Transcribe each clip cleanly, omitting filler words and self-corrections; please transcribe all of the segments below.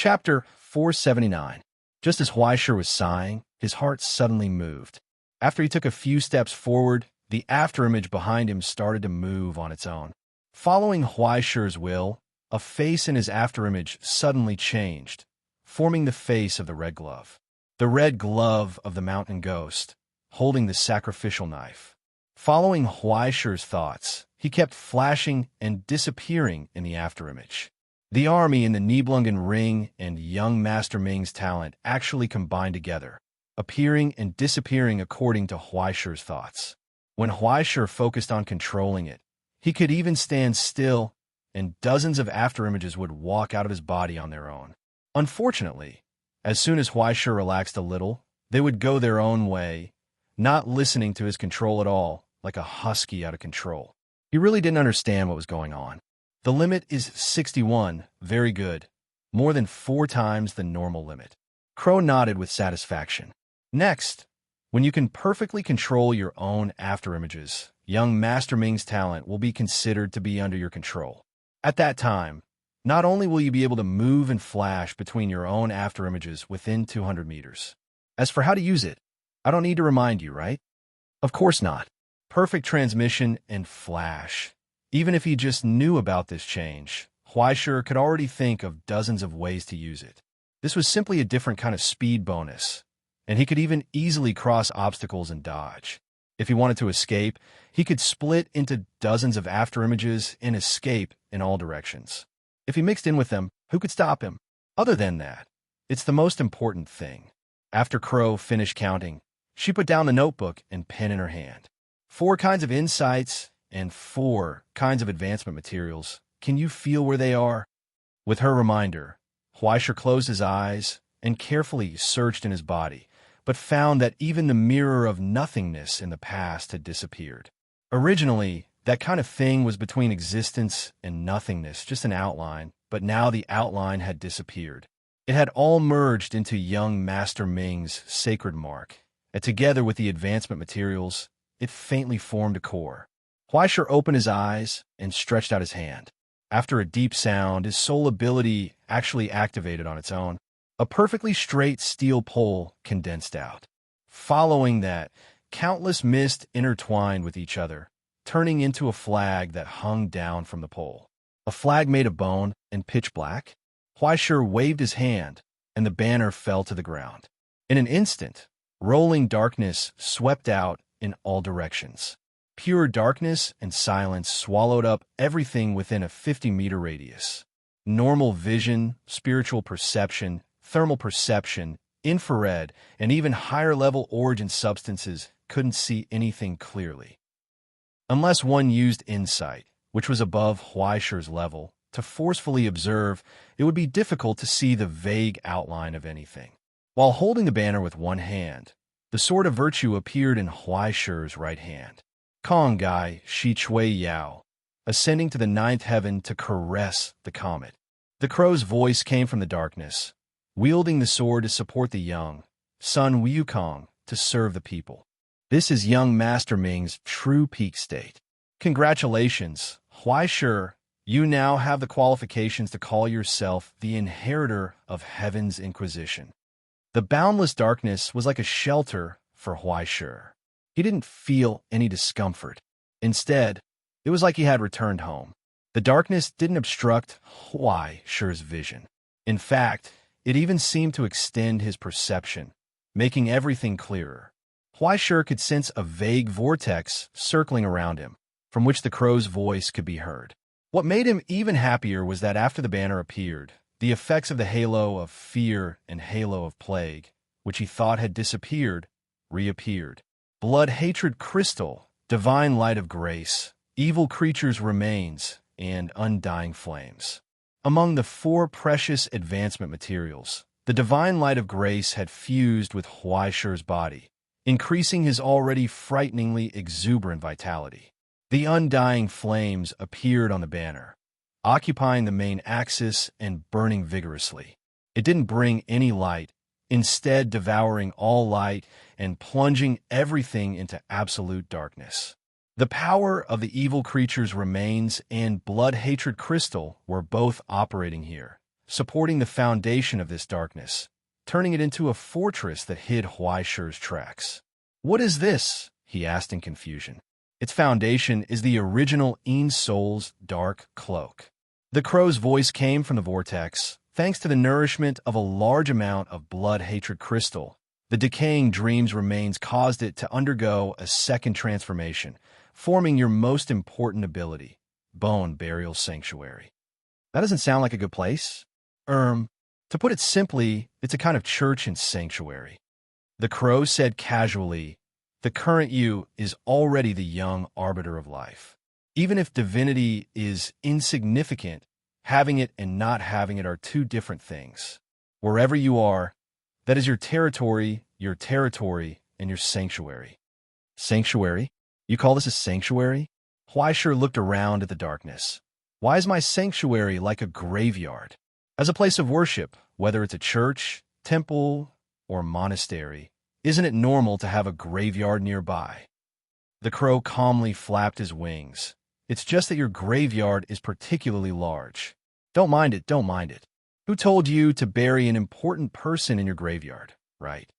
Chapter 479. Just as Huaishir was sighing, his heart suddenly moved. After he took a few steps forward, the afterimage behind him started to move on its own. Following Huaishir's will, a face in his afterimage suddenly changed, forming the face of the red glove. The red glove of the mountain ghost, holding the sacrificial knife. Following Huaishir's thoughts, he kept flashing and disappearing in the afterimage. The army in the Nibelungen ring and young Master Ming's talent actually combined together, appearing and disappearing according to Huaishir's thoughts. When Huaishir focused on controlling it, he could even stand still, and dozens of afterimages would walk out of his body on their own. Unfortunately, as soon as Huaishir relaxed a little, they would go their own way, not listening to his control at all, like a husky out of control. He really didn't understand what was going on. The limit is 61, very good, more than 4 times the normal limit. Crow nodded with satisfaction. Next, when you can perfectly control your own afterimages, young Master Ming's talent will be considered to be under your control. At that time, not only will you be able to move and flash between your own afterimages within 200 meters. As for how to use it, I don't need to remind you, right? Of course not. Perfect transmission and flash. Even if he just knew about this change, Huaishir could already think of dozens of ways to use it. This was simply a different kind of speed bonus, and he could even easily cross obstacles and dodge. If he wanted to escape, he could split into dozens of afterimages and escape in all directions. If he mixed in with them, who could stop him? Other than that, it's the most important thing. After Crow finished counting, she put down the notebook and pen in her hand. 4 kinds of insights and 4 kinds of advancement materials. Can you feel where they are? With her reminder, Huaishir closed his eyes and carefully searched in his body, but found that even the mirror of nothingness in the past had disappeared. Originally, that kind of thing was between existence and nothingness, just an outline, but now the outline had disappeared. It had all merged into young Master Ming's sacred mark, and together with the advancement materials, it faintly formed a core. Huaishir opened his eyes and stretched out his hand. After a deep sound, his soul ability actually activated on its own. A perfectly straight steel pole condensed out. Following that, countless mist intertwined with each other, turning into a flag that hung down from the pole. A flag made of bone and pitch black. Huaishir waved his hand, and the banner fell to the ground. In an instant, rolling darkness swept out in all directions. Pure darkness and silence swallowed up everything within a 50-meter radius. Normal vision, spiritual perception, thermal perception, infrared, and even higher-level origin substances couldn't see anything clearly. Unless one used insight, which was above Huaishir's level, to forcefully observe, it would be difficult to see the vague outline of anything. While holding the banner with one hand, the sword of virtue appeared in Huaishir's right hand. Kongai Shi Chui Yao, ascending to the 9th heaven to caress the comet. The crow's voice came from the darkness, wielding the sword to support the young, Sun Wukong to serve the people. This is young Master Ming's true peak state. Congratulations, Huaishir. You now have the qualifications to call yourself the inheritor of Heaven's Inquisition. The boundless darkness was like a shelter for Huaishir. He didn't feel any discomfort. Instead, it was like he had returned home. The darkness didn't obstruct Huaishir's vision. In fact, it even seemed to extend his perception, making everything clearer. Huaishir could sense a vague vortex circling around him, from which the crow's voice could be heard. What made him even happier was that after the banner appeared, the effects of the halo of fear and halo of plague, which he thought had disappeared, reappeared. Blood hatred crystal, divine light of grace, evil creatures remains, and undying flames. Among the 4 precious advancement materials, the divine light of grace had fused with Huaishir's body, increasing his already frighteningly exuberant vitality. The undying flames appeared on the banner, occupying the main axis and burning vigorously. It didn't bring any light, instead devouring all light and plunging everything into absolute darkness. The power of the evil creature's remains and blood hatred crystal were both operating here, supporting the foundation of this darkness, turning it into a fortress that hid Huaishi's tracks. "What is this?" he asked in confusion. "Its foundation is the original Een Soul's dark cloak." The crow's voice came from the vortex. "Thanks to the nourishment of a large amount of blood-hatred crystal, the decaying dreams remains caused it to undergo a second transformation, forming your most important ability, Bone Burial Sanctuary." That doesn't sound like a good place. To put it simply, it's a kind of church and sanctuary. The crow said casually, "The current you is already the young arbiter of life. Even if divinity is insignificant, having it and not having it are two different things. Wherever you are, that is your territory, and your sanctuary." Sanctuary? You call this a sanctuary? Huaishir looked around at the darkness. "Why is my sanctuary like a graveyard? As a place of worship, whether it's a church, temple, or monastery, isn't it normal to have a graveyard nearby?" The crow calmly flapped his wings. "It's just that your graveyard is particularly large. Don't mind it, don't mind it. Who told you to bury an important person in your graveyard, right?"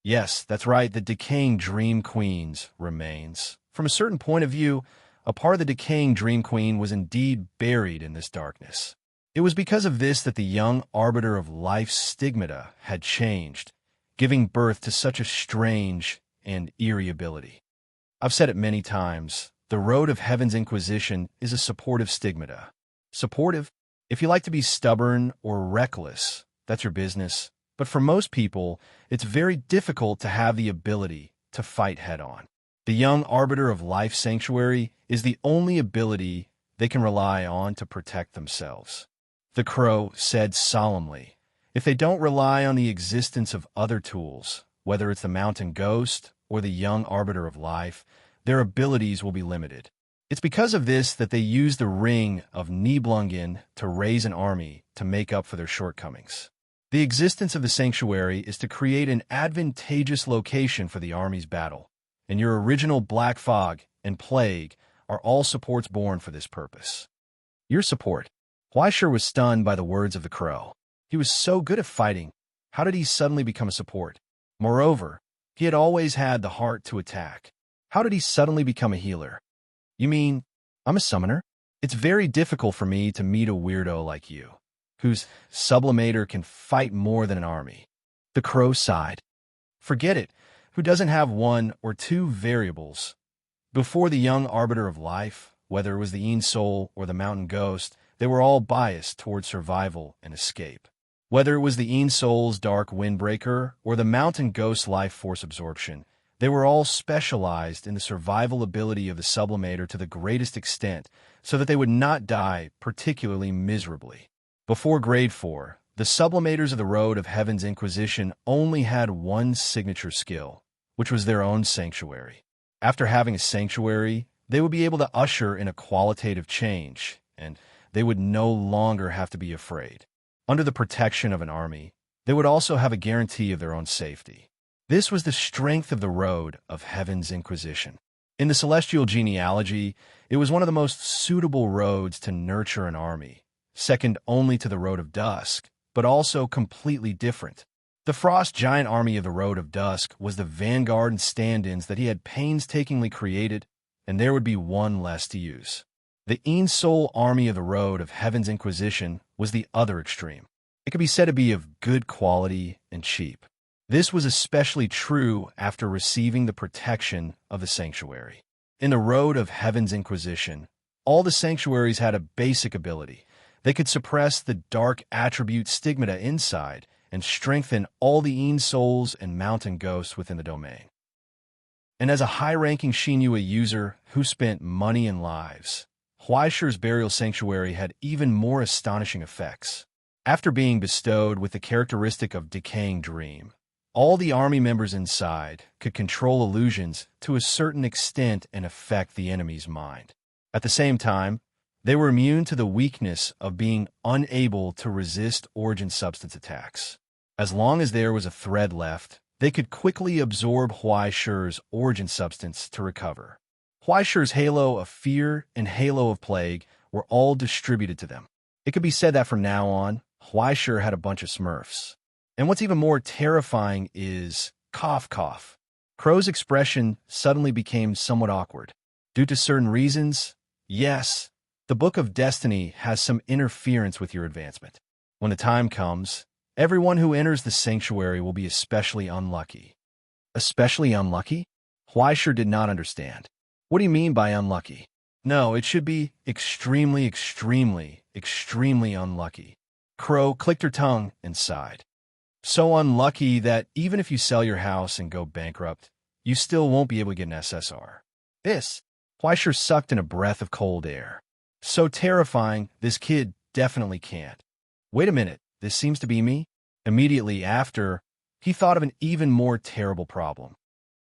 "Yes, that's right, the decaying Dream Queen's remains. From a certain point of view, a part of the decaying Dream Queen was indeed buried in this darkness. It was because of this that the young arbiter of life's stigmata had changed, giving birth to such a strange and eerie ability. I've said it many times, the road of Heaven's Inquisition is a supportive stigmata. Supportive? If you like to be stubborn or reckless, that's your business. But for most people, it's very difficult to have the ability to fight head-on. The young arbiter of life sanctuary is the only ability they can rely on to protect themselves." The crow said solemnly, "If they don't rely on the existence of other tools, whether it's the mountain ghost or the young arbiter of life, their abilities will be limited. It's because of this that they use the ring of Nibelungen to raise an army to make up for their shortcomings. The existence of the sanctuary is to create an advantageous location for the army's battle, and your original Black Fog and Plague are all supports born for this purpose." "Your support?" Huaishir was stunned by the words of the crow. He was so good at fighting. How did he suddenly become a support? Moreover, he had always had the heart to attack. How did he suddenly become a healer? "You mean, I'm a summoner? It's very difficult for me to meet a weirdo like you, whose sublimator can fight more than an army." The crow sighed. "Forget it. Who doesn't have one or two variables? Before the young arbiter of life, whether it was the Een Soul or the mountain ghost, they were all biased toward survival and escape. Whether it was the Een Soul's dark windbreaker or the mountain ghost's life force absorption, they were all specialized in the survival ability of the sublimator to the greatest extent so that they would not die particularly miserably. Before Grade 4, the sublimators of the Road of Heaven's Inquisition only had one signature skill, which was their own sanctuary. After having a sanctuary, they would be able to usher in a qualitative change, and they would no longer have to be afraid. Under the protection of an army, they would also have a guarantee of their own safety. This was the strength of the Road of Heaven's Inquisition. In the celestial genealogy, it was one of the most suitable roads to nurture an army, second only to the Road of Dusk, but also completely different. The Frost Giant army of the Road of Dusk was the vanguard and stand-ins that he had painstakingly created, and there would be one less to use. The Een Soul army of the Road of Heaven's Inquisition was the other extreme. It could be said to be of good quality and cheap. This was especially true after receiving the protection of the sanctuary. In the Road of Heaven's Inquisition, all the sanctuaries had a basic ability. They could suppress the dark attribute stigmata inside and strengthen all the Een Souls and mountain ghosts within the domain. And as a high-ranking Shinua user who spent money and lives, Huaishir's burial sanctuary had even more astonishing effects. After being bestowed with the characteristic of decaying dream, all the army members inside could control illusions to a certain extent and affect the enemy's mind. At the same time, they were immune to the weakness of being unable to resist origin substance attacks. As long as there was a thread left, they could quickly absorb Huaishir's origin substance to recover. Huaishir's halo of fear and halo of plague were all distributed to them. It could be said that from now on, Huaishir had a bunch of Smurfs. And what's even more terrifying is cough cough. Crow's expression suddenly became somewhat awkward. Due to certain reasons, yes, the Book of Destiny has some interference with your advancement. When the time comes, everyone who enters the sanctuary will be especially unlucky. Especially unlucky? Huaishir did not understand. What do you mean by unlucky? No, it should be extremely, extremely, extremely unlucky. Crow clicked her tongue and sighed. So unlucky that even if you sell your house and go bankrupt, you still won't be able to get an SSR. Huaishir sucked in a breath of cold air. So terrifying, this kid definitely can't. Wait a minute, this seems to be me? Immediately after, he thought of an even more terrible problem.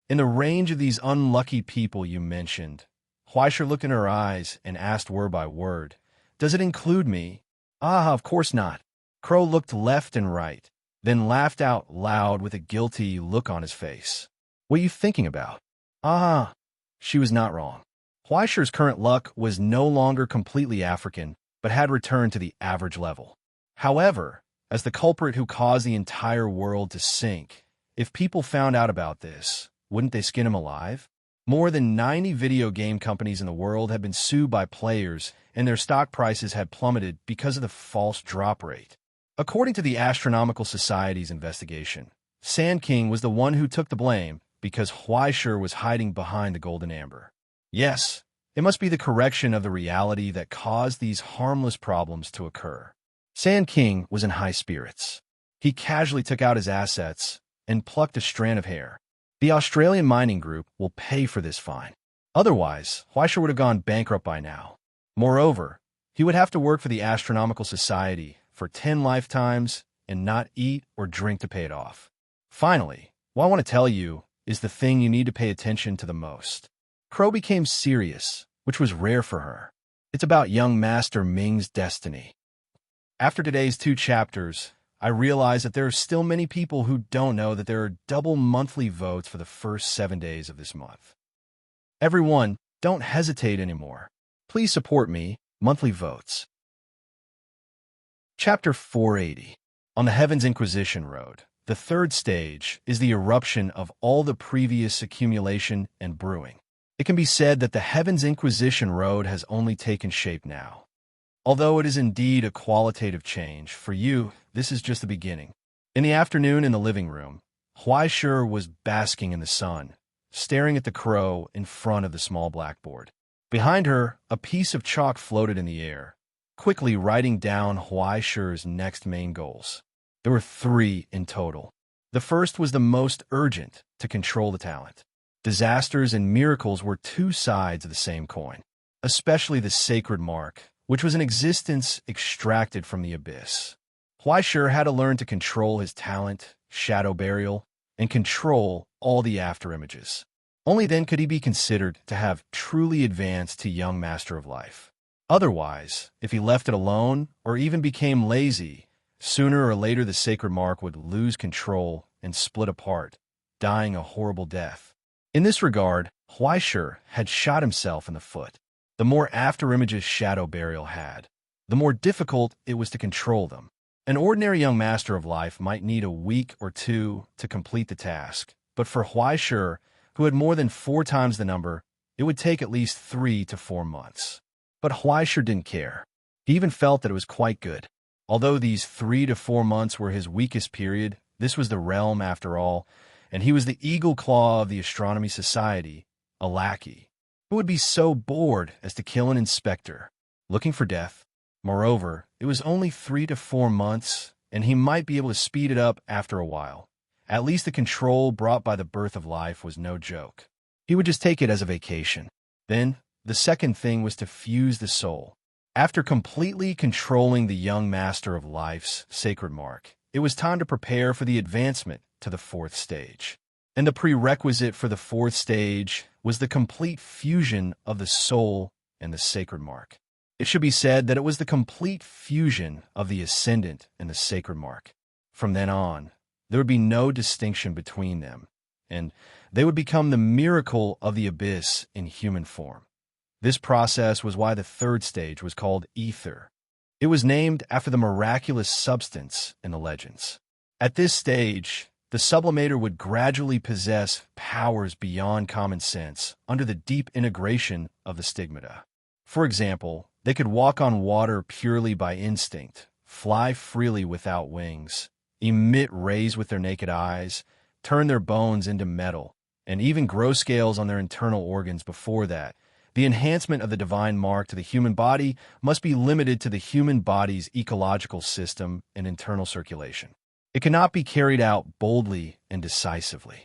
In the range of these unlucky people you mentioned, Huaishir looked in her eyes and asked word by word, "Does it include me?" "Ah, of course not." Crow looked left and right, then laughed out loud with a guilty look on his face. "What are you thinking about?" "Ah." She was not wrong. Huaishir's current luck was no longer completely African, but had returned to the average level. However, as the culprit who caused the entire world to sink, if people found out about this, wouldn't they skin him alive? More than 90 video game companies in the world had been sued by players, and their stock prices had plummeted because of the false drop rate. According to the Astronomical Society's investigation, Sand King was the one who took the blame because Huaishir was hiding behind the golden amber. Yes, it must be the correction of the reality that caused these harmless problems to occur. Sand King was in high spirits. He casually took out his assets and plucked a strand of hair. The Australian mining group will pay for this fine. Otherwise, Huaishir would have gone bankrupt by now. Moreover, he would have to work for the Astronomical Society for 10 lifetimes and not eat or drink to pay it off. Finally, what I want to tell you is the thing you need to pay attention to the most. Crow became serious, which was rare for her. It's about young Master Ming's destiny. After today's 2 chapters, I realize that there are still many people who don't know that there are double monthly votes for the first 7 days of this month. Everyone, don't hesitate anymore. Please support me, monthly votes. Chapter 480. On the Heaven's Inquisition Road, the 3rd stage is the eruption of all the previous accumulation and brewing. It can be said that the Heaven's Inquisition Road has only taken shape now. Although it is indeed a qualitative change, for you, this is just the beginning. In the afternoon in the living room, Huaishir was basking in the sun, staring at the crow in front of the small blackboard. Behind her, a piece of chalk floated in the air, quickly writing down Huaishir's next main goals. There were 3 in total. The first was the most urgent, to control the talent. Disasters and miracles were 2 sides of the same coin, especially the sacred mark, which was an existence extracted from the abyss. Huaishir had to learn to control his talent, shadow burial, and control all the afterimages. Only then could he be considered to have truly advanced to young Master of Life. Otherwise, if he left it alone or even became lazy, sooner or later the sacred mark would lose control and split apart, dying a horrible death. In this regard, Huaishir had shot himself in the foot. The more afterimages shadow burial had, the more difficult it was to control them. An ordinary young Master of Life might need a week or 2 to complete the task, but for Huaishir, who had more than 4 times the number, it would take at least 3 to 4 months. But Huaishir didn't care. He even felt that it was quite good. Although these 3 to 4 months were his weakest period, this was the realm after all, and he was the eagle claw of the Astronomy Society, a lackey, who would be so bored as to kill an inspector, looking for death. Moreover, it was only 3 to 4 months, and he might be able to speed it up after a while. At least the control brought by the birth of life was no joke. He would just take it as a vacation. Then, the second thing was to fuse the soul. After completely controlling the young Master of Life's sacred mark, it was time to prepare for the advancement to the 4th stage. And the prerequisite for the 4th stage was the complete fusion of the soul and the sacred mark. It should be said that it was the complete fusion of the ascendant and the sacred mark. From then on, there would be no distinction between them, and they would become the miracle of the abyss in human form. This process was why the 3rd stage was called ether. It was named after the miraculous substance in the legends. At this stage, the sublimator would gradually possess powers beyond common sense under the deep integration of the stigmata. For example, they could walk on water purely by instinct, fly freely without wings, emit rays with their naked eyes, turn their bones into metal, and even grow scales on their internal organs. Before that, the enhancement of the divine mark to the human body must be limited to the human body's ecological system and internal circulation. It cannot be carried out boldly and decisively.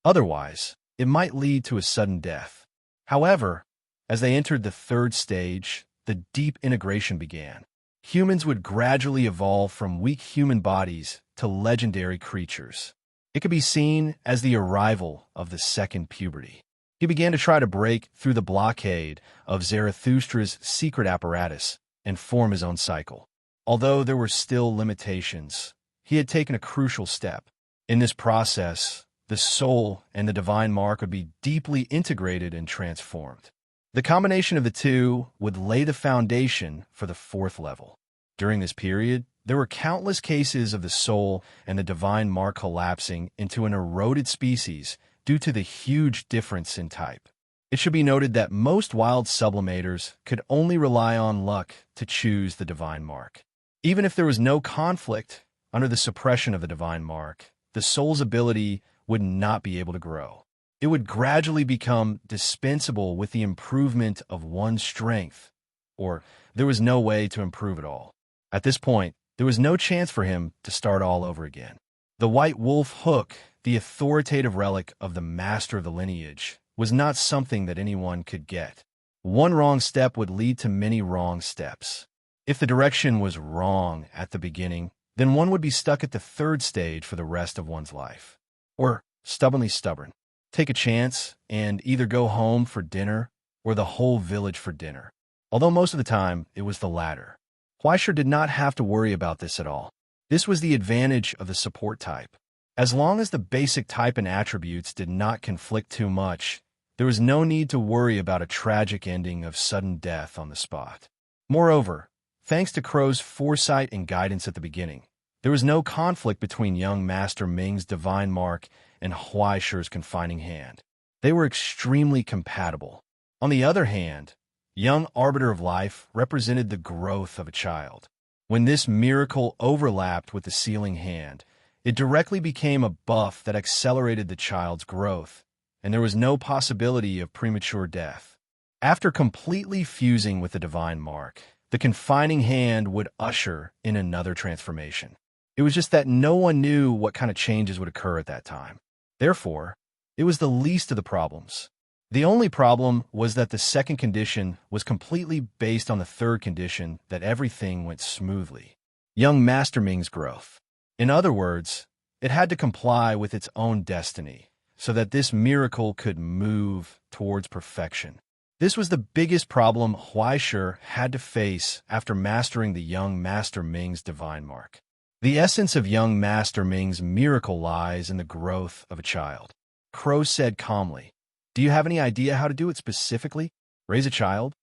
Otherwise, it might lead to a sudden death. However, as they entered the third stage, the deep integration began. Humans would gradually evolve from weak human bodies to legendary creatures. It could be seen as the arrival of the second puberty. He began to try to break through the blockade of Zarathustra's secret apparatus and form his own cycle. Although there were still limitations, he had taken a crucial step. In this process, the soul and the divine mark would be deeply integrated and transformed. The combination of the two would lay the foundation for the fourth level. During this period, there were countless cases of the soul and the divine mark collapsing into an eroded species due to the huge difference in type. It should be noted that most wild sublimators could only rely on luck to choose the divine mark. Even if there was no conflict under the suppression of the divine mark, the soul's ability would not be able to grow. It would gradually become dispensable with the improvement of one's strength, or there was no way to improve at all. At this point, there was no chance for him to start all over again. The white wolf hook, the authoritative relic of the master of the lineage, was not something that anyone could get. One wrong step would lead to many wrong steps. If the direction was wrong at the beginning, then one would be stuck at the third stage for the rest of one's life. Or stubbornly stubborn. Take a chance and either go home for dinner or the whole village for dinner. Although most of the time, it was the latter. Huaisher did not have to worry about this at all. This was the advantage of the support type. As long as the basic type and attributes did not conflict too much, there was no need to worry about a tragic ending of sudden death on the spot. Moreover, thanks to Crow's foresight and guidance at the beginning, there was no conflict between young Master Ming's divine mark and Huaisher's confining hand. They were extremely compatible. On the other hand, young Arbiter of Life represented the growth of a child. When this miracle overlapped with the sealing hand, it directly became a buff that accelerated the child's growth, and there was no possibility of premature death. After completely fusing with the divine mark, the confining hand would usher in another transformation. It was just that no one knew what kind of changes would occur at that time. Therefore, it was the least of the problems. The only problem was that the second condition was completely based on the third condition, that everything went smoothly. Young Master Ming's growth. In other words, it had to comply with its own destiny, so that this miracle could move towards perfection. This was the biggest problem Huaisher had to face after mastering the young Master Ming's divine mark. The essence of young Master Ming's miracle lies in the growth of a child. Crow said calmly, "Do you have any idea how to do it specifically? Raise a child?"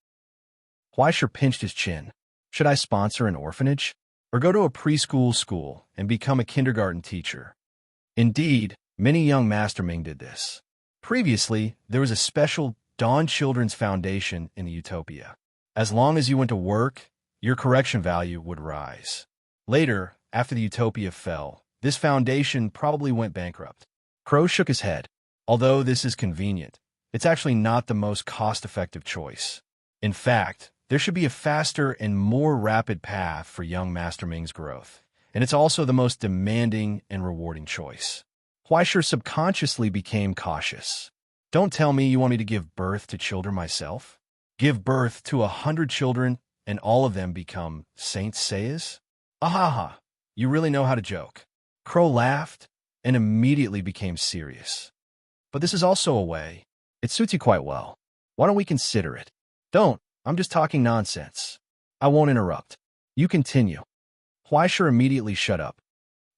Huaisher pinched his chin. "Should I sponsor an orphanage? Or go to a preschool school and become a kindergarten teacher?" Indeed, many young Master Ming did this. Previously, there was a special Dawn Children's Foundation in the Utopia. As long as you went to work, your correction value would rise. Later, after the Utopia fell, this foundation probably went bankrupt. Crow shook his head. Although this is convenient, it's actually not the most cost-effective choice. In fact, there should be a faster and more rapid path for young Master Ming's growth, and it's also the most demanding and rewarding choice. Huaisher subconsciously became cautious. Don't tell me you want me to give birth to children myself? Give birth to 100 children and all of them become Saint Seiyas? Ahaha, you really know how to joke. Crow laughed and immediately became serious. But this is also a way. It suits you quite well. Why don't we consider it? Don't. I'm just talking nonsense. I won't interrupt. You continue. Huaisher immediately shut up.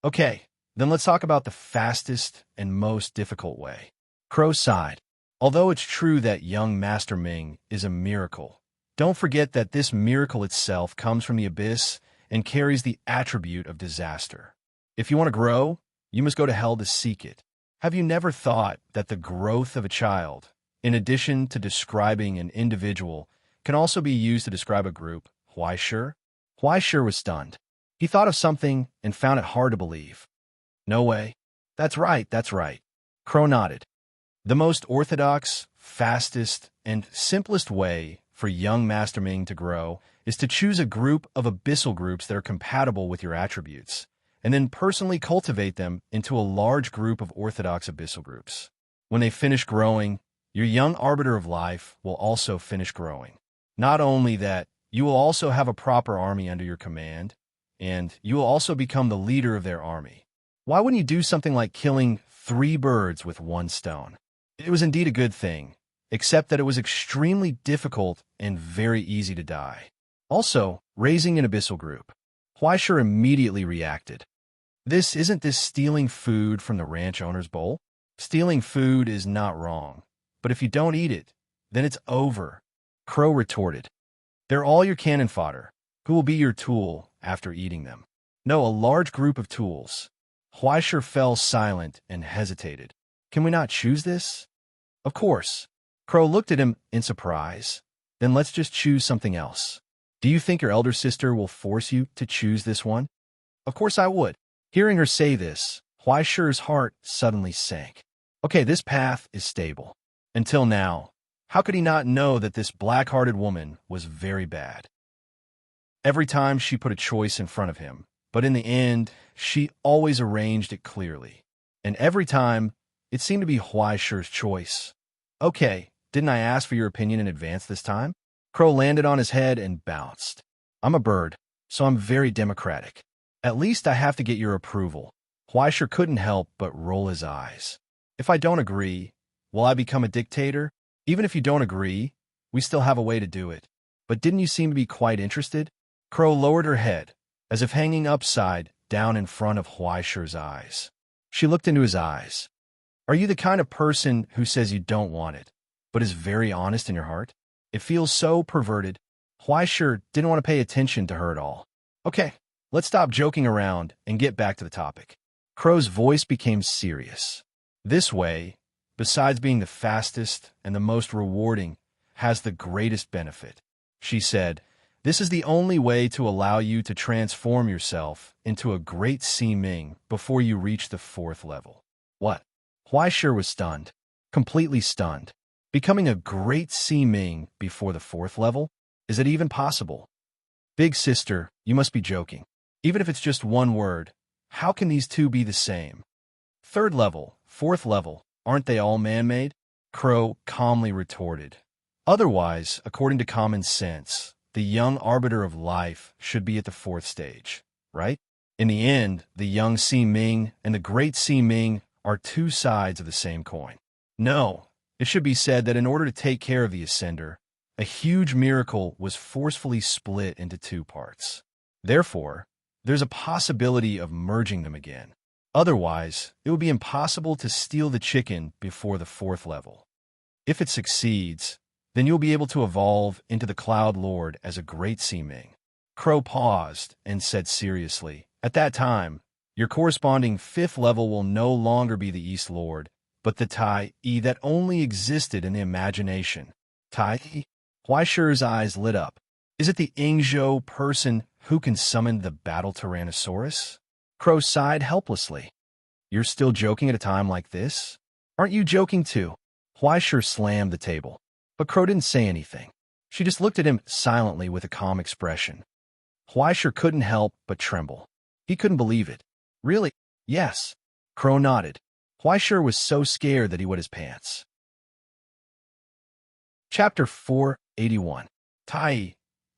Okay, then let's talk about the fastest and most difficult way. Crow sighed. Although it's true that young Master Ming is a miracle, Don't forget that this miracle itself comes from the abyss and carries the attribute of disaster. If you want to grow, you must go to hell to seek it. Have you never thought that the growth of a child, in addition to describing an individual, can also be used to describe a group? Why sure? Why sure was stunned. He thought of something and found it hard to believe. No way. That's right, that's right. Crow nodded. The most orthodox, fastest, and simplest way for young Master Ming to grow is to choose a group of abyssal groups that are compatible with your attributes, and then personally cultivate them into a large group of orthodox abyssal groups. When they finish growing, your young arbiter of life will also finish growing. Not only that, you will also have a proper army under your command, and you will also become the leader of their army. Why wouldn't you do something like killing 3 birds with 1 stone? It was indeed a good thing, except that it was extremely difficult and very easy to die. Also, raising an abyssal group. Huaisher immediately reacted. Isn't this stealing food from the ranch owner's bowl? Stealing food is not wrong, but if you don't eat it, then it's over. Crow retorted. They're all your cannon fodder. Who will be your tool after eating them? No, a large group of tools. Huaisher fell silent and hesitated. Can we not choose this? Of course. Crow looked at him in surprise. Then let's just choose something else. Do you think your elder sister will force you to choose this one? Of course I would. Hearing her say this, Huaisher's heart suddenly sank. Okay, this path is stable. Until now, how could he not know that this black-hearted woman was very bad? Every time she put a choice in front of him, but in the end, she always arranged it clearly. And every time, it seemed to be Huaisher's choice. Okay, didn't I ask for your opinion in advance this time? Crow landed on his head and bounced. I'm a bird, so I'm very democratic. At least I have to get your approval. Huaisher couldn't help but roll his eyes. If I don't agree, will I become a dictator? Even if you don't agree, we still have a way to do it. But didn't you seem to be quite interested? Crow lowered her head, as if hanging upside down in front of Huaisher's eyes. She looked into his eyes. Are you the kind of person who says you don't want it, but is very honest in your heart? It feels so perverted. Huaisher didn't want to pay attention to her at all. Okay, let's stop joking around and get back to the topic. Crow's voice became serious. This way, besides being the fastest and the most rewarding, has the greatest benefit. She said, this is the only way to allow you to transform yourself into a great Sea Ming before you reach the 4th level. What? Huaisher was stunned, completely stunned. Becoming a great Sea Ming before the 4th level? Is it even possible? Big sister, you must be joking. Even if it's just one word, how can these two be the same? 3rd level, 4th level, aren't they all man-made? Crow calmly retorted. Otherwise, according to common sense, the young arbiter of life should be at the 4th stage, right? In the end, the young Sea Ming and the great Sea Ming are 2 sides of the same coin. No, it should be said that in order to take care of the Ascender, a huge miracle was forcefully split into 2 parts. Therefore, there's a possibility of merging them again. Otherwise, it would be impossible to steal the chicken before the 4th level. If it succeeds, then you'll be able to evolve into the Cloud Lord as a great Sea Ming. Crow paused and said seriously, at that time, your corresponding 5th level will no longer be the East Lord, but the Tai that only existed in the imagination. Tai? Huaisher's eyes lit up. Is it the Ingzhou person who can summon the battle Tyrannosaurus? Crow sighed helplessly. You're still joking at a time like this? Aren't you joking too? Huaisher slammed the table. But Crow didn't say anything. She just looked at him silently with a calm expression. Huaisher couldn't help but tremble. He couldn't believe it. Really? Yes. Crow nodded. Huaisher was so scared that he wet his pants. Chapter 481. Tai.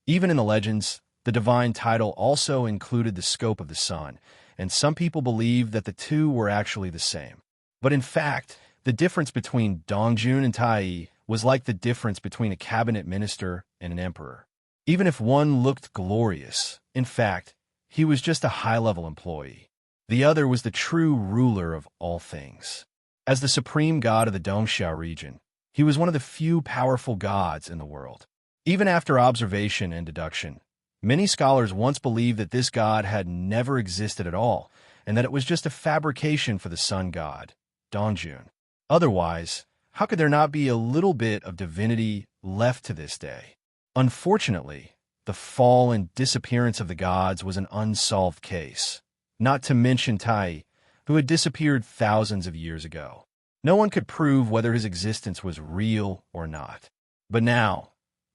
Even in the legends, the divine title also included the scope of the sun, and some people believe that the two were actually the same. But in fact, the difference between Dongjun and Tai was like the difference between a cabinet minister and an emperor. Even if one looked glorious, in fact, he was just a high-level employee. The other was the true ruler of all things. As the supreme god of the Dongxiao region, he was one of the few powerful gods in the world. Even after observation and deduction, many scholars once believed that this god had never existed at all, and that it was just a fabrication for the sun god, Dongjun. Otherwise, how could there not be a little bit of divinity left to this day? Unfortunately, the fall and disappearance of the gods was an unsolved case, not to mention Tai, who had disappeared thousands of years ago. No one could prove whether his existence was real or not. But now,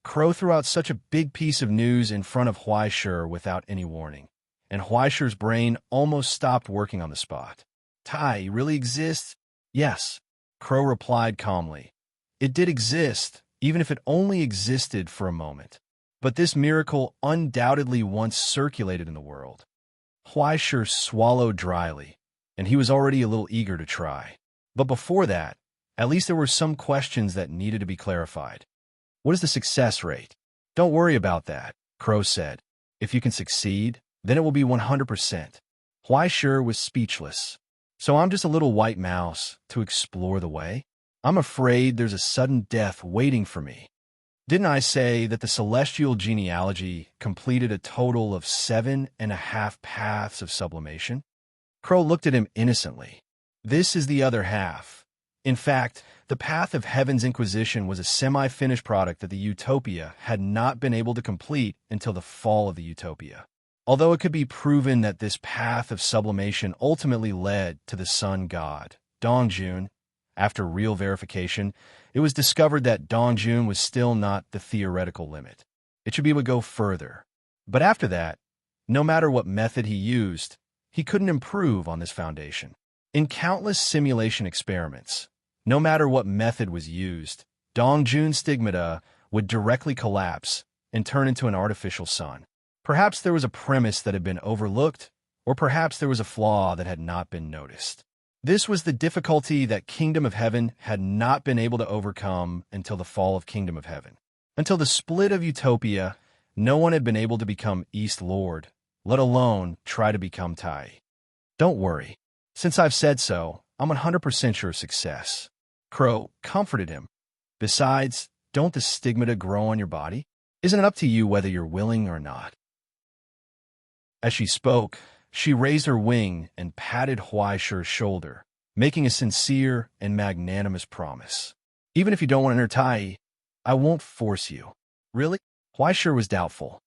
Crow threw out such a big piece of news in front of Huaishur without any warning, and Huaishur's brain almost stopped working on the spot. Tai really exists? Yes, Crow replied calmly. It did exist, even if it only existed for a moment. But this miracle undoubtedly once circulated in the world. Huaishur swallowed dryly, and he was already a little eager to try. But before that, at least there were some questions that needed to be clarified. What is the success rate? Don't worry about that, Crow said. If you can succeed, then it will be 100%. Huaishur was speechless. So I'm just a little white mouse to explore the way? I'm afraid there's a sudden death waiting for me. Didn't I say that the celestial genealogy completed a total of 7.5 paths of sublimation? Crow looked at him innocently. This is the other half. In fact, the path of Heaven's Inquisition was a semi-finished product that the Utopia had not been able to complete until the fall of the Utopia. Although it could be proven that this path of sublimation ultimately led to the sun god, Dongjun, after real verification, it was discovered that Dongjun was still not the theoretical limit. It should be able to go further. But after that, no matter what method he used, he couldn't improve on this foundation. In countless simulation experiments, no matter what method was used, Dongjun's stigmata would directly collapse and turn into an artificial sun. Perhaps there was a premise that had been overlooked, or perhaps there was a flaw that had not been noticed. This was the difficulty that Kingdom of Heaven had not been able to overcome until the fall of Kingdom of Heaven. Until the split of Utopia, no one had been able to become East Lord, let alone try to become Tai. Don't worry. Since I've said so, I'm 100% sure of success. Crow comforted him. Besides, don't the stigmata grow on your body? Isn't it up to you whether you're willing or not? As she spoke, she raised her wing and patted Huaishur's shoulder, making a sincere and magnanimous promise. Even if you don't want to enter Tai, I won't force you. Really? Huaishur was doubtful.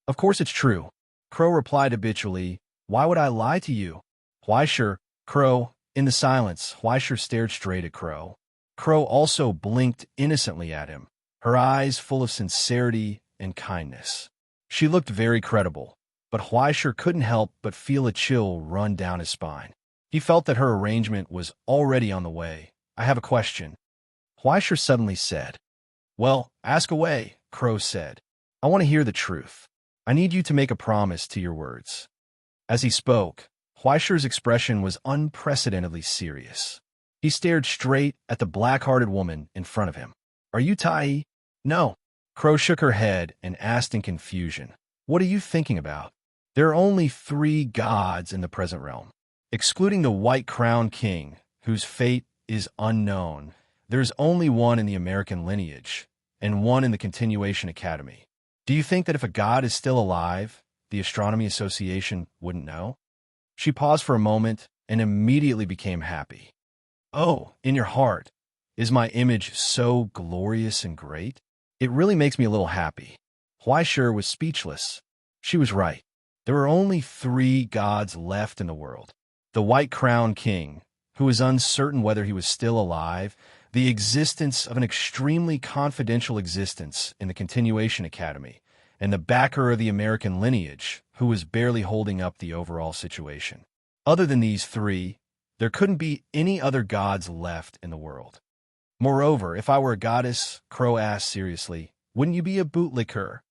Of course it's true. Crow replied habitually, Why would I lie to you? Huaishur, Crow, in the silence, Huaishur stared straight at Crow. Crow also blinked innocently at him, her eyes full of sincerity and kindness. She looked very credible, but Huaishur couldn't help but feel a chill run down his spine. He felt that her arrangement was already on the way. I have a question. Huaishur suddenly said. Well, ask away, Crow said. I want to hear the truth. I need you to make a promise to your words. As he spoke, Huaishur's expression was unprecedentedly serious. He stared straight at the black-hearted woman in front of him. Are you Tai? No. Crow shook her head and asked in confusion. What are you thinking about? There are only 3 gods in the present realm. Excluding the White Crown King, whose fate is unknown, there's only one in the American lineage, and one in the Continuation Academy. Do you think that if a god is still alive, the Astronomy Association wouldn't know? She paused for a moment and immediately became happy. Oh, in your heart, is my image so glorious and great? It really makes me a little happy. Huaishur was speechless. She was right. There were only 3 gods left in the world. The White Crown King, who was uncertain whether he was still alive, the existence of an extremely confidential existence in the Continuation Academy, and the backer of the American lineage, who was barely holding up the overall situation. Other than these 3, there couldn't be any other gods left in the world. Moreover, if I were a goddess, Crow asked seriously, wouldn't you be a bootlicker?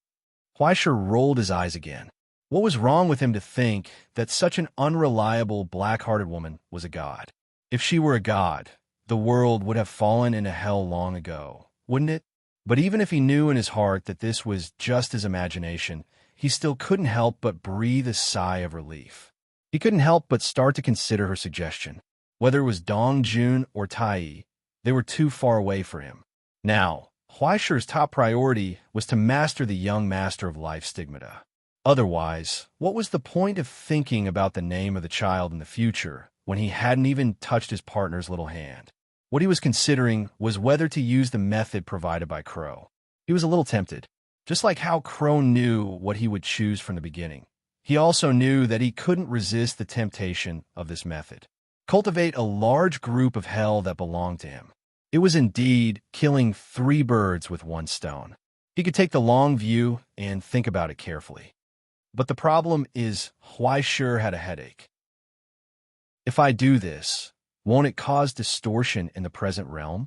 Huaishur rolled his eyes again. What was wrong with him to think that such an unreliable, black-hearted woman was a god? If she were a god, the world would have fallen into hell long ago, wouldn't it? But even if he knew in his heart that this was just his imagination, he still couldn't help but breathe a sigh of relief. He couldn't help but start to consider her suggestion. Whether it was Dongjun or Tai, they were too far away for him. Now, Huaishi's top priority was to master the young master of life stigmata. Otherwise, what was the point of thinking about the name of the child in the future when he hadn't even touched his partner's little hand? What he was considering was whether to use the method provided by Crow. He was a little tempted. Just like how Crow knew what he would choose from the beginning, he also knew that he couldn't resist the temptation of this method. Cultivate a large group of hell that belonged to him. It was indeed killing 3 birds with 1 stone. He could take the long view and think about it carefully. But the problem is, Huaishi had a headache. If I do this, won't it cause distortion in the present realm?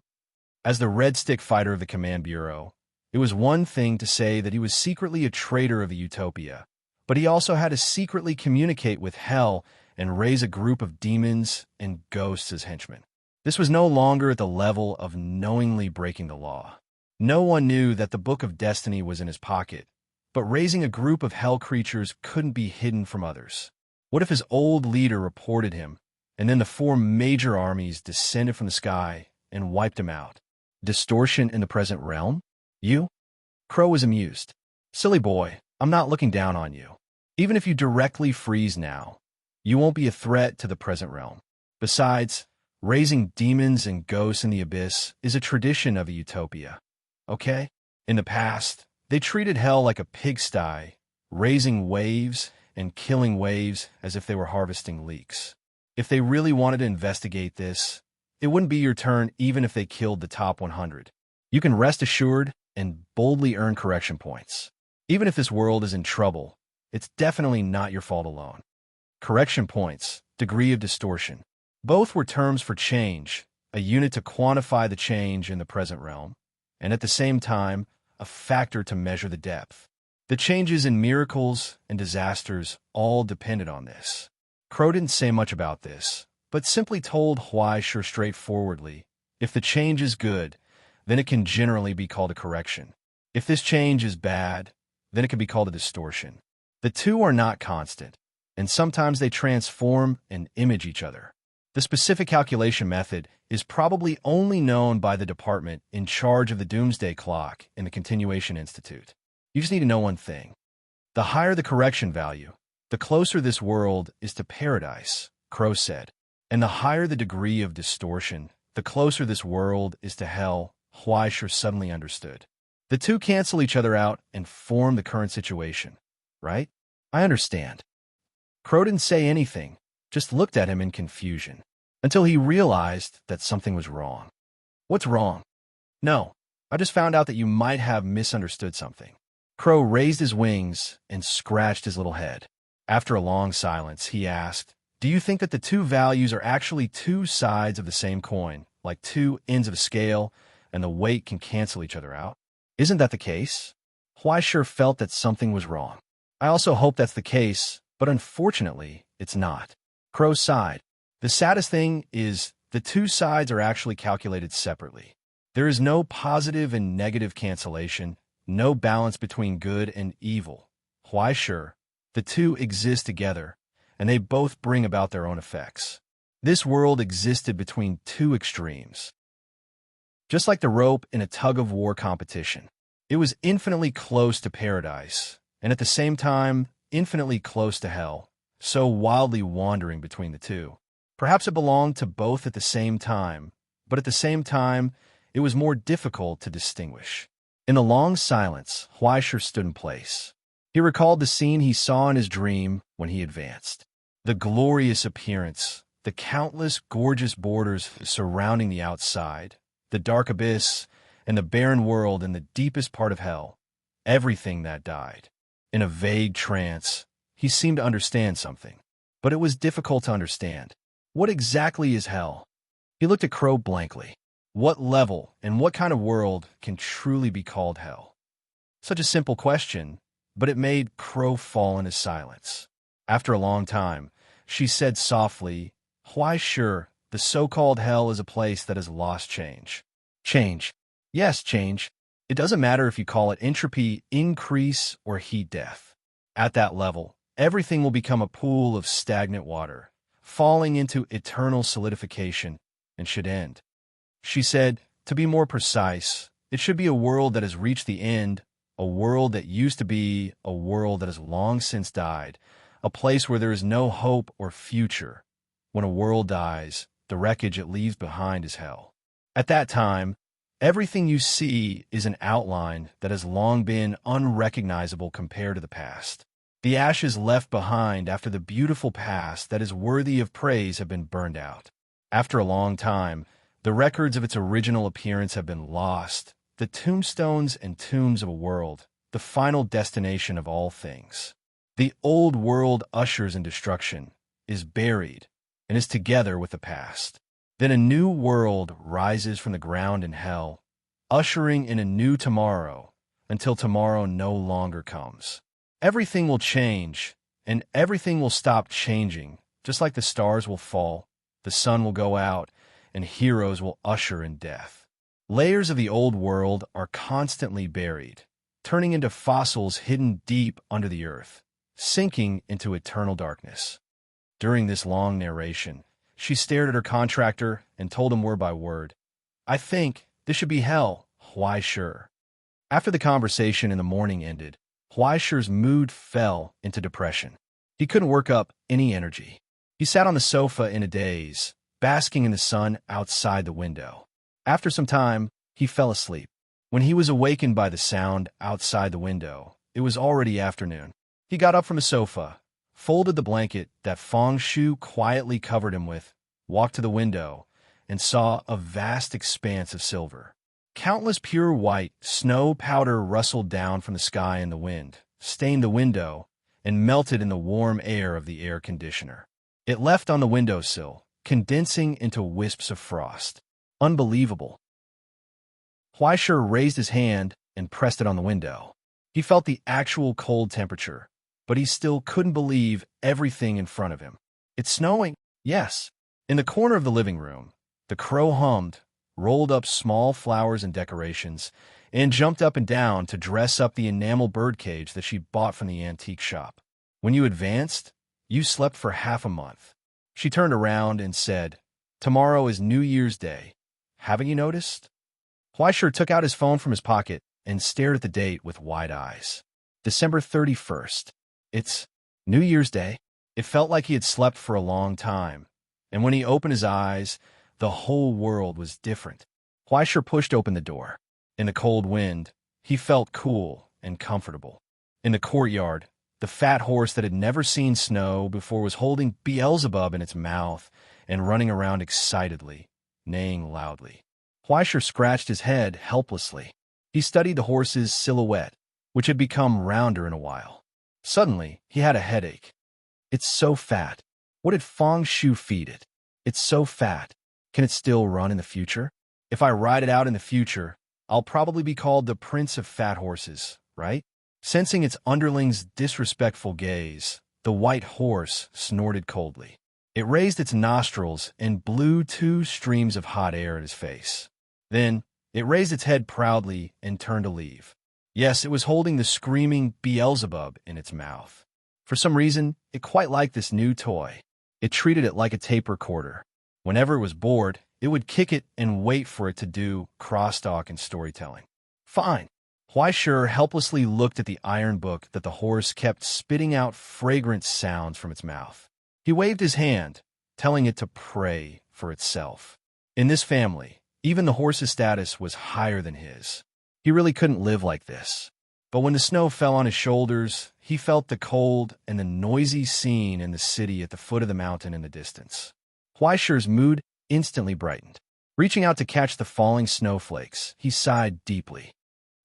As the Red Stick fighter of the Command Bureau, it was one thing to say that he was secretly a traitor of a utopia, but he also had to secretly communicate with hell and raise a group of demons and ghosts as henchmen. This was no longer at the level of knowingly breaking the law. No one knew that the Book of Destiny was in his pocket, but raising a group of hell creatures couldn't be hidden from others. What if his old leader reported him, and then the 4 major armies descended from the sky and wiped him out? Distortion in the present realm? You? Crow was amused. Silly boy, I'm not looking down on you. Even if you directly freeze now, you won't be a threat to the present realm. Besides, raising demons and ghosts in the abyss is a tradition of a utopia. Okay? In the past, they treated hell like a pigsty, raising waves and killing waves as if they were harvesting leeks. If they really wanted to investigate this, it wouldn't be your turn even if they killed the top 100. You can rest assured and boldly earn correction points. Even if this world is in trouble, it's definitely not your fault alone. Correction points, degree of distortion. Both were terms for change, a unit to quantify the change in the present realm, and at the same time, a factor to measure the depth. The changes in miracles and disasters all depended on this. Crow didn't say much about this, but simply told Huaishi straightforwardly, if the change is good, then it can generally be called a correction. If this change is bad, then it can be called a distortion. The two are not constant, and sometimes they transform and image each other. The specific calculation method is probably only known by the department in charge of the Doomsday clock in the Continuation Institute. You just need to know one thing. The higher the correction value, the closer this world is to paradise, Crow said. And the higher the degree of distortion, the closer this world is to hell, Huaishi suddenly understood. The two cancel each other out and form the current situation, right? I understand. Crow didn't say anything, just looked at him in confusion, until he realized that something was wrong. What's wrong? No, I just found out that you might have misunderstood something. Crow raised his wings and scratched his little head. After a long silence, he asked, do you think that the two values are actually 2 sides of the same coin, like 2 ends of a scale, and the weight can cancel each other out? Isn't that the case? Huaishi felt that something was wrong. I also hope that's the case, but unfortunately, it's not. Crow sighed. The saddest thing is the 2 sides are actually calculated separately. There is no positive and negative cancellation, no balance between good and evil. Huaishi, the two exist together, and they both bring about their own effects. This world existed between 2 extremes. Just like the rope in a tug-of-war competition, it was infinitely close to paradise, and at the same time, infinitely close to hell, so wildly wandering between the two. Perhaps it belonged to both at the same time, but at the same time, it was more difficult to distinguish. In the long silence, Huaishi stood in place. He recalled the scene he saw in his dream when he advanced. The glorious appearance, the countless gorgeous borders surrounding the outside, the dark abyss, and the barren world in the deepest part of hell, everything that died. In a vague trance, he seemed to understand something, but it was difficult to understand. What exactly is hell? He looked at Crow blankly. What level and what kind of world can truly be called hell? Such a simple question, but it made Crow fall into silence. After a long time, she said softly, Huaishi, the so-called hell is a place that has lost change. Change. Yes, change. It doesn't matter if you call it entropy increase or heat death. At that level, everything will become a pool of stagnant water, falling into eternal solidification, and should end. She said, to be more precise, It should be a world that has reached the end, a world that used to be, a world that has long since died, a place where there is no hope or future. When a world dies, the wreckage it leaves behind is hell. At that time, everything you see is an outline that has long been unrecognizable compared to the past. The ashes left behind after the beautiful past that is worthy of praise have been burned out. After a long time, the records of its original appearance have been lost, the tombstones and tombs of a world, the final destination of all things. The old world ushers in destruction, is buried, and is together with the past. Then a new world rises from the ground in hell, ushering in a new tomorrow, until tomorrow no longer comes. Everything will change, and everything will stop changing, just like the stars will fall, the sun will go out, and heroes will usher in death. Layers of the old world are constantly buried, turning into fossils hidden deep under the earth, sinking into eternal darkness. During this long narration, she stared at her contractor and told him word by word, "I think this should be hell, why sure." After the conversation in the morning ended, Huaishi's mood fell into depression. He couldn't work up any energy. He sat on the sofa in a daze, basking in the sun outside the window. After some time, he fell asleep. When he was awakened by the sound outside the window, it was already afternoon. He got up from the sofa, folded the blanket that Feng Shu quietly covered him with, walked to the window, and saw a vast expanse of silver. Countless pure white snow powder rustled down from the sky in the wind, stained the window, and melted in the warm air of the air conditioner. It left on the windowsill, condensing into wisps of frost. Unbelievable. Huaishir raised his hand and pressed it on the window. He felt the actual cold temperature, but he still couldn't believe everything in front of him. It's snowing, yes. In the corner of the living room, the crow hummed, rolled up small flowers and decorations, and jumped up and down to dress up the enamel birdcage that she bought from the antique shop. When you advanced, you slept for half a month. She turned around and said, "Tomorrow is New Year's Day. Haven't you noticed?" Huaishir took out his phone from his pocket and stared at the date with wide eyes. December 31st. It's New Year's Day. It felt like he had slept for a long time, and when he opened his eyes, the whole world was different. Huaishir pushed open the door. In the cold wind, he felt cool and comfortable. In the courtyard, the fat horse that had never seen snow before was holding Beelzebub in its mouth and running around excitedly, neighing loudly. Huaishir scratched his head helplessly. He studied the horse's silhouette, which had become rounder in a while. Suddenly, he had a headache. It's so fat. What did Feng Shu feed it? It's so fat. Can it still run in the future? If I ride it out in the future, I'll probably be called the Prince of Fat Horses, right? Sensing its underling's disrespectful gaze, the white horse snorted coldly. It raised its nostrils and blew 2 streams of hot air at his face. Then, it raised its head proudly and turned to leave. Yes, it was holding the screaming Beelzebub in its mouth. For some reason, it quite liked this new toy. It treated it like a tape recorder. Whenever it was bored, it would kick it and wait for it to do crosstalk and storytelling. Fine. Huaishir helplessly looked at the iron book that the horse kept spitting out fragrant sounds from its mouth. He waved his hand, telling it to pray for itself. In this family, even the horse's status was higher than his. He really couldn't live like this. But when the snow fell on his shoulders, he felt the cold and the noisy scene in the city at the foot of the mountain in the distance. Huaishir's mood instantly brightened. Reaching out to catch the falling snowflakes, he sighed deeply.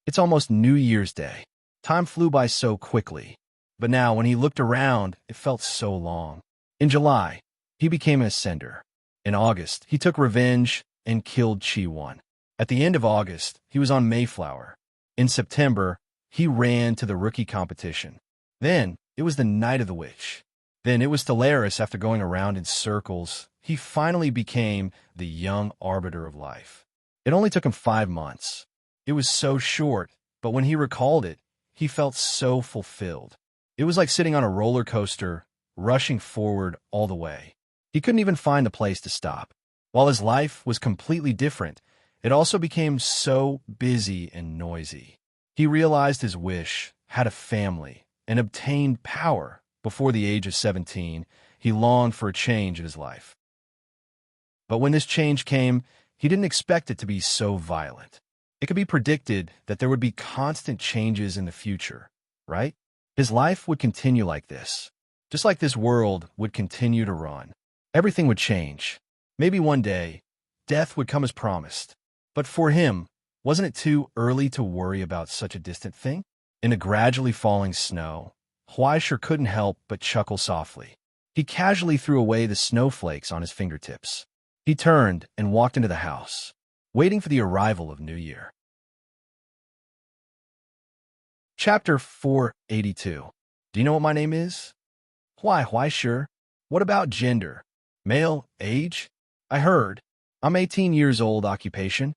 It's almost New Year's Day. Time flew by so quickly. But now, when he looked around, it felt so long. In July, he became an ascender. In August, he took revenge and killed Chi-1. At the end of August, he was on Mayflower. In September, he ran to the rookie competition. Then, it was the Night of the Witch. Then it was Stellaris. After going around in circles, he finally became the young arbiter of life. It only took him 5 months. It was so short, but when he recalled it, he felt so fulfilled. It was like sitting on a roller coaster, rushing forward all the way. He couldn't even find a place to stop. While his life was completely different, It also became so busy and noisy. He realized his wish, had a family, and obtained power. Before the age of 17, he longed for a change in his life. But when this change came, he didn't expect it to be so violent. It could be predicted that there would be constant changes in the future, right? His life would continue like this, just like this world would continue to run. Everything would change. Maybe one day, death would come as promised. But for him, wasn't it too early to worry about such a distant thing? In the gradually falling snow, Huaisher couldn't help but chuckle softly. He casually threw away the snowflakes on his fingertips. He turned and walked into the house, waiting for the arrival of New Year. Chapter 482. Do you know what my name is? Why sure. What about gender? Male, age? I heard. I'm 18 years old, occupation.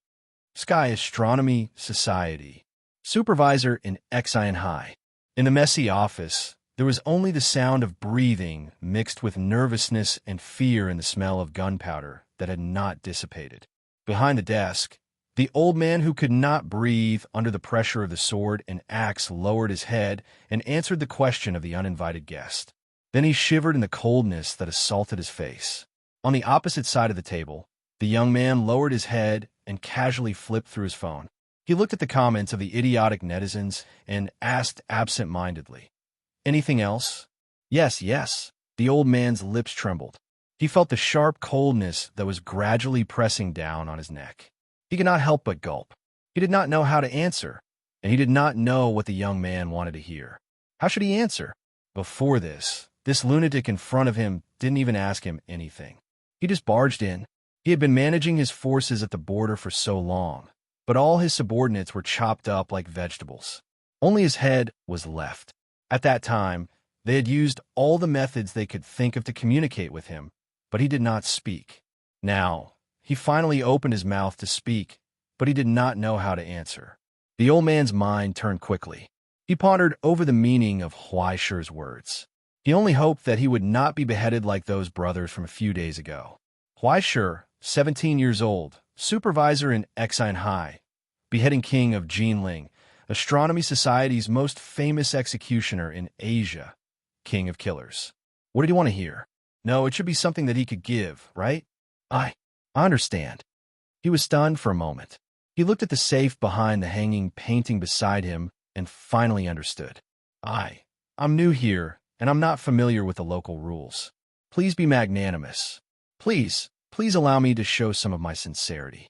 Sky Astronomy Society. Supervisor in Xian High. In the messy office, there was only the sound of breathing mixed with nervousness and fear and the smell of gunpowder that had not dissipated. Behind the desk, the old man who could not breathe under the pressure of the sword and axe lowered his head and answered the question of the uninvited guest. Then he shivered in the coldness that assaulted his face. On the opposite side of the table, the young man lowered his head and casually flipped through his phone. He looked at the comments of the idiotic netizens and asked absent-mindedly, "Anything else?" Yes. The old man's lips trembled. He felt the sharp coldness that was gradually pressing down on his neck. He could not help but gulp. He did not know how to answer, and he did not know what the young man wanted to hear. How should he answer? Before this lunatic in front of him didn't even ask him anything. He just barged in. He had been managing his forces at the border for so long, but all his subordinates were chopped up like vegetables. Only his head was left. At that time, they had used all the methods they could think of to communicate with him, but he did not speak. Now, he finally opened his mouth to speak, but he did not know how to answer. The old man's mind turned quickly. He pondered over the meaning of Huaisher's words. He only hoped that he would not be beheaded like those brothers from a few days ago. Huaisher, 17 years old, supervisor in Xian High, beheading king of Jinling, Astronomy Society's most famous executioner in Asia, king of killers. What did he want to hear? No, it should be something that he could give, right? I understand. He was stunned for a moment. He looked at the safe behind the hanging painting beside him and finally understood. I'm new here, and I'm not familiar with the local rules. Please be magnanimous. Please allow me to show some of my sincerity.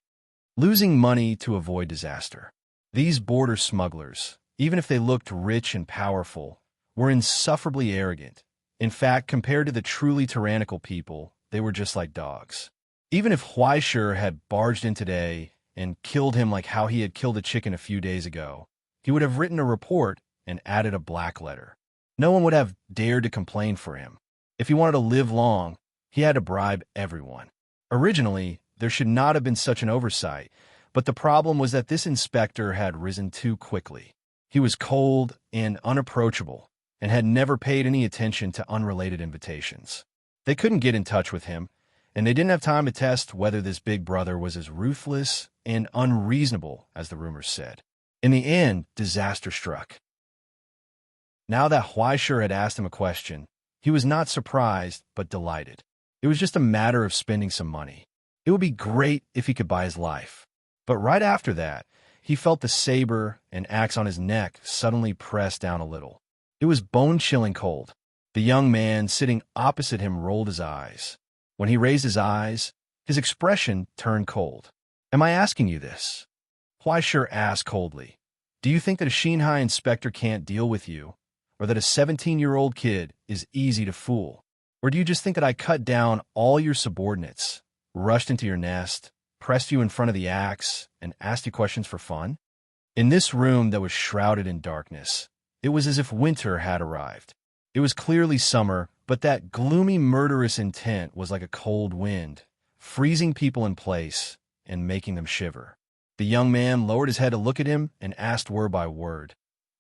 Losing money to avoid disaster. These border smugglers, even if they looked rich and powerful, were insufferably arrogant. In fact, compared to the truly tyrannical people, they were just like dogs. Even if Huaisher had barged in today and killed him like how he had killed a chicken a few days ago, he would have written a report and added a black letter. No one would have dared to complain for him. If he wanted to live long, he had to bribe everyone. Originally, there should not have been such an oversight, but the problem was that this inspector had risen too quickly. He was cold and unapproachable, and had never paid any attention to unrelated invitations. They couldn't get in touch with him, and they didn't have time to test whether this big brother was as ruthless and unreasonable as the rumors said. In the end, disaster struck. Now that Huaisher had asked him a question, he was not surprised but delighted. It was just a matter of spending some money. It would be great if he could buy his life. But right after that, he felt the saber and axe on his neck suddenly press down a little. It was bone-chilling cold. The young man sitting opposite him rolled his eyes. When he raised his eyes, his expression turned cold. "Am I asking you this?" Huaisher asked coldly. "Do you think that a Xinhai inspector can't deal with you, or that a 17-year-old kid is easy to fool? Or do you just think that I cut down all your subordinates, rushed into your nest, pressed you in front of the axe, and asked you questions for fun?" In this room that was shrouded in darkness, it was as if winter had arrived. It was clearly summer, but that gloomy, murderous intent was like a cold wind, freezing people in place and making them shiver. The young man lowered his head to look at him and asked word by word,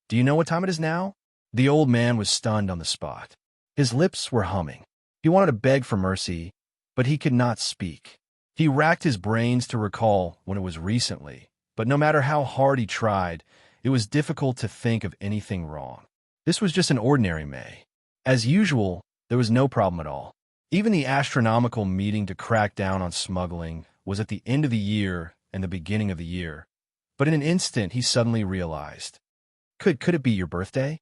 "Do you know what time it is now?" The old man was stunned on the spot. His lips were humming. He wanted to beg for mercy, but he could not speak. He racked his brains to recall when it was recently, but no matter how hard he tried, it was difficult to think of anything wrong. This was just an ordinary May. As usual, there was no problem at all. Even the astronomical meeting to crack down on smuggling was at the end of the year and the beginning of the year. But in an instant, he suddenly realized. Could it be your birthday?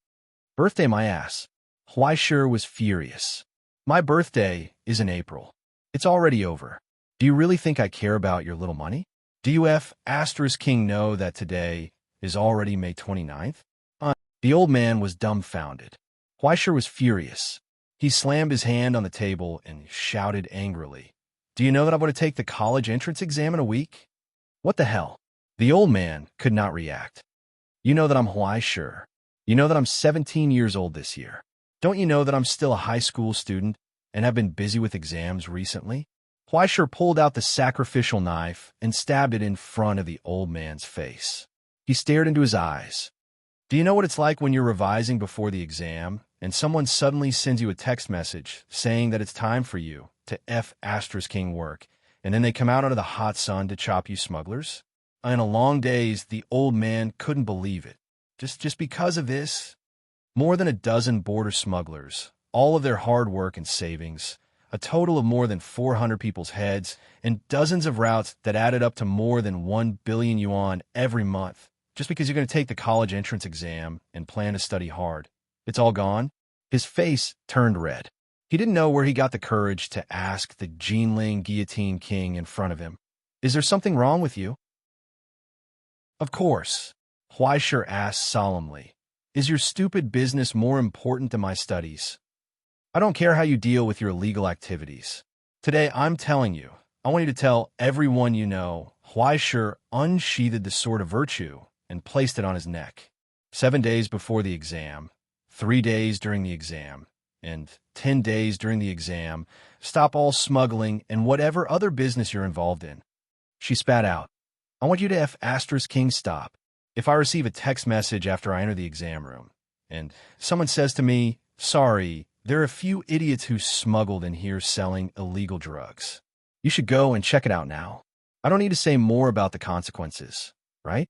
Birthday my ass. Huaishir was furious. My birthday is in April. It's already over. Do you really think I care about your little money? Do you King know that today is already May 29th? The old man was dumbfounded. Huaishir was furious. He slammed his hand on the table and shouted angrily, "Do you know that I'm going to take the college entrance exam in a week?" What the hell? The old man could not react. You know that I'm Huaishir. You know that I'm 17 years old this year. Don't you know that I'm still a high school student and have been busy with exams recently? Huaishir pulled out the sacrificial knife and stabbed it in front of the old man's face. He stared into his eyes. Do you know what it's like when you're revising before the exam and someone suddenly sends you a text message saying that it's time for you to King work, and then they come out into the hot sun to chop you smugglers? In a long days, the old man couldn't believe it. Just because of this? More than a dozen border smugglers, all of their hard work and savings, a total of more than 400 people's heads, and dozens of routes that added up to more than 1 billion yuan every month. Just because you're going to take the college entrance exam and plan to study hard. It's all gone? His face turned red. He didn't know where he got the courage to ask the Jinling Guillotine King in front of him, "Is there something wrong with you?" Of course, Huaishir asked solemnly. Is your stupid business more important than my studies? I don't care how you deal with your illegal activities. Today, I'm telling you, I want you to tell everyone you know, Huaishir unsheathed the sword of virtue and placed it on his neck. 7 days before the exam, 3 days during the exam, and 10 days during the exam, stop all smuggling and whatever other business you're involved in. She spat out. I want you to King stop. If I receive a text message after I enter the exam room, and someone says to me, sorry, there are a few idiots who smuggled in here selling illegal drugs. You should go and check it out now. I don't need to say more about the consequences, right?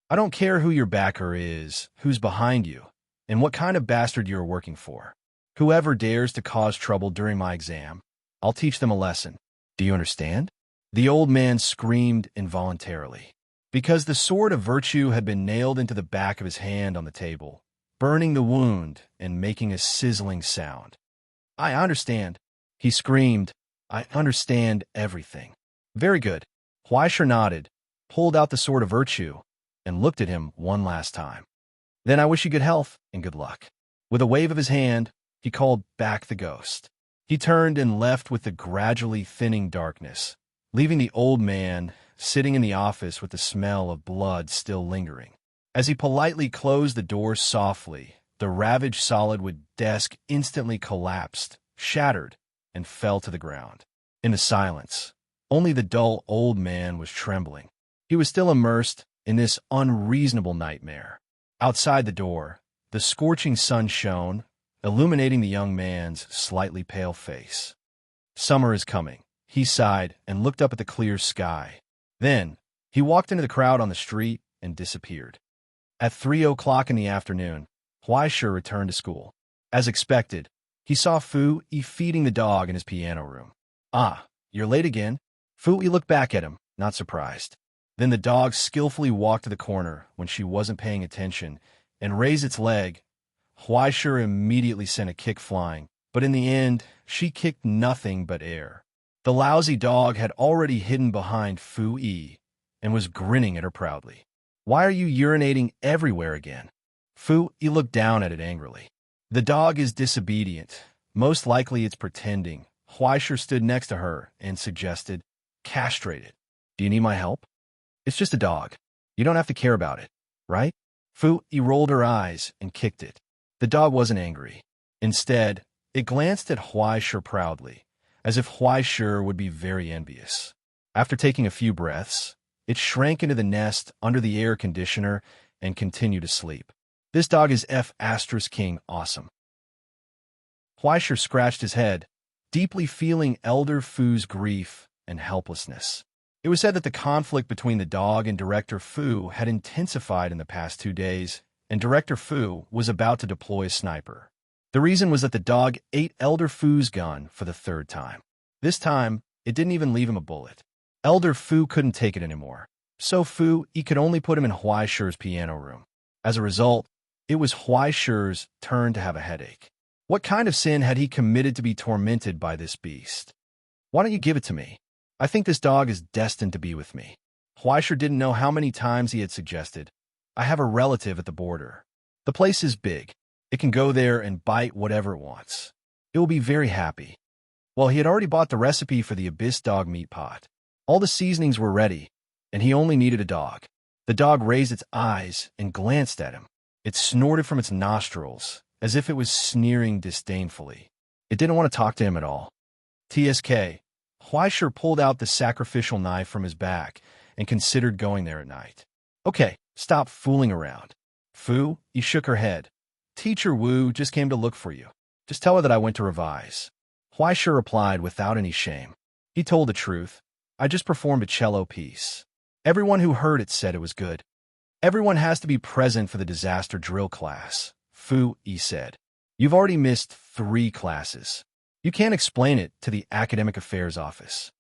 I don't care who your backer is, who's behind you, and what kind of bastard you're working for. Whoever dares to cause trouble during my exam, I'll teach them a lesson. Do you understand? The old man screamed involuntarily, because the sword of virtue had been nailed into the back of his hand on the table, burning the wound and making a sizzling sound. I understand, he screamed. I understand everything. Very good. Huaishir nodded, pulled out the sword of virtue, and looked at him one last time. Then I wish you good health and good luck. With a wave of his hand, he called back the ghost. He turned and left with the gradually thinning darkness, leaving the old man sitting in the office with the smell of blood still lingering. As he politely closed the door softly, the ravaged solid-wood desk instantly collapsed, shattered, and fell to the ground. In the silence, only the dull old man was trembling. He was still immersed in this unreasonable nightmare. Outside the door, the scorching sun shone, illuminating the young man's slightly pale face. Summer is coming, he sighed and looked up at the clear sky. Then, he walked into the crowd on the street and disappeared. At 3:00 in the afternoon, Huaishir returned to school. As expected, he saw Fu Yi feeding the dog in his piano room. Ah, you're late again? Fu Yi looked back at him, not surprised. Then the dog skillfully walked to the corner when she wasn't paying attention and raised its leg. Huaishir immediately sent a kick flying, but in the end, she kicked nothing but air. The lousy dog had already hidden behind Fu Yi and was grinning at her proudly. Why are you urinating everywhere again? Fu Yi looked down at it angrily. The dog is disobedient. Most likely it's pretending. Huaishir stood next to her and suggested, castrate it. Do you need my help? It's just a dog. You don't have to care about it, right? Fu Yi rolled her eyes and kicked it. The dog wasn't angry. Instead, it glanced at Huaishir proudly, as if Huaishir would be very envious. After taking a few breaths, it shrank into the nest under the air conditioner and continued to sleep. This dog is King awesome. Huaishir scratched his head, deeply feeling Elder Fu's grief and helplessness. It was said that the conflict between the dog and Director Fu had intensified in the past 2 days, and Director Fu was about to deploy a sniper. The reason was that the dog ate Elder Fu's gun for the third time. This time, it didn't even leave him a bullet. Elder Fu couldn't take it anymore. So he could only put him in Huai Shi's piano room. As a result, it was Huai Shi's turn to have a headache. What kind of sin had he committed to be tormented by this beast? Why don't you give it to me? I think this dog is destined to be with me. Huai Shi didn't know how many times he had suggested, I have a relative at the border. The place is big. It can go there and bite whatever it wants. It will be very happy. Well, he had already bought the recipe for the Abyss dog meat pot. All the seasonings were ready, and he only needed a dog. The dog raised its eyes and glanced at him. It snorted from its nostrils, as if it was sneering disdainfully. It didn't want to talk to him at all. TSK, Huai Shi pulled out the sacrificial knife from his back and considered going there at night. Okay, stop fooling around. Fu, he shook her head. Teacher Wu just came to look for you. Just tell her that I went to revise. Huai Shi replied without any shame. He told the truth. I just performed a cello piece. Everyone who heard it said it was good. Everyone has to be present for the disaster drill class, Fu Yi said. You've already missed 3 classes. You can't explain it to the academic affairs office.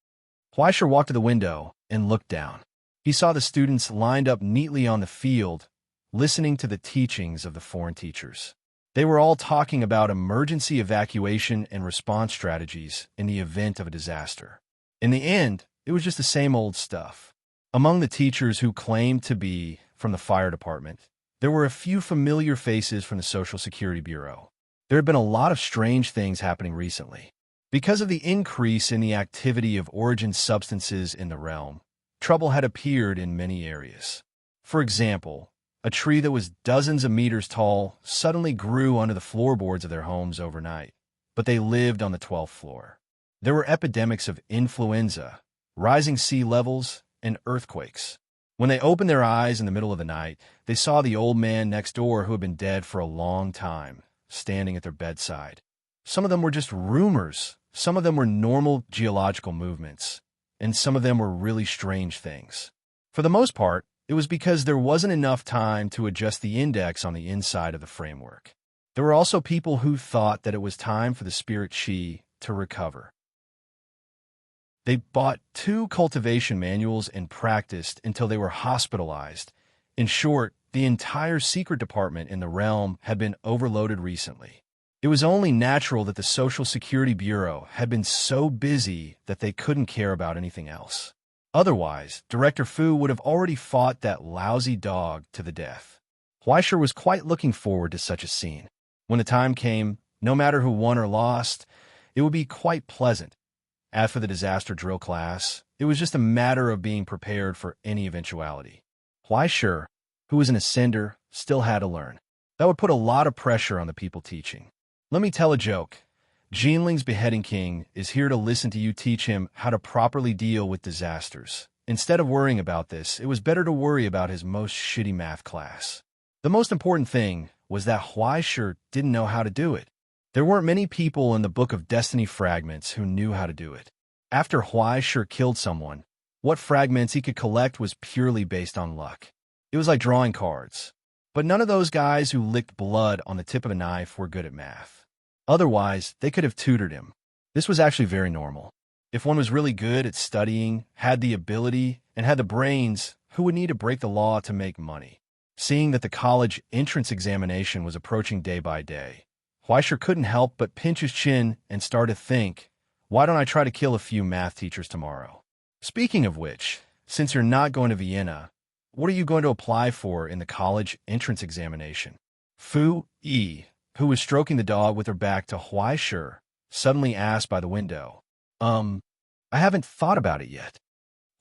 Huai Shi walked to the window and looked down. He saw the students lined up neatly on the field, listening to the teachings of the foreign teachers. They were all talking about emergency evacuation and response strategies in the event of a disaster. In the end, it was just the same old stuff. Among the teachers who claimed to be from the fire department, there were a few familiar faces from the Social Security Bureau. There had been a lot of strange things happening recently. Because of the increase in the activity of origin substances in the realm, trouble had appeared in many areas. For example, a tree that was dozens of meters tall suddenly grew under the floorboards of their homes overnight, but they lived on the 12th floor. There were epidemics of influenza, rising sea levels, and earthquakes. When they opened their eyes in the middle of the night, they saw the old man next door who had been dead for a long time, standing at their bedside. Some of them were just rumors, some of them were normal geological movements, and some of them were really strange things. For the most part, it was because there wasn't enough time to adjust the index on the inside of the framework. There were also people who thought that it was time for the spirit chi to recover. They bought 2 cultivation manuals and practiced until they were hospitalized. In short, the entire secret department in the realm had been overloaded recently. It was only natural that the Social Security Bureau had been so busy that they couldn't care about anything else. Otherwise, Director Fu would have already fought that lousy dog to the death. Huai Shi was quite looking forward to such a scene. When the time came, no matter who won or lost, it would be quite pleasant. As for the disaster drill class, it was just a matter of being prepared for any eventuality. Huai Shi, who was an ascender, still had to learn. That would put a lot of pressure on the people teaching. Let me tell a joke. Jinling's beheading king is here to listen to you teach him how to properly deal with disasters. Instead of worrying about this, it was better to worry about his most shitty math class. The most important thing was that Huai Shi didn't know how to do it. There weren't many people in the Book of Destiny fragments who knew how to do it. After Huai Shi killed someone, what fragments he could collect was purely based on luck. It was like drawing cards. But none of those guys who licked blood on the tip of a knife were good at math. Otherwise, they could have tutored him. This was actually very normal. If one was really good at studying, had the ability, and had the brains, who would need to break the law to make money? Seeing that the college entrance examination was approaching day by day, Huai Shi couldn't help but pinch his chin and start to think, why don't I try to kill a few math teachers tomorrow? Speaking of which, since you're not going to Vienna, what are you going to apply for in the college entrance examination? Fu Yi, who was stroking the dog with her back to Huai Shi, suddenly asked by the window. I haven't thought about it yet.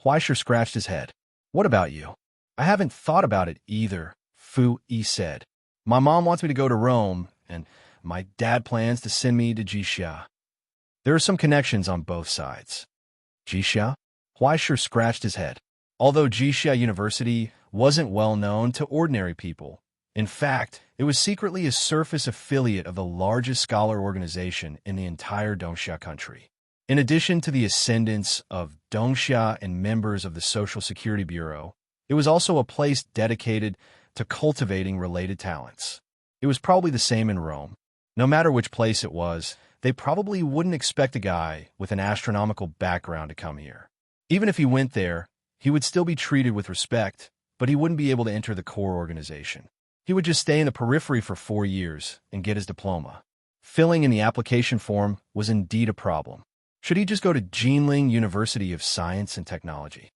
Huai Shi scratched his head. What about you? I haven't thought about it either, Fu Yi said. My mom wants me to go to Rome, and my dad plans to send me to Jixia. There are some connections on both sides. Jixia? Huai Shi scratched his head. Although Jixia University wasn't well known to ordinary people, in fact, it was secretly a surface affiliate of the largest scholar organization in the entire Dongxia country. In addition to the ascendance of Dongxia and members of the Social Security Bureau, it was also a place dedicated to cultivating related talents. It was probably the same in Rome. No matter which place it was, they probably wouldn't expect a guy with an astronomical background to come here. Even if he went there, he would still be treated with respect, but he wouldn't be able to enter the core organization. He would just stay in the periphery for 4 years and get his diploma. Filling in the application form was indeed a problem. Should he just go to Jinling University of Science and Technology?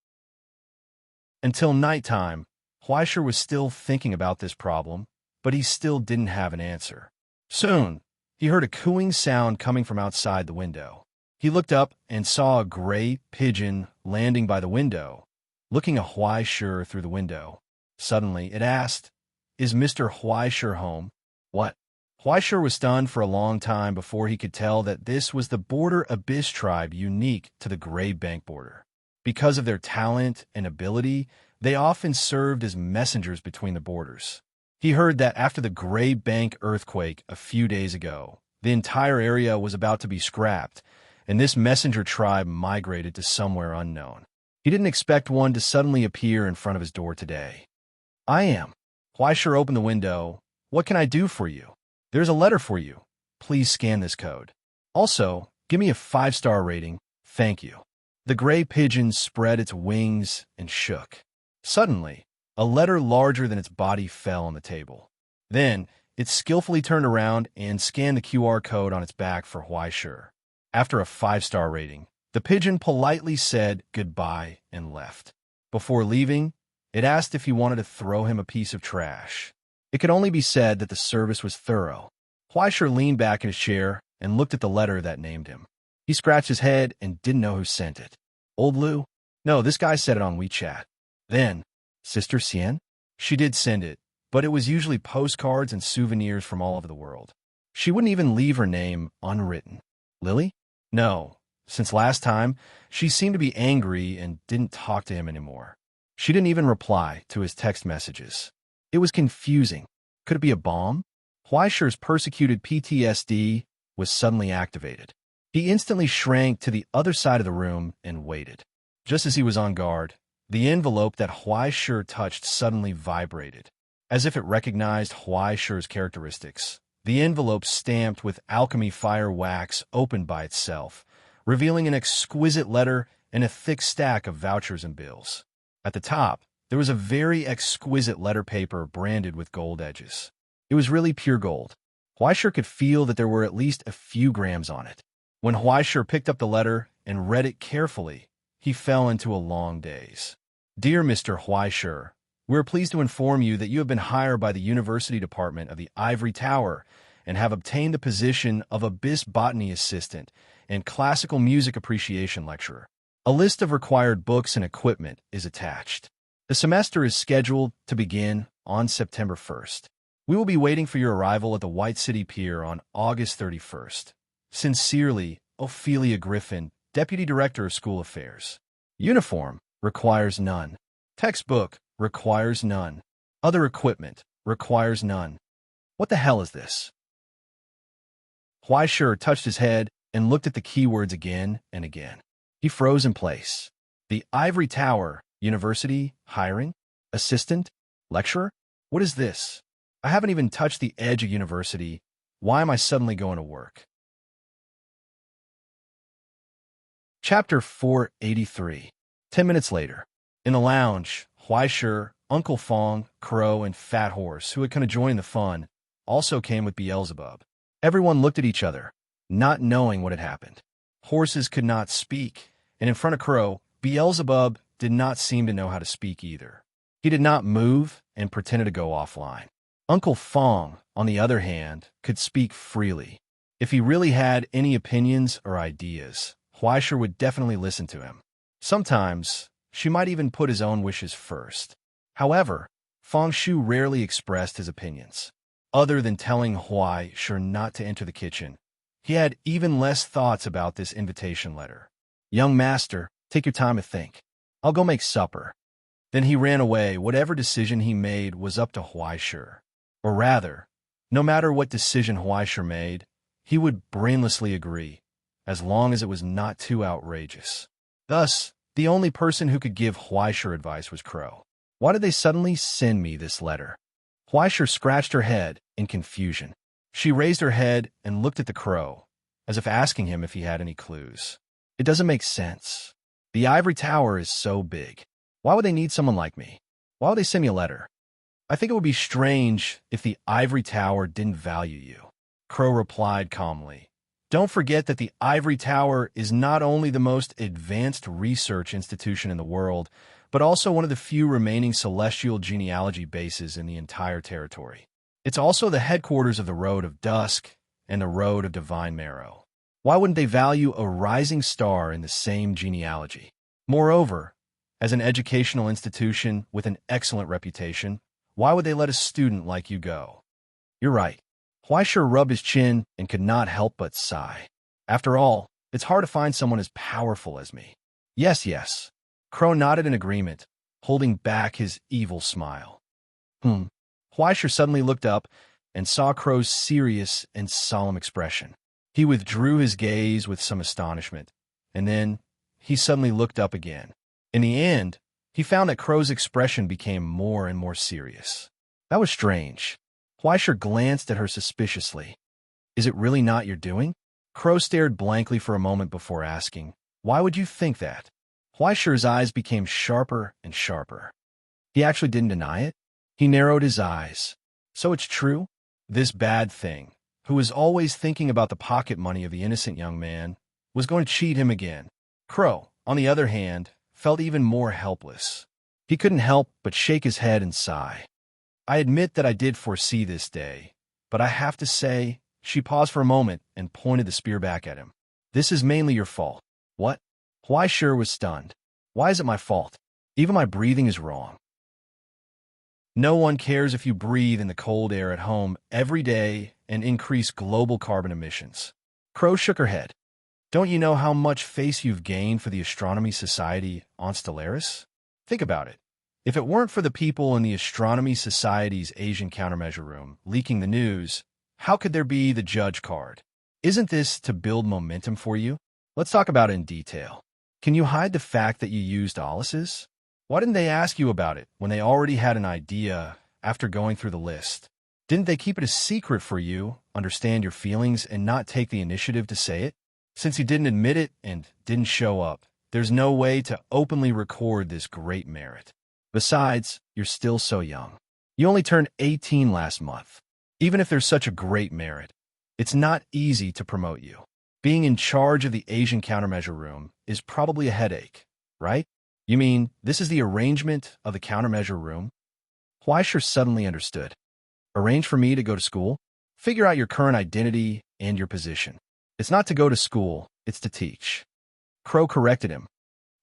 Until nighttime, Huaisher was still thinking about this problem, but he still didn't have an answer. Soon, he heard a cooing sound coming from outside the window. He looked up and saw a gray pigeon landing by the window, looking at Huaisher through the window. Suddenly, it asked, "Is Mr. Huaisher home?" What? Huaisher was stunned for a long time before he could tell that this was the border abyss tribe unique to the Gray Bank border. Because of their talent and ability, they often served as messengers between the borders. He heard that after the Gray Bank earthquake a few days ago, the entire area was about to be scrapped, and this messenger tribe migrated to somewhere unknown. He didn't expect one to suddenly appear in front of his door today. "I am." Huaisher opened the window. "What can I do for you?" "There's a letter for you. Please scan this code. Also, give me a 5-star rating. Thank you." The gray pigeon spread its wings and shook. Suddenly, a letter larger than its body fell on the table. Then, it skillfully turned around and scanned the QR code on its back for Huaisher. After a 5-star rating, the pigeon politely said goodbye and left. Before leaving, it asked if he wanted to throw him a piece of trash. It could only be said that the service was thorough. Huaisher leaned back in his chair and looked at the letter that named him. He scratched his head and didn't know who sent it. Old Lou? No, this guy said it on WeChat. Then, Sister Sien? She did send it, but it was usually postcards and souvenirs from all over the world. She wouldn't even leave her name unwritten. Lily? No. Since last time, she seemed to be angry and didn't talk to him anymore. She didn't even reply to his text messages. It was confusing. Could it be a bomb? Huaisher's persecuted PTSD was suddenly activated. He instantly shrank to the other side of the room and waited. Just as he was on guard, the envelope that Huaisher touched suddenly vibrated. As if it recognized Huaisher's characteristics, the envelope stamped with alchemy fire wax opened by itself, revealing an exquisite letter and a thick stack of vouchers and bills. At the top, there was a very exquisite letter paper branded with gold edges. It was really pure gold. Huaisher could feel that there were at least a few grams on it. When Huaisher picked up the letter and read it carefully, he fell into a long daze. Dear Mr. Huaisher, we are pleased to inform you that you have been hired by the University Department of the Ivory Tower and have obtained the position of Abyss Botany Assistant and Classical Music Appreciation Lecturer. A list of required books and equipment is attached. The semester is scheduled to begin on September 1st. We will be waiting for your arrival at the White City Pier on August 31st. Sincerely, Ophelia Griffin, Deputy Director of School Affairs. Uniform requires none. Textbook requires none. Other equipment requires none. What the hell is this? Huaisher touched his head and looked at the keywords again and again. He froze in place. The Ivory Tower, University, hiring, assistant, lecturer? What is this? I haven't even touched the edge of university. Why am I suddenly going to work? Chapter 483. 10 minutes later. In the lounge, Huaisher, Uncle Fong, Crow, and Fat Horse, who had come to join the fun, also came with Beelzebub. Everyone looked at each other, not knowing what had happened. Horses could not speak, and in front of Crow, Beelzebub did not seem to know how to speak either. He did not move and pretended to go offline. Uncle Fong, on the other hand, could speak freely. If he really had any opinions or ideas, Huaisher would definitely listen to him. Sometimes, she might even put his own wishes first. However, Fong Shu rarely expressed his opinions. Other than telling Huaisher not to enter the kitchen, he had even less thoughts about this invitation letter. Young master, take your time to think. I'll go make supper. Then he ran away. Whatever decision he made was up to Huaisher. Or rather, no matter what decision Huaisher made, he would brainlessly agree, as long as it was not too outrageous. Thus, the only person who could give Huaisha advice was Crow. Why did they suddenly send me this letter? Huaisha scratched her head in confusion. She raised her head and looked at the crow, as if asking him if he had any clues. It doesn't make sense. The ivory tower is so big. Why would they need someone like me? Why would they send me a letter? I think it would be strange if the ivory tower didn't value you. Crow replied calmly. Don't forget that the ivory tower is not only the most advanced research institution in the world, but also one of the few remaining celestial genealogy bases in the entire territory. It's also the headquarters of the Road of Dusk and the Road of Divine Marrow. Why wouldn't they value a rising star in the same genealogy? Moreover, as an educational institution with an excellent reputation, why would they let a student like you go? You're right. Huaisha rubbed his chin and could not help but sigh. After all, it's hard to find someone as powerful as me. Yes. Crow nodded in agreement, holding back his evil smile. Huaisha suddenly looked up and saw Crow's serious and solemn expression. He withdrew his gaze with some astonishment, and then he suddenly looked up again. In the end, he found that Crow's expression became more and more serious. That was strange. Huaisha glanced at her suspiciously. Is it really not your doing? Crow stared blankly for a moment before asking, Why would you think that? Huaisha's eyes became sharper and sharper. He actually didn't deny it. He narrowed his eyes. So it's true? This bad thing, who was always thinking about the pocket money of the innocent young man, was going to cheat him again. Crow, on the other hand, felt even more helpless. He couldn't help but shake his head and sigh. I admit that I did foresee this day, but I have to say, she paused for a moment and pointed the spear back at him. This is mainly your fault. What? Huaisha was stunned. Why is it my fault? Even my breathing is wrong. No one cares if you breathe in the cold air at home every day and increase global carbon emissions. Crow shook her head. Don't you know how much face you've gained for the Astronomy Society on Stellaris? Think about it. If it weren't for the people in the Astronomy Society's Asian countermeasure room leaking the news, how could there be the judge card? Isn't this to build momentum for you? Let's talk about it in detail. Can you hide the fact that you used Alice's? Why didn't they ask you about it when they already had an idea after going through the list? Didn't they keep it a secret for you, understand your feelings, and not take the initiative to say it? Since you didn't admit it and didn't show up, there's no way to openly record this great merit. Besides, you're still so young. You only turned 18 last month. Even if there's such a great merit, it's not easy to promote you. Being in charge of the Asian countermeasure room is probably a headache, right? You mean this is the arrangement of the countermeasure room? Huaisha suddenly understood. Arrange for me to go to school? Figure out your current identity and your position. It's not to go to school, it's to teach. Crow corrected him.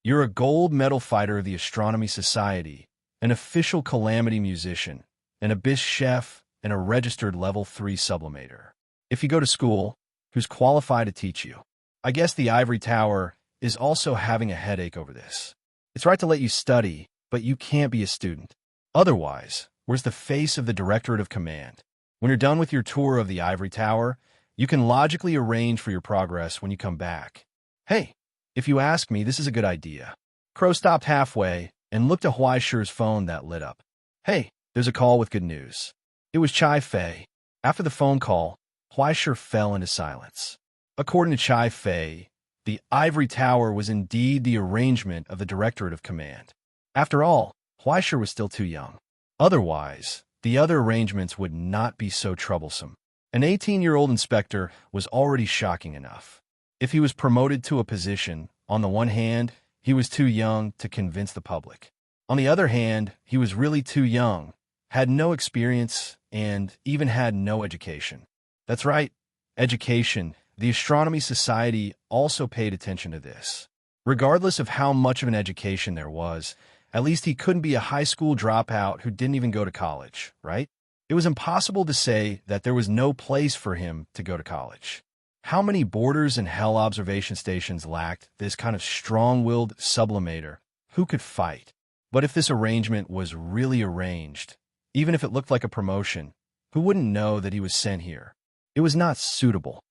You're a gold medal fighter of the Astronomy Society, an official calamity musician, an abyss chef, and a registered level 3 sublimator. If you go to school, who's qualified to teach you? I guess the Ivory Tower is also having a headache over this. It's right to let you study, but you can't be a student. Otherwise, where's the face of the Directorate of Command? When you're done with your tour of the Ivory Tower, you can logically arrange for your progress when you come back. Hey, if you ask me, this is a good idea. Crow stopped halfway and looked at Huaisha's phone that lit up. Hey, there's a call with good news. It was Chai Fei. After the phone call, Huaisha fell into silence. According to Chai Fei, the Ivory Tower was indeed the arrangement of the Directorate of Command. After all, Huaisha was still too young. Otherwise, the other arrangements would not be so troublesome. An 18-year-old inspector was already shocking enough. If he was promoted to a position, on the one hand, he was too young to convince the public. On the other hand, he was really too young, had no experience, and even had no education. That's right, education. The Astronomy Society also paid attention to this. Regardless of how much of an education there was, at least he couldn't be a high school dropout who didn't even go to college, right? It was impossible to say that there was no place for him to go to college. How many borders and hell observation stations lacked this kind of strong-willed sublimator who could fight? But if this arrangement was really arranged, even if it looked like a promotion, who wouldn't know that he was sent here? It was not suitable.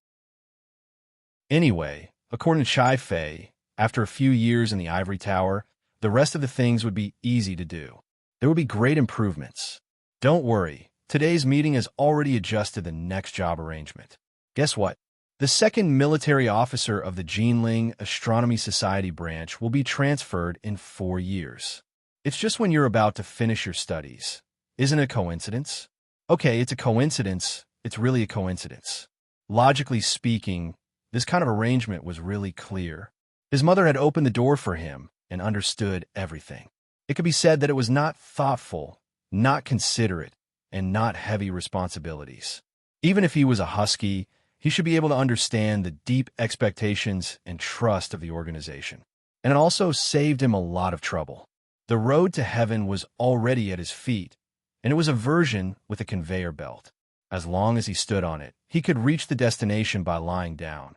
Anyway, According to Chai Fei, after a few years in the ivory tower, the rest of the things would be easy to do. There would be great improvements. Don't worry, today's meeting has already adjusted the next job arrangement. Guess what? The second military officer of the Jinling Astronomy Society branch will be transferred in 4 years. It's just when you're about to finish your studies. Isn't it a coincidence? Okay, it's a coincidence. It's really a coincidence. Logically speaking, this kind of arrangement was really clear. His mother had opened the door for him and understood everything. It could be said that it was not thoughtful, not considerate, and not heavy responsibilities. Even if he was a husky, he should be able to understand the deep expectations and trust of the organization. And it also saved him a lot of trouble. The road to heaven was already at his feet, and it was a version with a conveyor belt. As long as he stood on it, he could reach the destination by lying down.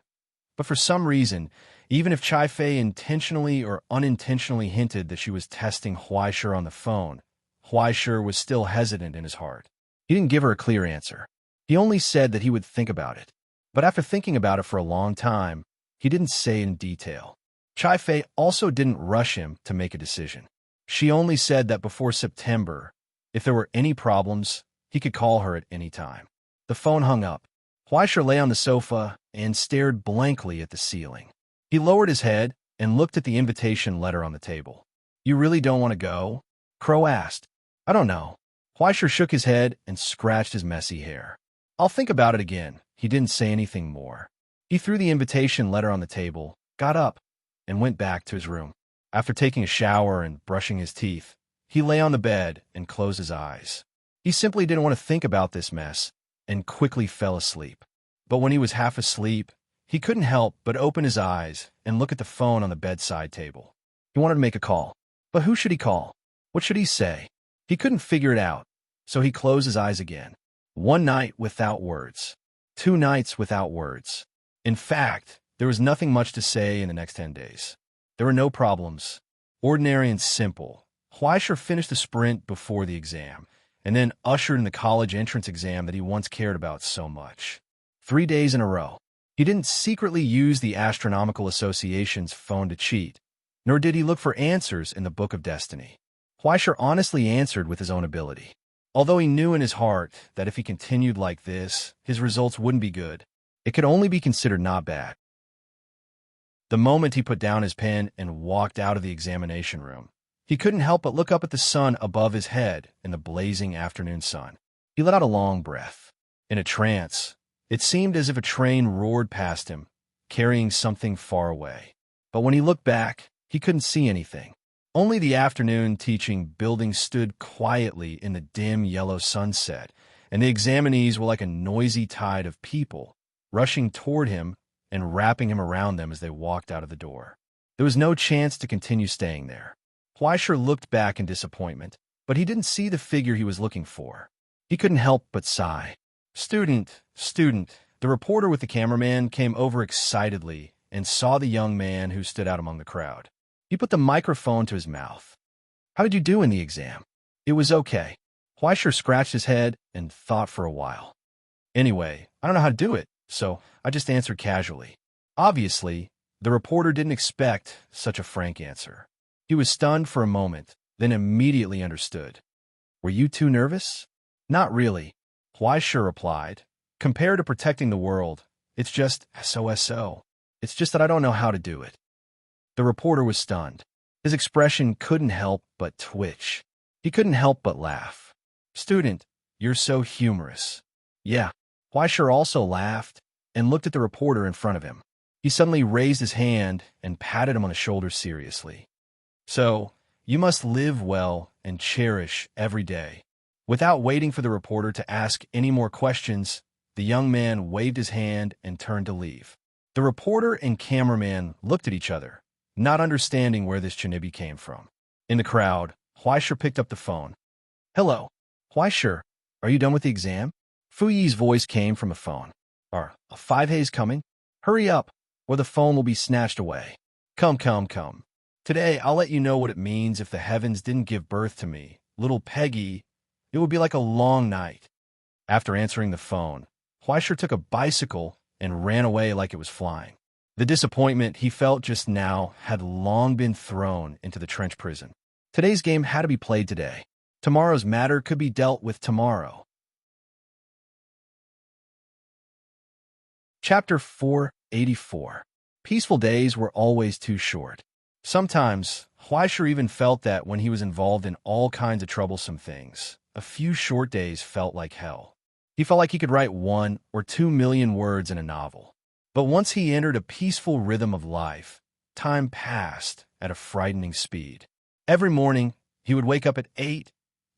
But for some reason, even if Chai Fei intentionally or unintentionally hinted that she was testing Huaishir on the phone, Huaishir was still hesitant in his heart. He didn't give her a clear answer. He only said that he would think about it. But after thinking about it for a long time, he didn't say in detail. Chai Fei also didn't rush him to make a decision. She only said that before September, if there were any problems, he could call her at any time. The phone hung up. Huaishir lay on the sofa and stared blankly at the ceiling. He lowered his head and looked at the invitation letter on the table. "You really don't want to go?" Crow asked. "I don't know." Huaishir shook his head and scratched his messy hair. "I'll think about it again." He didn't say anything more. He threw the invitation letter on the table, got up, and went back to his room. After taking a shower and brushing his teeth, he lay on the bed and closed his eyes. He simply didn't want to think about this mess and quickly fell asleep. But when he was half asleep, he couldn't help but open his eyes and look at the phone on the bedside table. He wanted to make a call. But who should he call? What should he say? He couldn't figure it out, so he closed his eyes again. 1 night without words. 2 nights without words. In fact, there was nothing much to say in the next 10 days. There were no problems. Ordinary and simple. Huaishir finished the sprint before the exam, and then ushered in the college entrance exam that he once cared about so much. 3 days in a row. He didn't secretly use the Astronomical Association's phone to cheat, nor did he look for answers in the Book of Destiny. Huaishir honestly answered with his own ability. Although he knew in his heart that if he continued like this, his results wouldn't be good, it could only be considered not bad. The moment he put down his pen and walked out of the examination room, he couldn't help but look up at the sun above his head in the blazing afternoon sun. He let out a long breath. In a trance, it seemed as if a train roared past him, carrying something far away. But when he looked back, he couldn't see anything. Only the afternoon teaching building stood quietly in the dim yellow sunset, and the examinees were like a noisy tide of people, rushing toward him and wrapping him around them as they walked out of the door. There was no chance to continue staying there. Huaishir looked back in disappointment, but he didn't see the figure he was looking for. He couldn't help but sigh. Student. The reporter with the cameraman came over excitedly and saw the young man who stood out among the crowd. He put the microphone to his mouth. "How did you do in the exam?" "It was okay." Huaishir scratched his head and thought for a while. "Anyway, I don't know how to do it, so I just answered casually." Obviously, the reporter didn't expect such a frank answer. He was stunned for a moment, then immediately understood. "Were you too nervous?" "Not really," Huaishir replied. "Compared to protecting the world, it's just so. It's just that I don't know how to do it." The reporter was stunned. His expression couldn't help but twitch. He couldn't help but laugh. "Student, you're so humorous." "Yeah." Huaishir also laughed and looked at the reporter in front of him. He suddenly raised his hand and patted him on the shoulder seriously. "So, you must live well and cherish every day." Without waiting for the reporter to ask any more questions, the young man waved his hand and turned to leave. The reporter and cameraman looked at each other, not understanding where this chinibi came from. In the crowd, Huaishir picked up the phone. "Hello, Huaishir, are you done with the exam?" Fu Yi's voice came from a phone. "Are 5A's coming? Hurry up, or the phone will be snatched away." Come. Today, I'll let you know what it means if the heavens didn't give birth to me. Little Peggy, it would be like a long night." After answering the phone, Huaishir took a bicycle and ran away like it was flying. The disappointment he felt just now had long been thrown into the trench prison. Today's game had to be played today. Tomorrow's matter could be dealt with tomorrow. Chapter 484. Peaceful days were always too short. Sometimes, Huaisher even felt that when he was involved in all kinds of troublesome things, a few short days felt like hell. He felt like he could write 1 or 2 million words in a novel. But once he entered a peaceful rhythm of life, time passed at a frightening speed. Every morning, he would wake up at 8,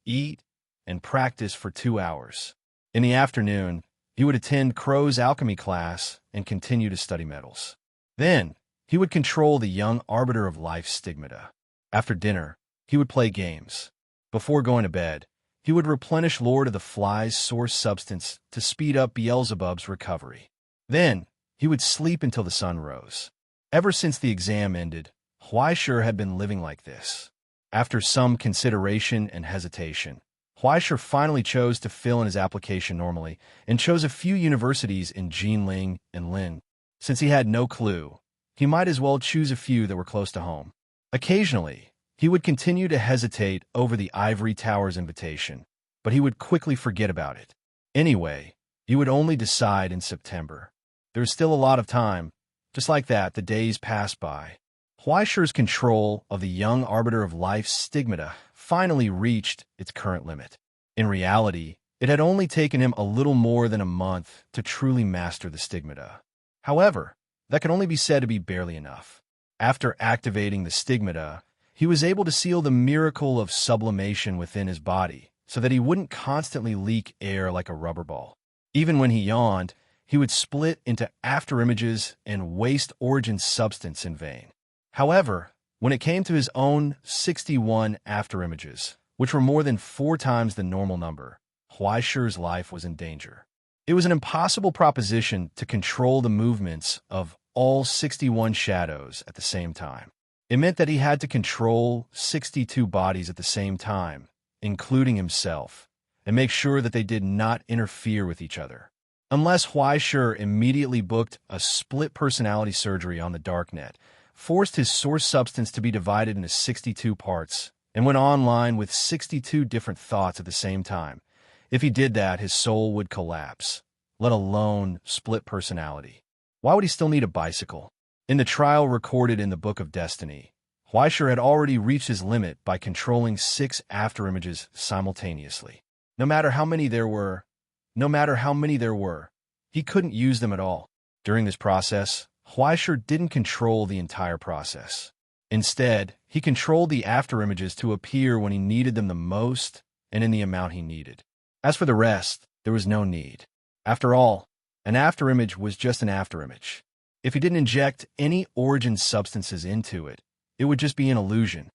eat, and practice for 2 hours. In the afternoon, he would attend Crow's alchemy class and continue to study metals. Then, he would control the young arbiter of life's stigmata. After dinner, he would play games. Before going to bed, he would replenish Lord of the Flies' source substance to speed up Beelzebub's recovery. Then, he would sleep until the sun rose. Ever since the exam ended, Huaisher had been living like this. After some consideration and hesitation, Huaisher finally chose to fill in his application normally and chose a few universities in Jinling and Lin. Since he had no clue, he might as well choose a few that were close to home. Occasionally, he would continue to hesitate over the Ivory Tower's invitation, but he would quickly forget about it. Anyway, he would only decide in September. There was still a lot of time. Just like that, the days passed by. Huaisher's control of the young arbiter of life's stigmata finally reached its current limit. In reality, it had only taken him a little more than a month to truly master the stigmata. However, that could only be said to be barely enough. After activating the stigmata, he was able to seal the miracle of sublimation within his body so that he wouldn't constantly leak air like a rubber ball. Even when he yawned, he would split into afterimages and waste origin substance in vain. However, when it came to his own 61 afterimages, which were more than 4 times the normal number, Huaisher's life was in danger. It was an impossible proposition to control the movements of all 61 shadows at the same time. It meant that he had to control 62 bodies at the same time, including himself, and make sure that they did not interfere with each other. Unless Huaisher immediately booked a split personality surgery on the darknet, forced his source substance to be divided into 62 parts, and went online with 62 different thoughts at the same time. If he did that, his soul would collapse, let alone split personality. Why would he still need a bicycle? In the trial recorded in the Book of Destiny, Huaisher had already reached his limit by controlling 6 afterimages simultaneously. No matter how many there were, he couldn't use them at all. During this process, Huaisher didn't control the entire process. Instead, he controlled the afterimages to appear when he needed them the most and in the amount he needed. As for the rest, there was no need. After all, an afterimage was just an afterimage. If he didn't inject any origin substances into it, it would just be an illusion.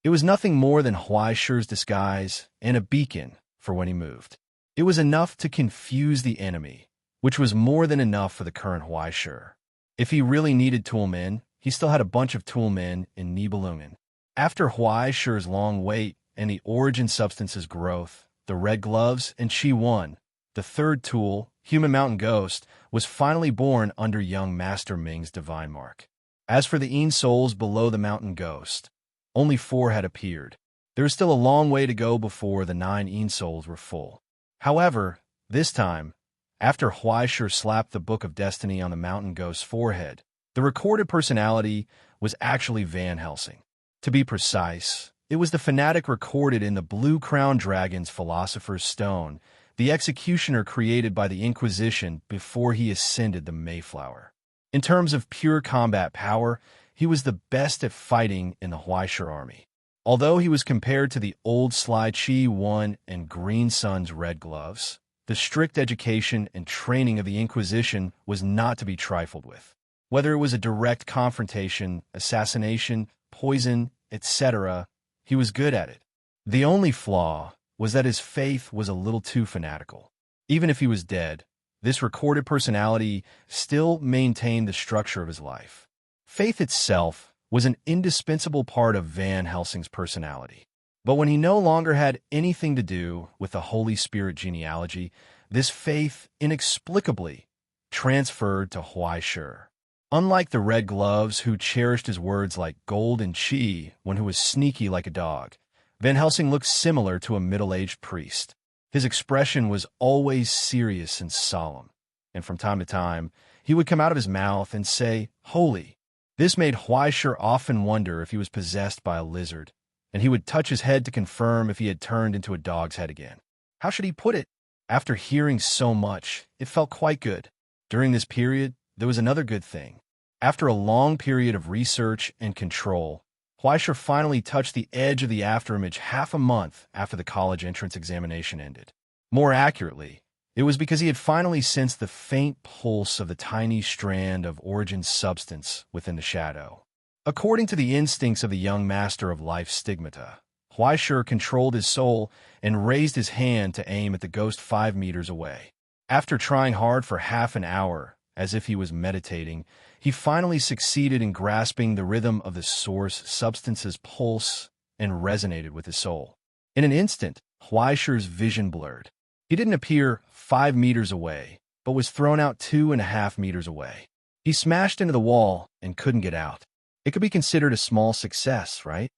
It was nothing more than Huaisher's disguise and a beacon for when he moved. It was enough to confuse the enemy, which was more than enough for the current Huaisher. If he really needed toolmen, he still had a bunch of toolmen in Nibelungen. After Huaisher's long wait and the origin substance's growth, the Red Gloves and Chi 1, the third tool, Human Mountain Ghost, was finally born under young Master Ming's divine mark. As for the Een souls below the Mountain Ghost, only 4 had appeared. There was still a long way to go before the 9 Een souls were full. However, this time, after Huaisher slapped the Book of Destiny on the Mountain Ghost's forehead, the recorded personality was actually Van Helsing. To be precise, it was the fanatic recorded in the Blue Crown Dragon's Philosopher's Stone, the executioner created by the Inquisition before he ascended the Mayflower. In terms of pure combat power, he was the best at fighting in the Huaisher army. Although he was compared to the old Sly Chi 1 and Green Sun's Red Gloves, the strict education and training of the Inquisition was not to be trifled with. Whether it was a direct confrontation, assassination, poison, etc., he was good at it. The only flaw was that his faith was a little too fanatical. Even if he was dead, this recorded personality still maintained the structure of his life. Faith itself was an indispensable part of Van Helsing's personality. But when he no longer had anything to do with the Holy Spirit genealogy, this faith inexplicably transferred to Huaishur. Unlike the Red Gloves, who cherished his words like gold and chi when he was sneaky like a dog, Van Helsing looked similar to a middle-aged priest. His expression was always serious and solemn, and from time to time, he would come out of his mouth and say, "Holy." This made Huaishur often wonder if he was possessed by a lizard, and he would touch his head to confirm if he had turned into a dog's head again. How should he put it? After hearing so much, it felt quite good. During this period, there was another good thing. After a long period of research and control, Huaishur finally touched the edge of the afterimage half a month after the college entrance examination ended. More accurately, it was because he had finally sensed the faint pulse of the tiny strand of origin substance within the shadow. According to the instincts of the young master of life's stigmata, Huaishur controlled his soul and raised his hand to aim at the ghost 5 meters away. After trying hard for half an hour, as if he was meditating, he finally succeeded in grasping the rhythm of the source substance's pulse and resonated with his soul. In an instant, Huaishur's vision blurred. He didn't appear 5 meters away, but was thrown out 2.5 meters away. He smashed into the wall and couldn't get out. It could be considered a small success, right?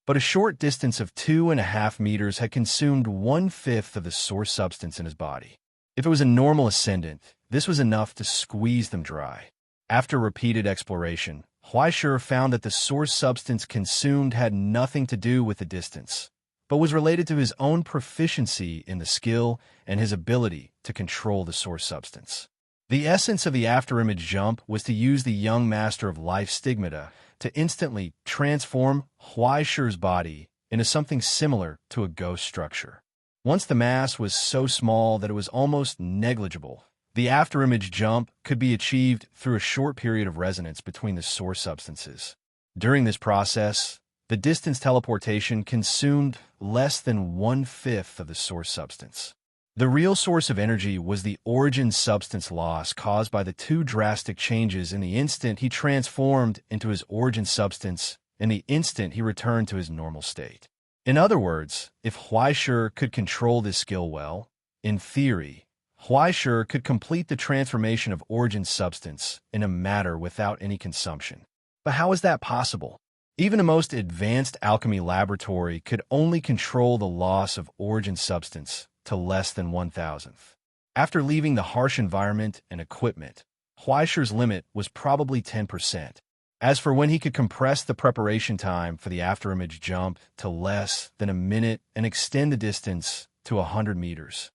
But a short distance of 2.5 meters had consumed 1/5 of the source substance in his body. If it was a normal ascendant, this was enough to squeeze them dry. After repeated exploration, Huaishur found that the source substance consumed had nothing to do with the distance, but was related to his own proficiency in the skill and his ability to control the source substance. The essence of the afterimage jump was to use the young master of life stigmata to instantly transform Huaishur's body into something similar to a ghost structure. Once the mass was so small that it was almost negligible, the afterimage jump could be achieved through a short period of resonance between the source substances. During this process, the distance teleportation consumed less than 1/5 of the source substance. The real source of energy was the origin substance loss caused by the two drastic changes in the instant he transformed into his origin substance and the instant he returned to his normal state. In other words, if Huaishur could control this skill well, in theory, Huaishur could complete the transformation of origin substance in a matter without any consumption. But how is that possible? Even the most advanced alchemy laboratory could only control the loss of origin substance to less than 1,000th. After leaving the harsh environment and equipment, Huaishur's limit was probably 10%. As for when he could compress the preparation time for the afterimage jump to less than a minute and extend the distance to 100 meters.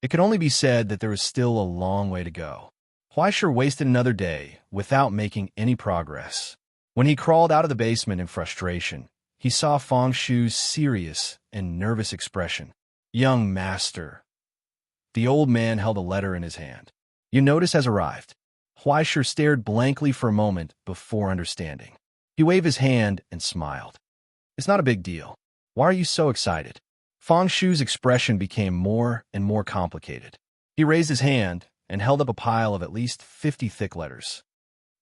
It could only be said that there is still a long way to go. Huaishur wasted another day without making any progress. When he crawled out of the basement in frustration, he saw Feng Shu's serious and nervous expression. "Young master." The old man held a letter in his hand. "Your notice has arrived." Huaishur stared blankly for a moment before understanding. He waved his hand and smiled. "It's not a big deal. Why are you so excited?" Feng Shu's expression became more and more complicated. He raised his hand and held up a pile of at least 50 thick letters.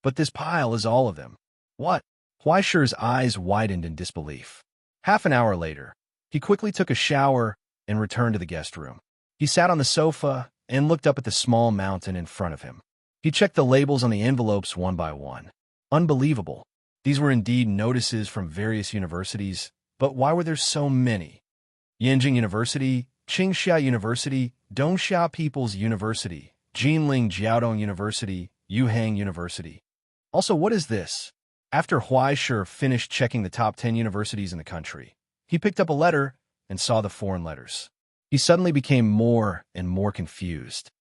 "But this pile is all of them." "What?" Huaishur's eyes widened in disbelief. Half an hour later, he quickly took a shower and returned to the guest room. He sat on the sofa and looked up at the small mountain in front of him. He checked the labels on the envelopes one by one. Unbelievable. These were indeed notices from various universities, but why were there so many? Yanjing University, Qingxia University, Dongxia People's University, Jinling Jiaodong University, Yuhang University. Also, what is this? After Huaishur finished checking the top 10 universities in the country, he picked up a letter and saw the foreign letters. He suddenly became more and more confused.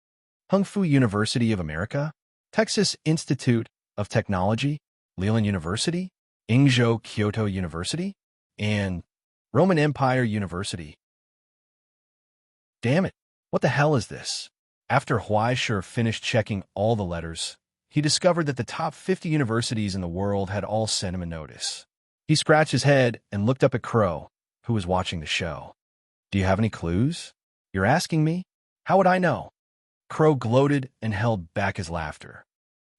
Hungfu University of America, Texas Institute of Technology, Leland University, Ingzhou Kyoto University, and Roman Empire University. Damn it, what the hell is this? After Huaishur finished checking all the letters, he discovered that the top 50 universities in the world had all sent him a notice. He scratched his head and looked up at Crow, who was watching the show. "Do you have any clues?" "You're asking me? How would I know?" Crow gloated and held back his laughter.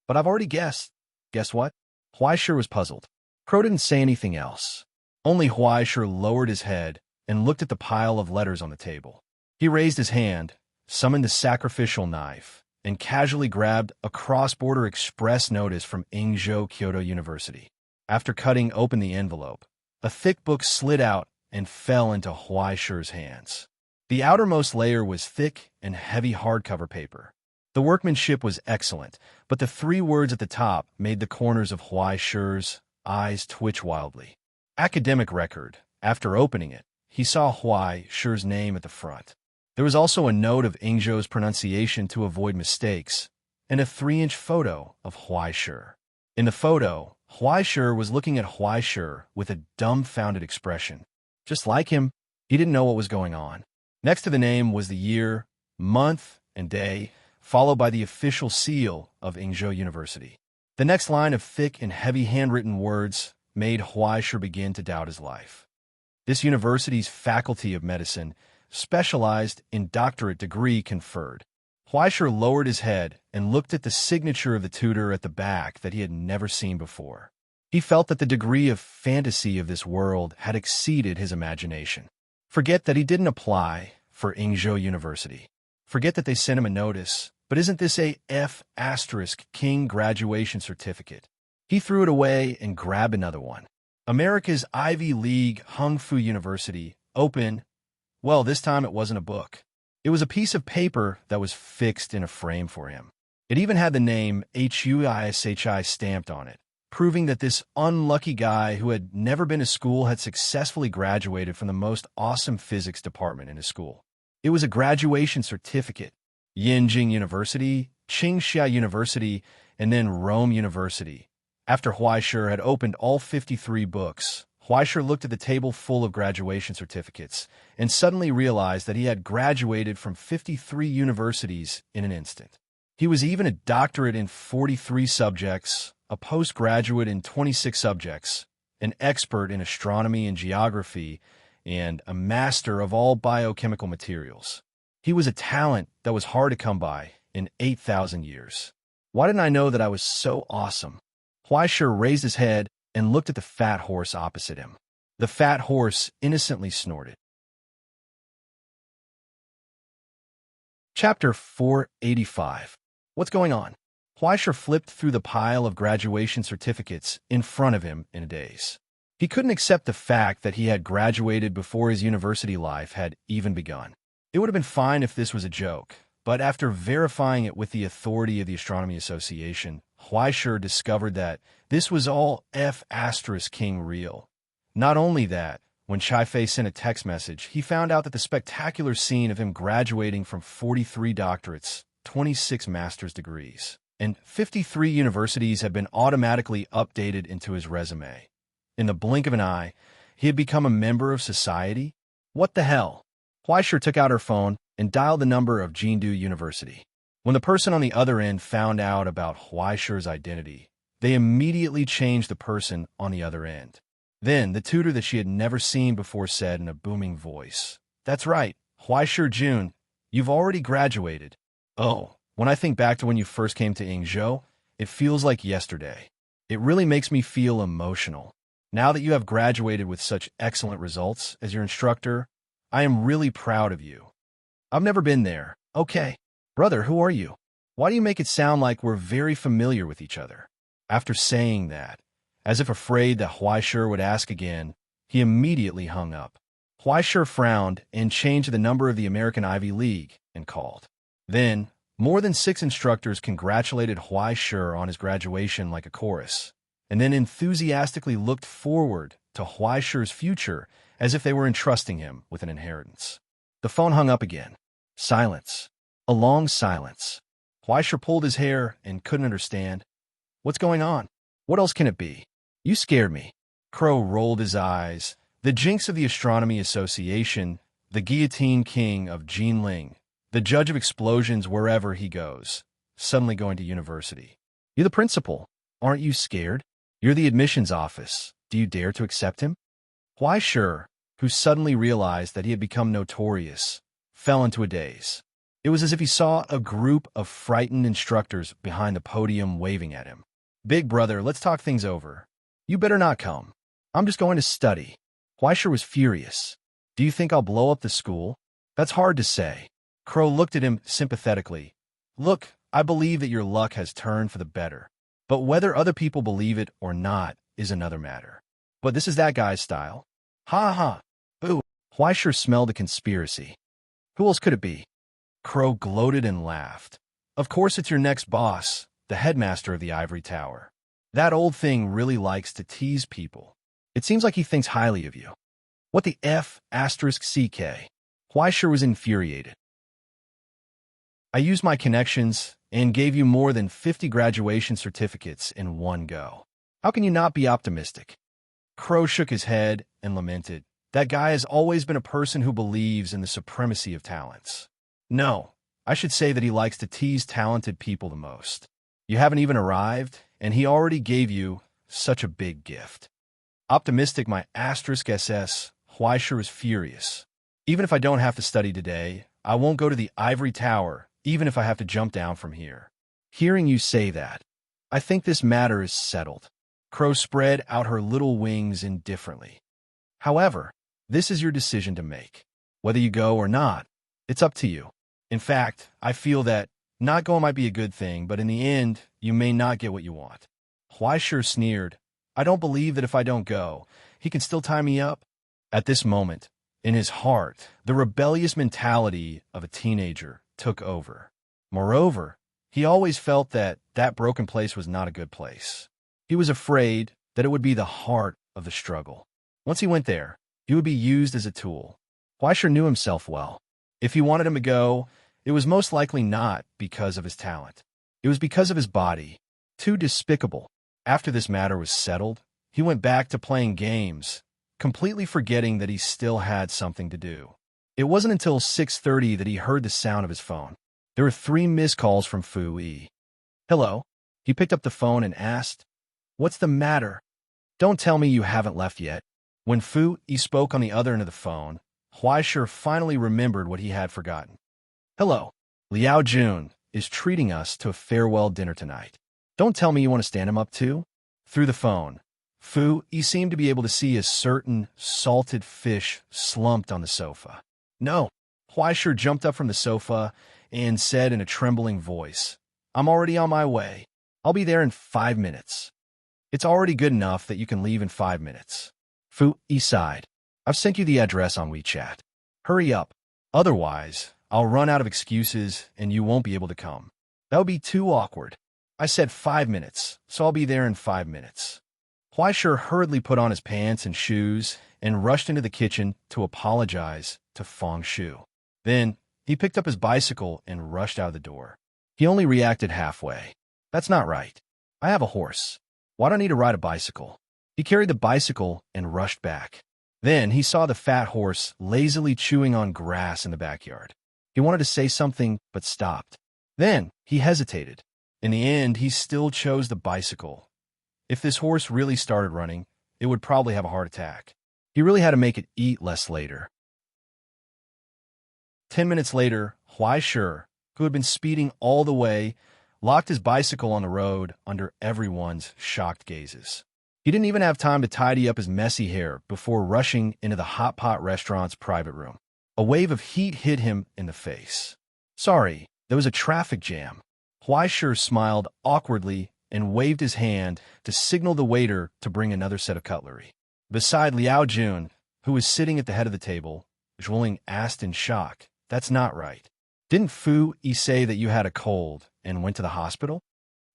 "But I've already guessed." "Guess what?" Huaishur was puzzled. Crow didn't say anything else. Only Huaishur lowered his head and looked at the pile of letters on the table. He raised his hand, summoned the sacrificial knife, and casually grabbed a cross-border express notice from Ingzhou Kyoto University. After cutting open the envelope, a thick book slid out and fell into Huaishi's hands. The outermost layer was thick and heavy hardcover paper. The workmanship was excellent, but the 3 words at the top made the corners of Huaishi's eyes twitch wildly. Academic record. After opening it, he saw Huaishi's name at the front. There was also a note of Ingzhou's pronunciation to avoid mistakes, and a 3-inch photo of Huaishi. In the photo, Huaishi was looking at Huaishi with a dumbfounded expression. Just like him, he didn't know what was going on. Next to the name was the year, month, and day, followed by the official seal of Ingzhou University. The next line of thick and heavy handwritten words made Huaishi begin to doubt his life. This university's faculty of medicine specialized in doctorate degree conferred. Huaishi lowered his head and looked at the signature of the tutor at the back that he had never seen before. He felt that the degree of fantasy of this world had exceeded his imagination. Forget that he didn't apply for Ingzhou University. Forget that they sent him a notice, but isn't this a F** King graduation certificate? He threw it away and grabbed another one. America's Ivy League Hung Fu University, open. Well, this time it wasn't a book. It was a piece of paper that was fixed in a frame for him. It even had the name HUISHI stamped on it, proving that this unlucky guy who had never been to school had successfully graduated from the most awesome physics department in his school. It was a graduation certificate. Yinjing University, Qingxia University, and then Rome University. After Huaishi had opened all 53 books, Huaishi looked at the table full of graduation certificates and suddenly realized that he had graduated from 53 universities in an instant. He was even a doctorate in 43 subjects, a postgraduate in 26 subjects, an expert in astronomy and geography, and a master of all biochemical materials. He was a talent that was hard to come by in 8,000 years. Why didn't I know that I was so awesome? Huaishi raised his head and looked at the fat horse opposite him. The fat horse innocently snorted. Chapter 485. What's going on? Huaishi flipped through the pile of graduation certificates in front of him in a daze. He couldn't accept the fact that he had graduated before his university life had even begun. It would have been fine if this was a joke, but after verifying it with the authority of the Astronomy Association, Huaishi discovered that this was all F** King real. Not only that, when Chai-Fei sent a text message, he found out that the spectacular scene of him graduating from 43 doctorates, 26 master's degrees, and 53 universities had been automatically updated into his resume. In the blink of an eye, he had become a member of society? What the hell? Huaishi took out her phone and dialed the number of Jindu University. When the person on the other end found out about Huaishi's identity, they immediately changed the person on the other end. Then, the tutor that she had never seen before said in a booming voice, "That's right, Huaishi Jun, you've already graduated. Oh, when I think back to when you first came to Ingzhou, it feels like yesterday. It really makes me feel emotional. Now that you have graduated with such excellent results as your instructor, I am really proud of you. I've never been there. Okay. Brother, who are you? Why do you make it sound like we're very familiar with each other?" After saying that, as if afraid that Huaishi would ask again, he immediately hung up. Huaishi frowned and changed the number of the American Ivy League and called. Then, more than 6 instructors congratulated Huaishi on his graduation like a chorus, and then enthusiastically looked forward to Huaishi's future as if they were entrusting him with an inheritance. The phone hung up again. Silence. A long silence. Huaishi pulled his hair and couldn't understand. What's going on? What else can it be? You scared me. Crow rolled his eyes. The jinx of the Astronomy Association, the guillotine king of Jinling, the judge of explosions wherever he goes, suddenly going to university. You're the principal. Aren't you scared? You're the admissions office. Do you dare to accept him? Huaishi, who suddenly realized that he had become notorious, fell into a daze. It was as if he saw a group of frightened instructors behind the podium waving at him. "Big brother, let's talk things over. You better not come. I'm just going to study." Huaishi was furious. "Do you think I'll blow up the school?" "That's hard to say." Crow looked at him sympathetically. Look, I believe that your luck has turned for the better. But whether other people believe it or not is another matter. But this is that guy's style. Ha ha. Ooh, Huaisher smelled a conspiracy. Who else could it be? Crow gloated and laughed. Of course it's your next boss, the headmaster of the ivory tower. That old thing really likes to tease people. It seems like he thinks highly of you. What the F***? Huaisher was infuriated. I used my connections and gave you more than 50 graduation certificates in one go. How can you not be optimistic? Crow shook his head and lamented. That guy has always been a person who believes in the supremacy of talents. No, I should say that he likes to tease talented people the most. You haven't even arrived, and he already gave you such a big gift. Optimistic my *SS, Huaisher was furious. Even if I don't have to study today, I won't go to the ivory tower, even if I have to jump down from here. Hearing you say that, I think this matter is settled. Crow spread out her little wings indifferently. However, this is your decision to make. Whether you go or not, it's up to you. In fact, I feel that not going might be a good thing, but in the end, you may not get what you want. Huaisher sneered. I don't believe that if I don't go, he can still tie me up. At this moment, in his heart, the rebellious mentality of a teenager took over. Moreover, he always felt that that broken place was not a good place. He was afraid that it would be the heart of the struggle. Once he went there, he would be used as a tool. Huaisher knew himself well. If he wanted him to go, it was most likely not because of his talent. It was because of his body. Too despicable. After this matter was settled, he went back to playing games, completely forgetting that he still had something to do. It wasn't until 6:30 that he heard the sound of his phone. There were 3 missed calls from Fu Yi. Hello? He picked up the phone and asked, What's the matter? Don't tell me you haven't left yet. When Fu Yi spoke on the other end of the phone, Huaisher finally remembered what he had forgotten. Hello. Liao Jun is treating us to a farewell dinner tonight. Don't tell me you want to stand him up too? Through the phone, Fu Yi seemed to be able to see a certain salted fish slumped on the sofa. No. Huaisher jumped up from the sofa and said in a trembling voice, I'm already on my way. I'll be there in 5 minutes. It's already good enough that you can leave in 5 minutes. Fu Yi sighed. I've sent you the address on WeChat. Hurry up. Otherwise, I'll run out of excuses and you won't be able to come. That would be too awkward. I said 5 minutes, so I'll be there in 5 minutes. Huaisher hurriedly put on his pants and shoes and rushed into the kitchen to apologize to Feng Shu. Then, he picked up his bicycle and rushed out of the door. He only reacted halfway. That's not right. I have a horse. Why do I need to ride a bicycle? He carried the bicycle and rushed back. Then he saw the fat horse lazily chewing on grass in the backyard. He wanted to say something, but stopped. Then he hesitated. In the end, he still chose the bicycle. If this horse really started running, it would probably have a heart attack. He really had to make it eat less later. 10 minutes later, Huaisher, who had been speeding all the way, locked his bicycle on the road under everyone's shocked gazes. He didn't even have time to tidy up his messy hair before rushing into the hot pot restaurant's private room. A wave of heat hit him in the face. Sorry, there was a traffic jam. Huaisher smiled awkwardly and waved his hand to signal the waiter to bring another set of cutlery. Beside Liao Jun, who was sitting at the head of the table, Zhuoling asked in shock, That's not right. Didn't Fu Yi say that you had a cold and went to the hospital?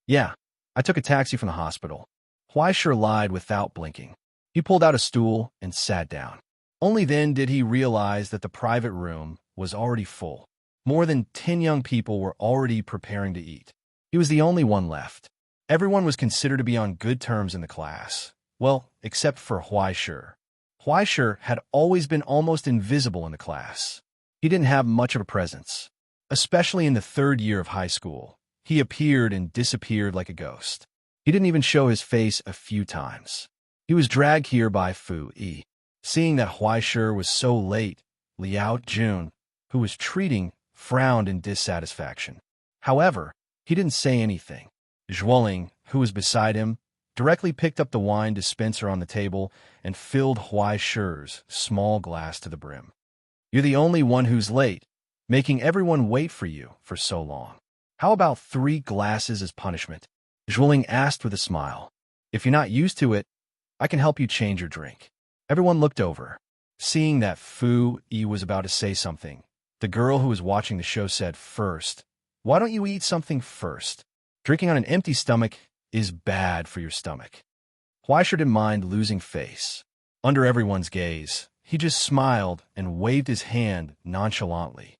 Yeah, I took a taxi from the hospital. Huaisher lied without blinking. He pulled out a stool and sat down. Only then did he realize that the private room was already full. More than 10 young people were already preparing to eat. He was the only one left. Everyone was considered to be on good terms in the class. Well, except for Huaisher. Huaisher had always been almost invisible in the class. He didn't have much of a presence. Especially in the 3rd year of high school, he appeared and disappeared like a ghost. He didn't even show his face a few times. He was dragged here by Fu Yi. Seeing that Huaisher was so late, Liao Jun, who was treating, frowned in dissatisfaction. However, he didn't say anything. Zhuoling, who was beside him, directly picked up the wine dispenser on the table and filled Huaisher's small glass to the brim. You're the only one who's late. making everyone wait for you for so long. How about 3 glasses as punishment? Zhuling asked with a smile. If you're not used to it, I can help you change your drink. Everyone looked over. Seeing that Fu Yi was about to say something, the girl who was watching the show said, "First, why don't you eat something first? Drinking on an empty stomach is bad for your stomach." Huaisha didn't mind losing face. Under everyone's gaze, he just smiled and waved his hand nonchalantly.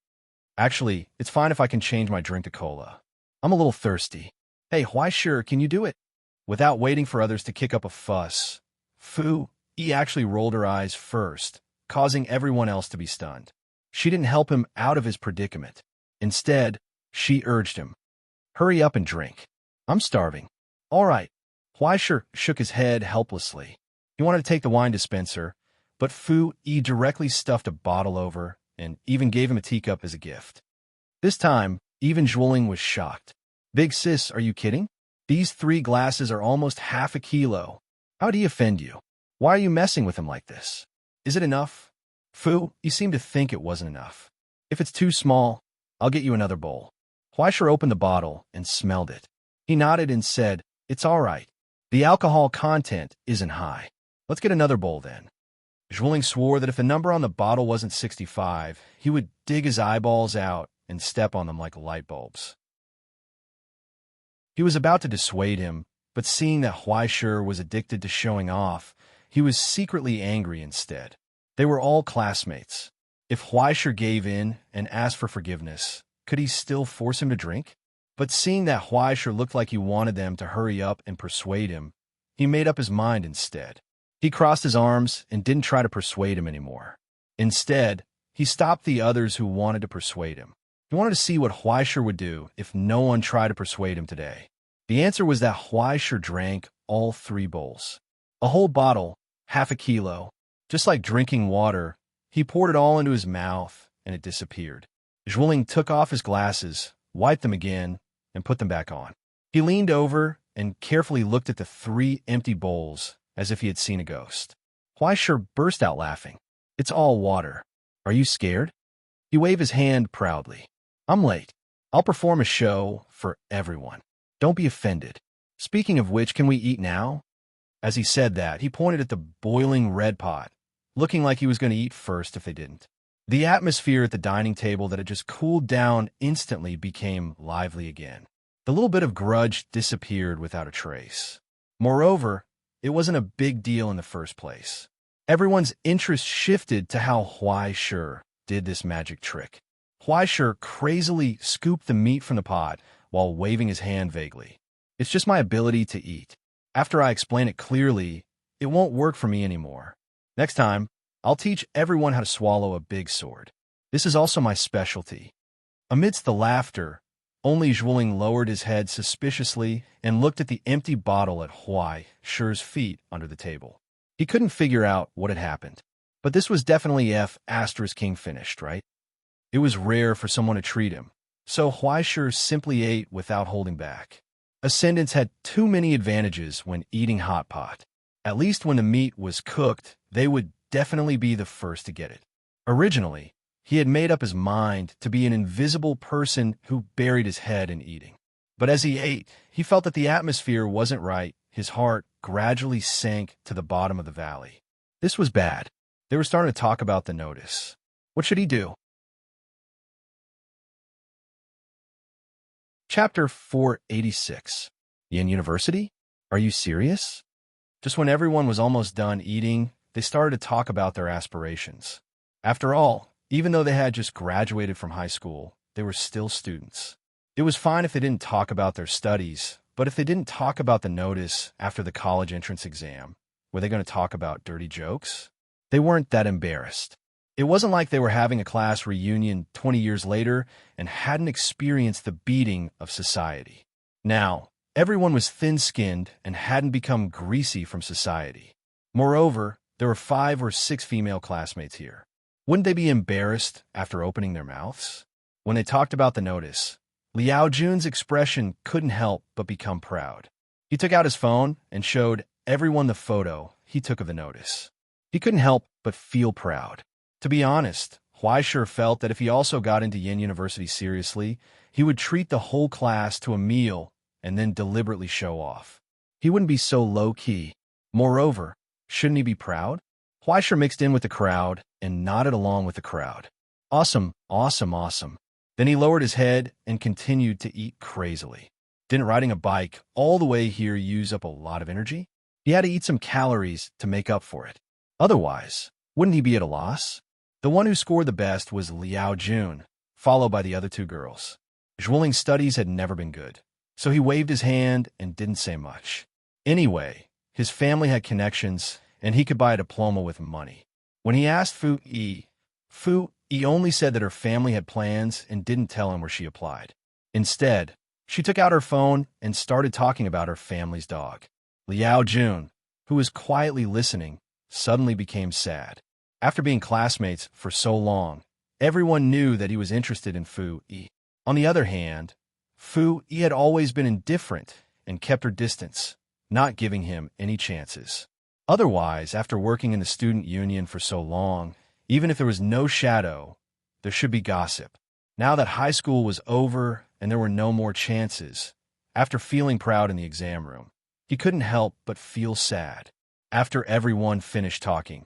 "Actually, it's fine if I can change my drink to cola. I'm a little thirsty." "Hey, Huaisha, can you do it?" Without waiting for others to kick up a fuss, Fu Yi actually rolled her eyes first, causing everyone else to be stunned. She didn't help him out of his predicament. Instead, she urged him, "Hurry up and drink. I'm starving." "All right." Huaisha shook his head helplessly. He wanted to take the wine dispenser, but Fu Yi directly stuffed a bottle over and even gave him a teacup as a gift. This time, even Zhuling was shocked. "Big sis, are you kidding? These 3 glasses are almost half a kilo. How'd he offend you? Why are you messing with him like this? Is it enough?" "Fu, you seem to think it wasn't enough. If it's too small, I'll get you another bowl." Huaisha opened the bottle and smelled it. He nodded and said, "It's all right. The alcohol content isn't high. Let's get another bowl then." Zhuling swore that if the number on the bottle wasn't 65, he would dig his eyeballs out and step on them like light bulbs. He was about to dissuade him, but seeing that Huaisha was addicted to showing off, he was secretly angry instead. They were all classmates. If Huaisha gave in and asked for forgiveness, could he still force him to drink? But seeing that Huaisha looked like he wanted them to hurry up and persuade him, he made up his mind instead. He crossed his arms and didn't try to persuade him anymore. Instead, he stopped the others who wanted to persuade him. He wanted to see what Huaisha would do if no one tried to persuade him today. The answer was that Huaisha drank all 3 bowls. A whole bottle, half a kilo. Just like drinking water, he poured it all into his mouth, and it disappeared. Zhuling took off his glasses, wiped them again, and put them back on. He leaned over and carefully looked at the 3 empty bowls as if he had seen a ghost. Huaisha burst out laughing. "It's all water. Are you scared?" He waved his hand proudly. "I'm late. I'll perform a show for everyone. Don't be offended. Speaking of which, can we eat now?" As he said that, he pointed at the boiling red pot, looking like he was going to eat first if they didn't. The atmosphere at the dining table that had just cooled down instantly became lively again. The little bit of grudge disappeared without a trace. Moreover, it wasn't a big deal in the first place. Everyone's interest shifted to how Huaisha did this magic trick. Huaisha crazily scooped the meat from the pot while waving his hand vaguely. "It's just my ability to eat. After I explain it clearly, it won't work for me anymore. Next time, I'll teach everyone how to swallow a big sword. This is also my specialty." Amidst the laughter, only Zhuling lowered his head suspiciously and looked at the empty bottle at Huaisha's feet under the table. He couldn't figure out what had happened. But this was definitely King finished, right? It was rare for someone to treat him, so Huaisha simply ate without holding back. Ascendants had too many advantages when eating hot pot. At least when the meat was cooked, they would definitely be the first to get it. Originally, he had made up his mind to be an invisible person who buried his head in eating. But as he ate, he felt that the atmosphere wasn't right. His heart gradually sank to the bottom of the valley. This was bad. They were starting to talk about the notice. What should he do? Chapter 486. Yin University? Are you serious? Just when everyone was almost done eating, they started to talk about their aspirations. After all, even though they had just graduated from high school, they were still students. It was fine if they didn't talk about their studies, but if they didn't talk about the notice after the college entrance exam, were they going to talk about dirty jokes? They weren't that embarrassed. It wasn't like they were having a class reunion 20 years later and hadn't experienced the beating of society. Now, everyone was thin-skinned and hadn't become greasy from society. Moreover, there were 5 or 6 female classmates here. Wouldn't they be embarrassed after opening their mouths? When they talked about the notice, Liao Jun's expression couldn't help but become proud. He took out his phone and showed everyone the photo he took of the notice. He couldn't help but feel proud. To be honest, Huaishir felt that if he also got into Yin University seriously, he would treat the whole class to a meal and then deliberately show off. He wouldn't be so low-key. Moreover, shouldn't he be proud? Huaishir mixed in with the crowd and nodded along with the crowd. Awesome, awesome, awesome. Then he lowered his head and continued to eat crazily. Didn't riding a bike all the way here use up a lot of energy? He had to eat some calories to make up for it. Otherwise, wouldn't he be at a loss? The one who scored the best was Liao Jun, followed by the other two girls. Zhuoling's studies had never been good, so he waved his hand and didn't say much. Anyway, his family had connections, and he could buy a diploma with money. When he asked Fu Yi only said that her family had plans and didn't tell him where she applied. Instead, she took out her phone and started talking about her family's dog. Liao Jun, who was quietly listening, suddenly became sad. After being classmates for so long, everyone knew that he was interested in Fu Yi. On the other hand, Fu Yi had always been indifferent and kept her distance, not giving him any chances. Otherwise, after working in the student union for so long, even if there was no shadow, there should be gossip. Now that high school was over and there were no more chances, after feeling proud in the exam room, he couldn't help but feel sad. After everyone finished talking,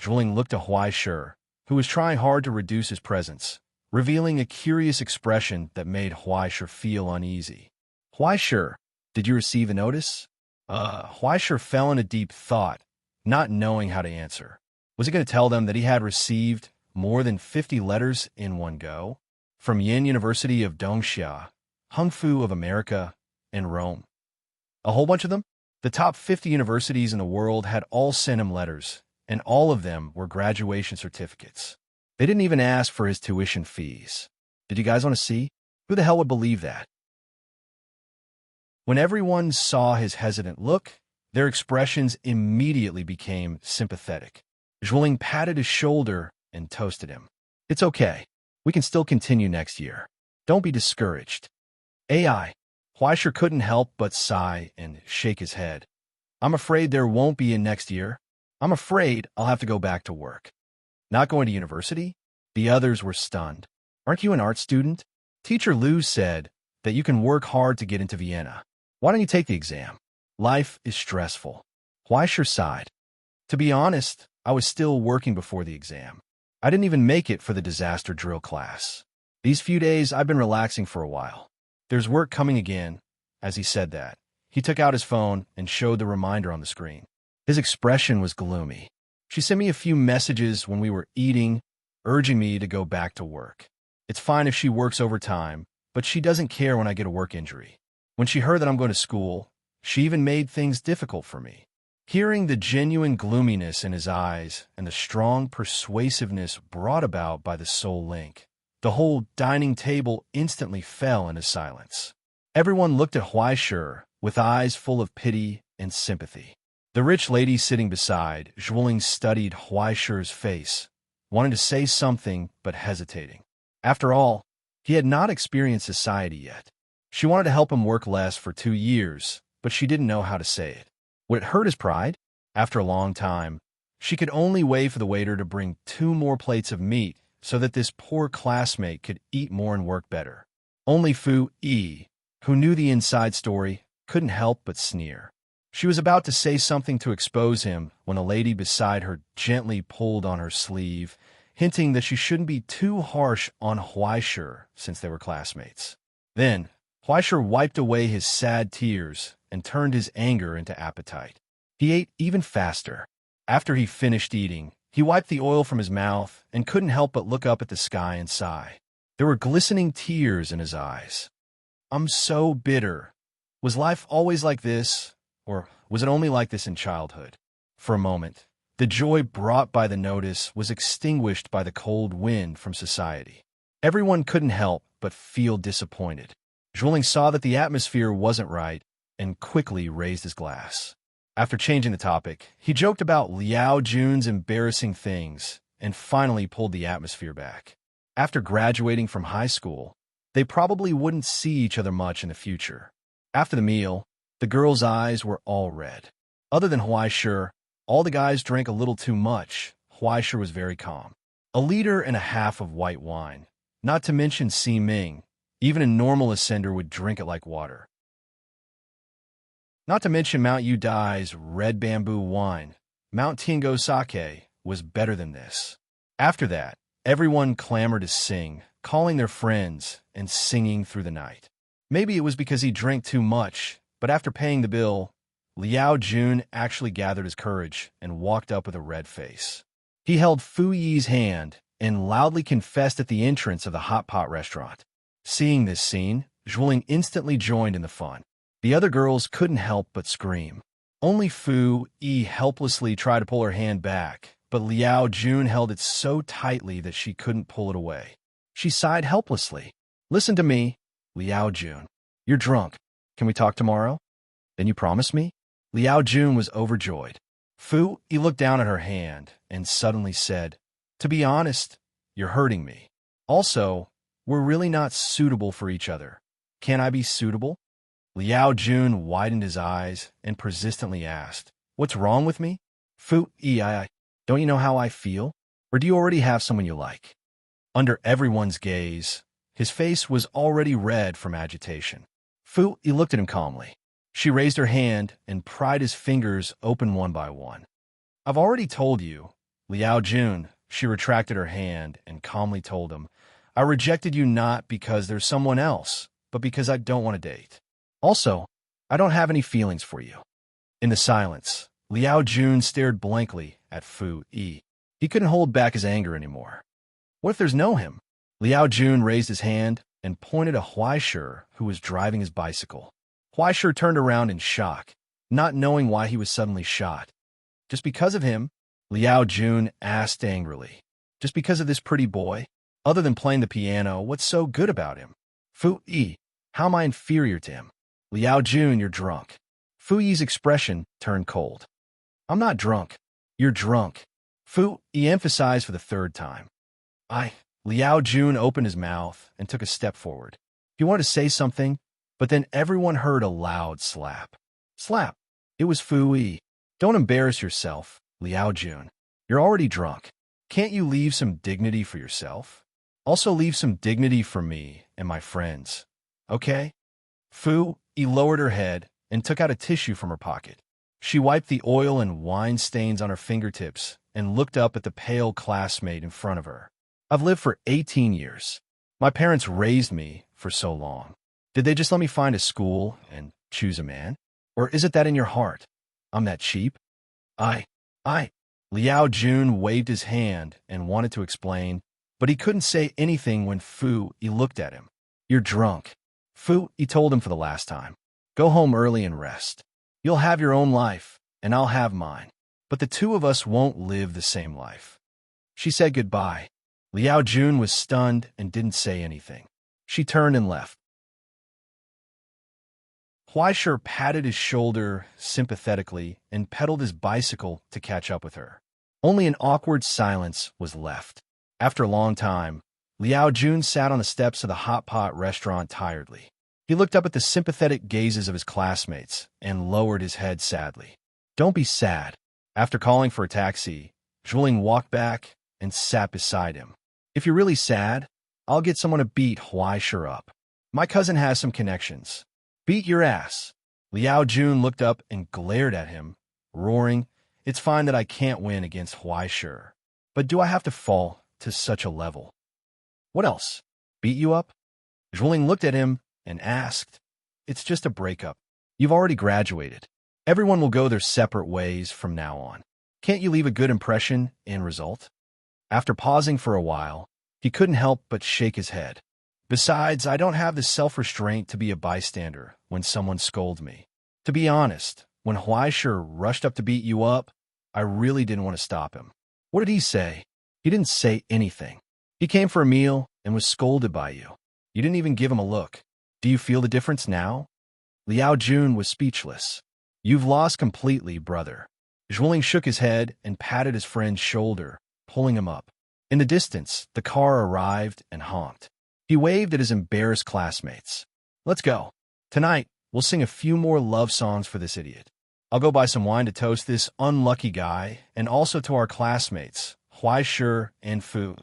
Zhuoling looked to Huaishir, who was trying hard to reduce his presence, revealing a curious expression that made Huaishir feel uneasy. Huaishir, did you receive a notice? Huaishir fell in a deep thought, not knowing how to answer. Was he going to tell them that he had received more than 50 letters in one go? From Yin University of Dongxia, Hungfu of America, and Rome. A whole bunch of them? The top 50 universities in the world had all sent him letters, and all of them were graduation certificates. They didn't even ask for his tuition fees. Did you guys want to see? Who the hell would believe that? When everyone saw his hesitant look, their expressions immediately became sympathetic. Zhuoling patted his shoulder and toasted him. It's okay. We can still continue next year. Don't be discouraged. AI. Huaishir couldn't help but sigh and shake his head. I'm afraid there won't be a next year. I'm afraid I'll have to go back to work. Not going to university? The others were stunned. Aren't you an art student? Teacher Liu said that you can work hard to get into Vienna. Why don't you take the exam? Life is stressful. Huaishir sighed. To be honest, I was still working before the exam. I didn't even make it for the disaster drill class. These few days, I've been relaxing for a while. There's work coming again. As he said that, he took out his phone and showed the reminder on the screen. His expression was gloomy. She sent me a few messages when we were eating, urging me to go back to work. It's fine if she works overtime, but she doesn't care when I get a work injury. When she heard that I'm going to school, she even made things difficult for me. Hearing the genuine gloominess in his eyes and the strong persuasiveness brought about by the soul link, the whole dining table instantly fell into silence. Everyone looked at Huaishir with eyes full of pity and sympathy. The rich lady sitting beside Zhuoling studied Huaishir's face, wanting to say something but hesitating. After all, he had not experienced society yet. She wanted to help him work less for 2 years, but she didn't know how to say it. Would it hurt his pride? After a long time, she could only wait for the waiter to bring 2 more plates of meat so that this poor classmate could eat more and work better. Only Fu Yi, who knew the inside story, couldn't help but sneer. She was about to say something to expose him when a lady beside her gently pulled on her sleeve, hinting that she shouldn't be too harsh on Huaishir since they were classmates. Then, Huaishir wiped away his sad tears and turned his anger into appetite. He ate even faster. After he finished eating, he wiped the oil from his mouth and couldn't help but look up at the sky and sigh. There were glistening tears in his eyes. I'm so bitter. Was life always like this, or was it only like this in childhood? For a moment, the joy brought by the notice was extinguished by the cold wind from society. Everyone couldn't help but feel disappointed. Zhuoling saw that the atmosphere wasn't right and quickly raised his glass. After changing the topic, he joked about Liao Jun's embarrassing things and finally pulled the atmosphere back. After graduating from high school, they probably wouldn't see each other much in the future. After the meal, the girls' eyes were all red. Other than Huaishir, all the guys drank a little too much. Huaishir was very calm. a liter and a half of white wine, not to mention Si Ming. Even a normal ascender would drink it like water. Not to mention Mount Yu Dai's red bamboo wine. Mount Tiango sake was better than this. After that, everyone clamored to sing, calling their friends and singing through the night. Maybe it was because he drank too much, but after paying the bill, Liao Jun actually gathered his courage and walked up with a red face. He held Fu Yi's hand and loudly confessed at the entrance of the hot pot restaurant. Seeing this scene, Zhuling instantly joined in the fun. The other girls couldn't help but scream. Only Fu Yi helplessly tried to pull her hand back, but Liao Jun held it so tightly that she couldn't pull it away. She sighed helplessly. "Listen to me, Liao Jun. You're drunk. Can we talk tomorrow? Then you promise me?" Liao Jun was overjoyed. Fu Yi looked down at her hand and suddenly said, "To be honest, you're hurting me. Also, we're really not suitable for each other. Can I be suitable?" Liao Jun widened his eyes and persistently asked, "What's wrong with me?" Fu Yi, don't you know how I feel? Or do you already have someone you like? Under everyone's gaze, his face was already red from agitation. Fu Yi looked at him calmly. She raised her hand and pried his fingers open one by one. "I've already told you, Liao Jun." She retracted her hand and calmly told him, "I rejected you not because there's someone else, but because I don't want to date. Also, I don't have any feelings for you." In the silence, Liao Jun stared blankly at Fu Yi. He couldn't hold back his anger anymore. What if there's no him? Liao Jun raised his hand and pointed at Huaishir, who was driving his bicycle. Huaishir turned around in shock, not knowing why he was suddenly shot. "Just because of him?" Liao Jun asked angrily. "Just because of this pretty boy? Other than playing the piano, what's so good about him?" "Fu Yi, how am I inferior to him?" "Liao Jun, you're drunk." Fu Yi's expression turned cold. "I'm not drunk. You're drunk." Fu Yi emphasized for the third time. Liao Jun opened his mouth and took a step forward. He wanted to say something, but then everyone heard a loud slap. Slap. It was Fu Yi. "Don't embarrass yourself, Liao Jun. You're already drunk. Can't you leave some dignity for yourself? Also leave some dignity for me and my friends. Okay?" Fu Yi lowered her head and took out a tissue from her pocket. She wiped the oil and wine stains on her fingertips and looked up at the pale classmate in front of her. "I've lived for 18 years. My parents raised me for so long. Did they just let me find a school and choose a man? Or is it that in your heart, I'm that cheap?" I. Liao Jun waved his hand and wanted to explain, but he couldn't say anything when Fu Yi looked at him. "You're drunk." Fu Yi told him for the last time. "Go home early and rest. You'll have your own life, and I'll have mine. But the two of us won't live the same life." She said goodbye. Liao Jun was stunned and didn't say anything. She turned and left. Huaishir patted his shoulder sympathetically and pedaled his bicycle to catch up with her. Only an awkward silence was left. After a long time, Liao Jun sat on the steps of the hot pot restaurant tiredly. He looked up at the sympathetic gazes of his classmates and lowered his head sadly. "Don't be sad." After calling for a taxi, Zhuling walked back and sat beside him. "If you're really sad, I'll get someone to beat Huaishir up. My cousin has some connections. Beat your ass." Liao Jun looked up and glared at him, roaring, "It's fine that I can't win against Huaishir, but do I have to fall to such a level?" "What else? Beat you up?" Zhuling looked at him and asked, "It's just a breakup. You've already graduated. Everyone will go their separate ways from now on. Can't you leave a good impression in result?" After pausing for a while, he couldn't help but shake his head. "Besides, I don't have the self-restraint to be a bystander when someone scolds me. To be honest, when Huaishir rushed up to beat you up, I really didn't want to stop him." "What did he say?" "He didn't say anything. He came for a meal and was scolded by you. You didn't even give him a look. Do you feel the difference now?" Liao Jun was speechless. "You've lost completely, brother." Zhuling shook his head and patted his friend's shoulder, pulling him up. In the distance, the car arrived and honked. He waved at his embarrassed classmates. "Let's go. Tonight, we'll sing a few more love songs for this idiot. I'll go buy some wine to toast this unlucky guy and also to our classmates, Huaishir and Fu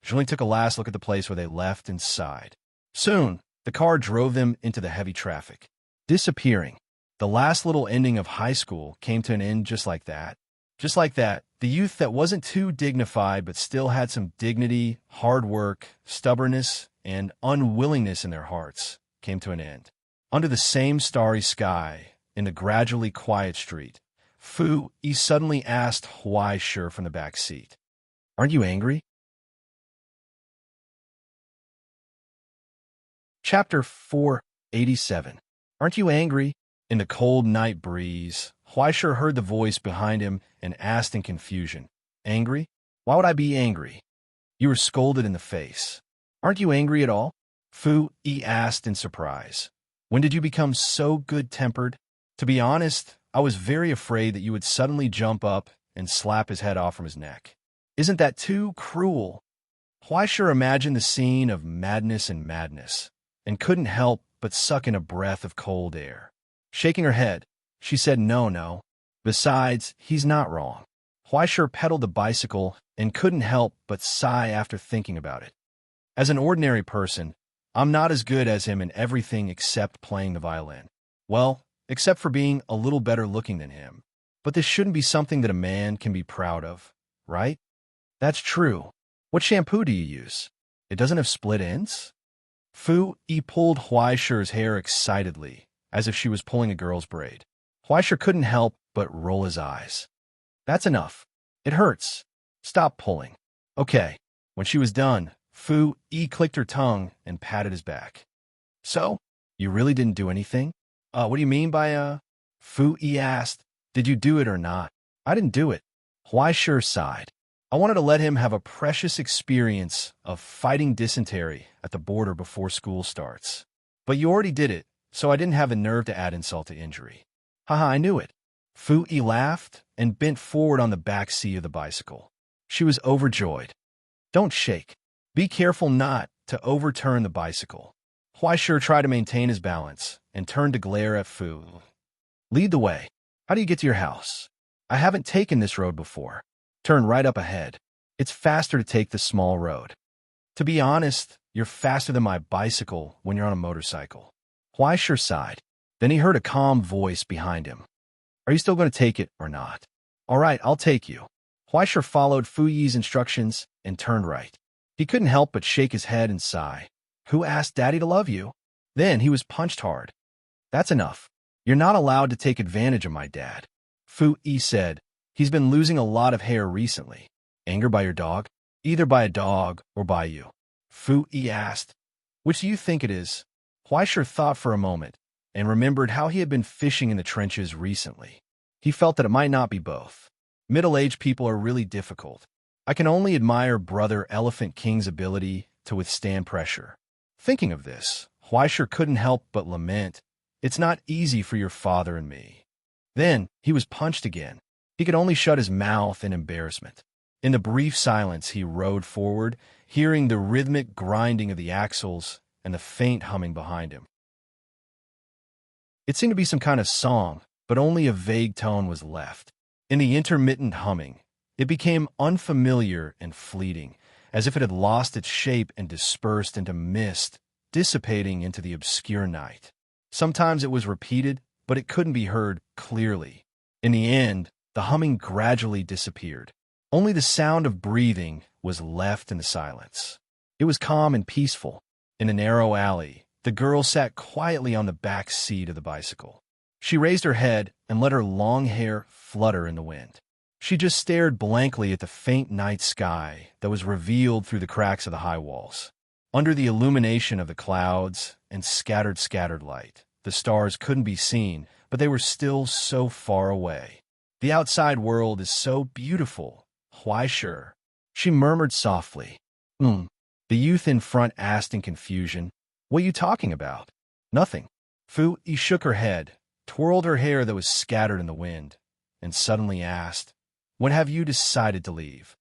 Zhilin took a last look at the place where they left and sighed. Soon, the car drove them into the heavy traffic. Disappearing. The last little ending of high school came to an end just like that. Just like that, the youth that wasn't too dignified but still had some dignity, hard work, stubbornness, and unwillingness in their hearts came to an end. Under the same starry sky, in the gradually quiet street, Fu Yi suddenly asked Huaishir from the back seat, "Aren't you angry?" Chapter 487. Aren't you angry? In the cold night breeze, Huaishir heard the voice behind him and asked in confusion, "Angry? Why would I be angry?" "You were scolded in the face. Aren't you angry at all?" Fu Yi asked in surprise. "When did you become so good-tempered?" "To be honest, I was very afraid that you would suddenly jump up and slap his head off from his neck." "Isn't that too cruel?" Huaishir imagined the scene of madness and couldn't help but suck in a breath of cold air. Shaking her head, she said, No. Besides, he's not wrong." Huaishir pedaled the bicycle and couldn't help but sigh after thinking about it. "As an ordinary person, I'm not as good as him in everything except playing the violin. Well, except for being a little better looking than him. But this shouldn't be something that a man can be proud of, right?" "That's true. What shampoo do you use? It doesn't have split ends?" Fu Yi pulled Huaishir's hair excitedly, as if she was pulling a girl's braid. Huaishir couldn't help but roll his eyes. "That's enough. It hurts. Stop pulling." "Okay." When she was done, Fu Yi clicked her tongue and patted his back. "So, you really didn't do anything?" What do you mean by, Fu Yi asked. "Did you do it or not?" "I didn't do it." Huaishir sighed. "I wanted to let him have a precious experience of fighting dysentery at the border before school starts. But you already did it, so I didn't have the nerve to add insult to injury." "Haha, I knew it." Fu Yi laughed and bent forward on the back seat of the bicycle. She was overjoyed. "Don't shake. Be careful not to overturn the bicycle." Huaishir tried to maintain his balance and turned to glare at Fu. "Lead the way. How do you get to your house?" "I haven't taken this road before." "Turn right up ahead. It's faster to take the small road." "To be honest, you're faster than my bicycle when you're on a motorcycle." Huaishir sighed. Then he heard a calm voice behind him. "Are you still going to take it or not?" "All right, I'll take you." Huaishir followed Fu Yi's instructions and turned right. He couldn't help but shake his head and sigh. "Who asked Daddy to love you?" Then he was punched hard. "That's enough. You're not allowed to take advantage of my dad." Fu Yi said, "He's been losing a lot of hair recently." "Anger by your dog?" "Either by a dog or by you." Fu Yi asked, "Which do you think it is?" Huaishir thought for a moment and remembered how he had been fishing in the trenches recently. He felt that it might not be both. Middle-aged people are really difficult. "I can only admire Brother Elephant King's ability to withstand pressure." Thinking of this, Huaishir couldn't help but lament, "It's not easy for your father and me." Then he was punched again. He could only shut his mouth in embarrassment. In the brief silence, he rode forward, hearing the rhythmic grinding of the axles and the faint humming behind him. It seemed to be some kind of song, but only a vague tone was left. In the intermittent humming, it became unfamiliar and fleeting, as if it had lost its shape and dispersed into mist, dissipating into the obscure night. Sometimes it was repeated, but it couldn't be heard clearly. In the end, the humming gradually disappeared. Only the sound of breathing was left in the silence. It was calm and peaceful. In a narrow alley, the girl sat quietly on the back seat of the bicycle. She raised her head and let her long hair flutter in the wind. She just stared blankly at the faint night sky that was revealed through the cracks of the high walls. Under the illumination of the clouds and scattered light, the stars couldn't be seen, but they were still so far away. "The outside world is so beautiful, Huaishir," she murmured softly. The youth in front asked in confusion, "What are you talking about?" "Nothing." Fu Yi shook her head, twirled her hair that was scattered in the wind, and suddenly asked, "When have you decided to leave?"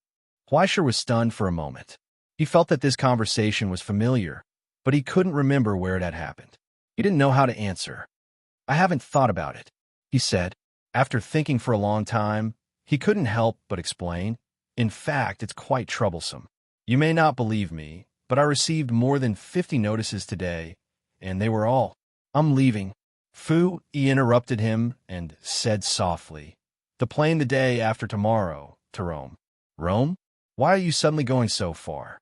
Huaishir was stunned for a moment. He felt that this conversation was familiar, but he couldn't remember where it had happened. He didn't know how to answer. "I haven't thought about it," he said. After thinking for a long time, he couldn't help but explain. In fact, it's quite troublesome. You may not believe me, but I received more than 50 notices today, and they were all, I'm leaving. Fu Yi interrupted him and said softly, the plane the day after tomorrow to Rome. Rome? Why are you suddenly going so far?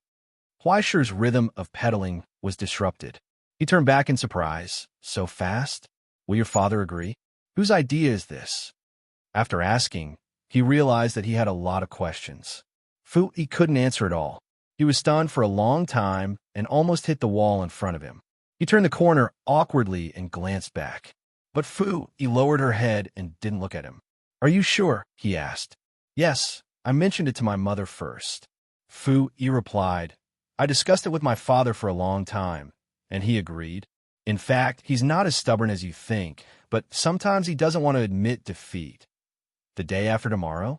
Huaisher's rhythm of pedaling was disrupted. He turned back in surprise. So fast? Will your father agree? Whose idea is this? After asking, he realized that he had a lot of questions. Fu Yi couldn't answer it all. He was stunned for a long time and almost hit the wall in front of him. He turned the corner awkwardly and glanced back. But Fu Yi lowered her head and didn't look at him. Are you sure? He asked. Yes, I mentioned it to my mother first. Fu Yi replied, I discussed it with my father for a long time, and he agreed. In fact, he's not as stubborn as you think, but sometimes he doesn't want to admit defeat. The day after tomorrow?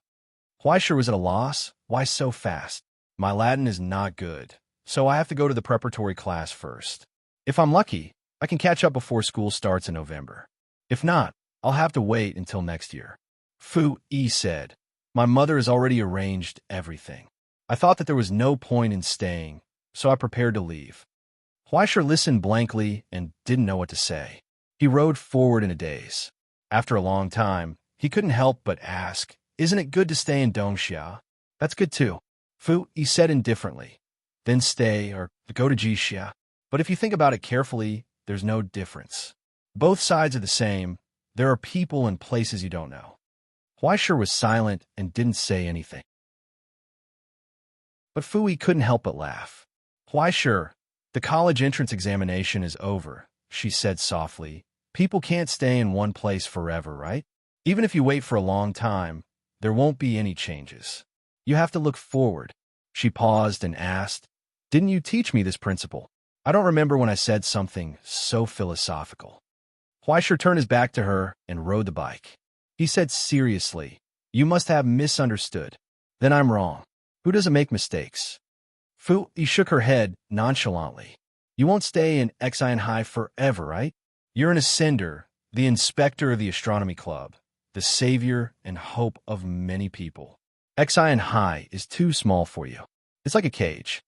Huaisher was at a loss. Why so fast? My Latin is not good, so I have to go to the preparatory class first. If I'm lucky, I can catch up before school starts in November. If not, I'll have to wait until next year. Fu Yi said, my mother has already arranged everything. I thought that there was no point in staying, so I prepared to leave. Huaisher listened blankly and didn't know what to say. He rode forward in a daze. After a long time, he couldn't help but ask, isn't it good to stay in Dongxia? That's good too. Fu Yi said indifferently. Then stay or go to Jixia. But if you think about it carefully, there's no difference. Both sides are the same. There are people and places you don't know. Huaisher was silent and didn't say anything. But Fu Yi couldn't help but laugh. Huaisher, the college entrance examination is over, she said softly. People can't stay in one place forever, right? Even if you wait for a long time, there won't be any changes. You have to look forward. She paused and asked, didn't you teach me this principle? I don't remember when I said something so philosophical. Huaisher turned his back to her and rode the bike. He said seriously, you must have misunderstood. Then I'm wrong. Who doesn't make mistakes? Fu Yi shook her head nonchalantly. You won't stay in Xian High forever, right? You're an ascender, the inspector of the astronomy club, the savior and hope of many people. Xian High is too small for you. It's like a cage.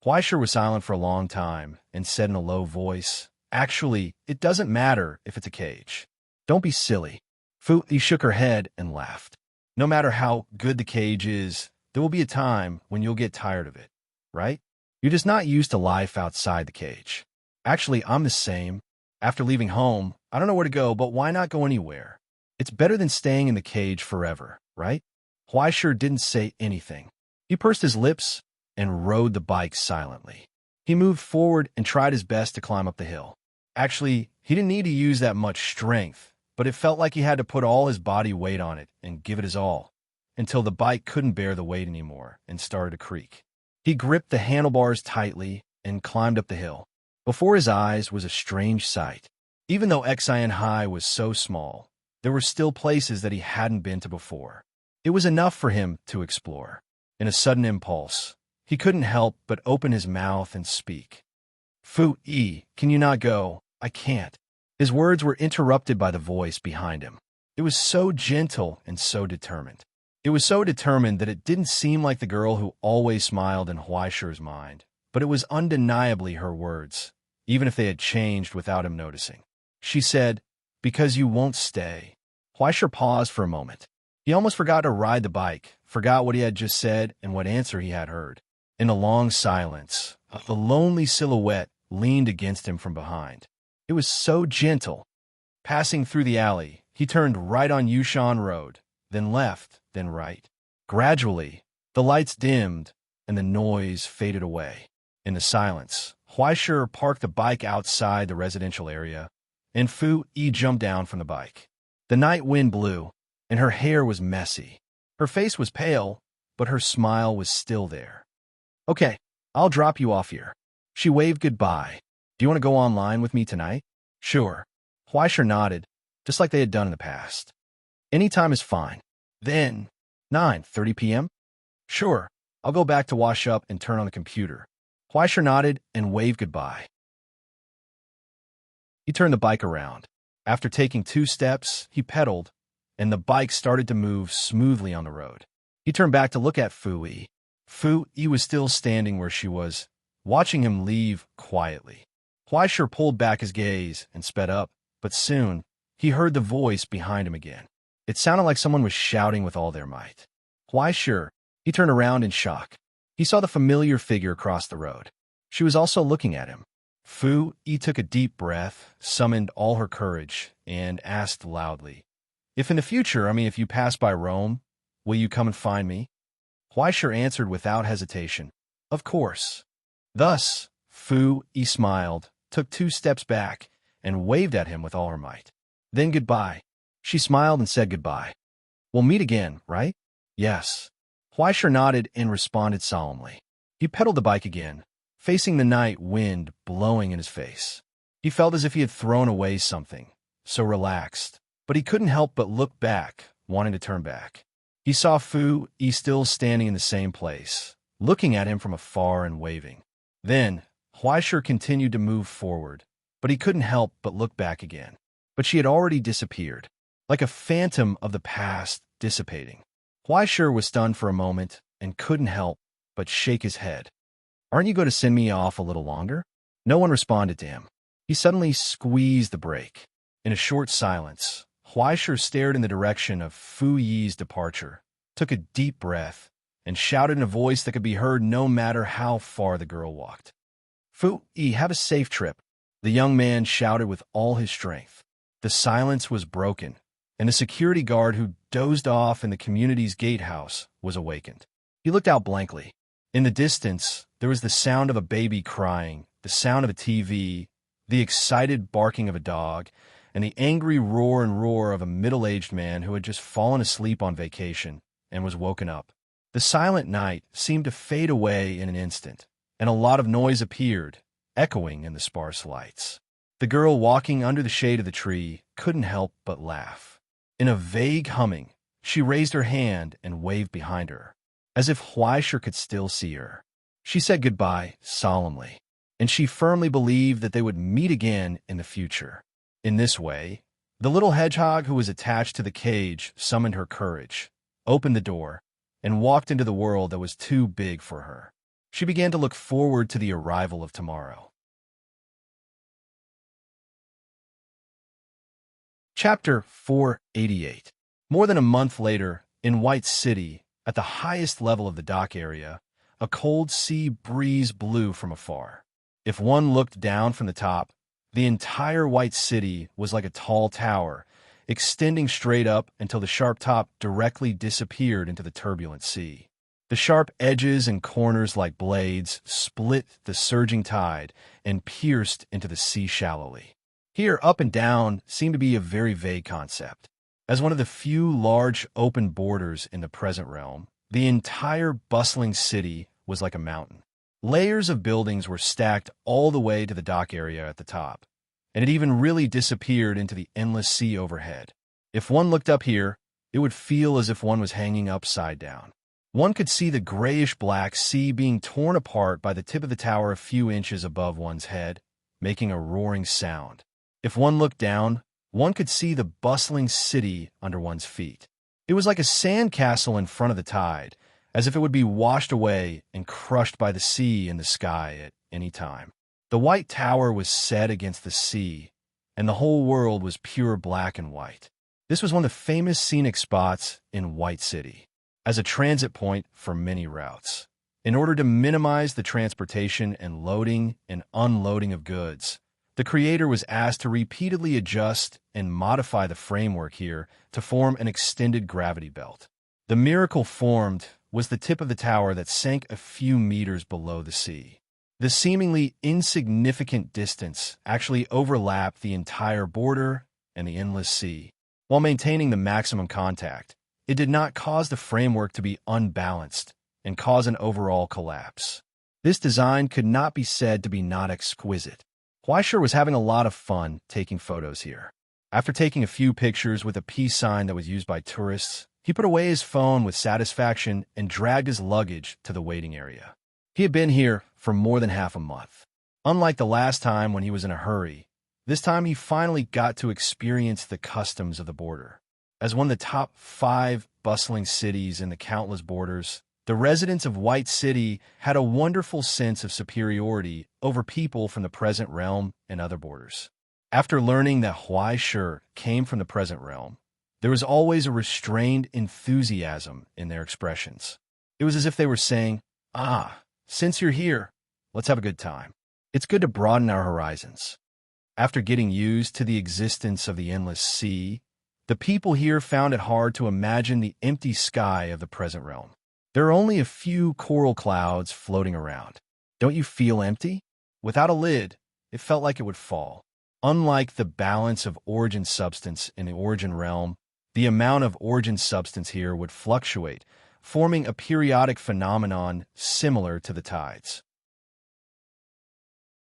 Huaisher was silent for a long time and said in a low voice, actually, it doesn't matter if it's a cage. Don't be silly. Fu Yi shook her head and laughed. No matter how good the cage is, there will be a time when you'll get tired of it, right? You're just not used to life outside the cage. Actually, I'm the same. After leaving home, I don't know where to go, but why not go anywhere? It's better than staying in the cage forever, right? Huaisher didn't say anything. He pursed his lips and rode the bike silently. He moved forward and tried his best to climb up the hill. Actually, he didn't need to use that much strength, but it felt like he had to put all his body weight on it and give it his all, until the bike couldn't bear the weight anymore and started to creak. He gripped the handlebars tightly and climbed up the hill. Before his eyes was a strange sight. Even though Xian High was so small, there were still places that he hadn't been to before. It was enough for him to explore. In a sudden impulse, he couldn't help but open his mouth and speak. Fu Yi, can you not go? I can't. His words were interrupted by the voice behind him. It was so gentle and so determined. It was so determined that it didn't seem like the girl who always smiled in Huaisher's mind, but it was undeniably her words, even if they had changed without him noticing. She said, because you won't stay. Huaisher paused for a moment. He almost forgot to ride the bike, forgot what he had just said and what answer he had heard. In a long silence, a lonely silhouette leaned against him from behind. It was so gentle. Passing through the alley, he turned right on Yushan Road, then left, then right. Gradually, the lights dimmed and the noise faded away. In the silence, Huaisher parked the bike outside the residential area, and Fu Yi jumped down from the bike. The night wind blew, and her hair was messy. Her face was pale, but her smile was still there. Okay, I'll drop you off here. She waved goodbye. Do you want to go online with me tonight? Sure. Huaisher nodded, just like they had done in the past. Any time is fine. Then, 9:30 p.m.? Sure. I'll go back to wash up and turn on the computer. Huaisher nodded and waved goodbye. He turned the bike around. After taking 2 steps, he pedaled, and the bike started to move smoothly on the road. He turned back to look at Fu-Yi. Fu-Yi was still standing where she was, watching him leave quietly. Huaishir pulled back his gaze and sped up, but soon he heard the voice behind him again. It sounded like someone was shouting with all their might. Huaishir, he turned around in shock. He saw the familiar figure across the road. She was also looking at him. Fu-Yi took a deep breath, summoned all her courage, and asked loudly, if in the future, if you pass by Rome, will you come and find me? Huaishir answered without hesitation, of course. Thus, Fu-Yi smiled, took 2 steps back, and waved at him with all her might. Then goodbye. She smiled and said goodbye. We'll meet again, right? Yes. Huaishir nodded and responded solemnly. He pedaled the bike again, facing the night wind blowing in his face. He felt as if he had thrown away something, so relaxed, but he couldn't help but look back, wanting to turn back. He saw Fu-Yi still standing in the same place, looking at him from afar and waving. Then, Huaishir continued to move forward, but he couldn't help but look back again. But she had already disappeared, like a phantom of the past dissipating. Huaishir was stunned for a moment and couldn't help but shake his head. Aren't you going to send me off a little longer? No one responded to him. He suddenly squeezed the brake. In a short silence, Huaishir stared in the direction of Fu-Yi's departure, took a deep breath, and shouted in a voice that could be heard no matter how far the girl walked. Fu-Yi, have a safe trip, the young man shouted with all his strength. The silence was broken, and the security guard who dozed off in the community's gatehouse was awakened. He looked out blankly. In the distance, there was the sound of a baby crying, the sound of a TV, the excited barking of a dog, and the angry roar of a middle-aged man who had just fallen asleep on vacation and was woken up. The silent night seemed to fade away in an instant, and a lot of noise appeared, echoing in the sparse lights. The girl walking under the shade of the tree couldn't help but laugh. In a vague humming, she raised her hand and waved behind her, as if Huaishir could still see her. She said goodbye solemnly, and she firmly believed that they would meet again in the future. In this way, the little hedgehog who was attached to the cage summoned her courage, opened the door, and walked into the world that was too big for her. She began to look forward to the arrival of tomorrow. Chapter 488. More than a month later, in White City, at the highest level of the dock area, a cold sea breeze blew from afar. If one looked down from the top, the entire White City was like a tall tower, extending straight up until the sharp top directly disappeared into the turbulent sea. The sharp edges and corners like blades split the surging tide and pierced into the sea shallowly. Here, up and down seemed to be a very vague concept. As one of the few large open borders in the present realm, the entire bustling city was like a mountain. Layers of buildings were stacked all the way to the dock area at the top, and it even really disappeared into the endless sea overhead. If one looked up here, it would feel as if one was hanging upside down. One could see the grayish-black sea being torn apart by the tip of the tower a few inches above one's head, making a roaring sound. If one looked down, one could see the bustling city under one's feet. It was like a sandcastle in front of the tide, as if it would be washed away and crushed by the sea in the sky at any time. The white tower was set against the sea, and the whole world was pure black and white. This was one of the famous scenic spots in White City, as a transit point for many routes. In order to minimize the transportation and loading and unloading of goods, the creator was asked to repeatedly adjust and modify the framework here to form an extended gravity belt. The miracle formed was the tip of the tower that sank a few meters below the sea. The seemingly insignificant distance actually overlapped the entire border and the endless sea. While maintaining the maximum contact, it did not cause the framework to be unbalanced and cause an overall collapse. This design could not be said to be not exquisite. Huaishir was having a lot of fun taking photos here. After taking a few pictures with a peace sign that was used by tourists, he put away his phone with satisfaction and dragged his luggage to the waiting area. He had been here for more than half a month. Unlike the last time when he was in a hurry, this time he finally got to experience the customs of the border. As one of the top 5 bustling cities in the countless borders, the residents of White City had a wonderful sense of superiority over people from the present realm and other borders. After learning that Huaishur came from the present realm, there was always a restrained enthusiasm in their expressions. It was as if they were saying, since you're here, let's have a good time. It's good to broaden our horizons. After getting used to the existence of the endless sea, the people here found it hard to imagine the empty sky of the present realm. There are only a few coral clouds floating around. Don't you feel empty? Without a lid, it felt like it would fall. Unlike the balance of origin substance in the origin realm, the amount of origin substance here would fluctuate, forming a periodic phenomenon similar to the tides.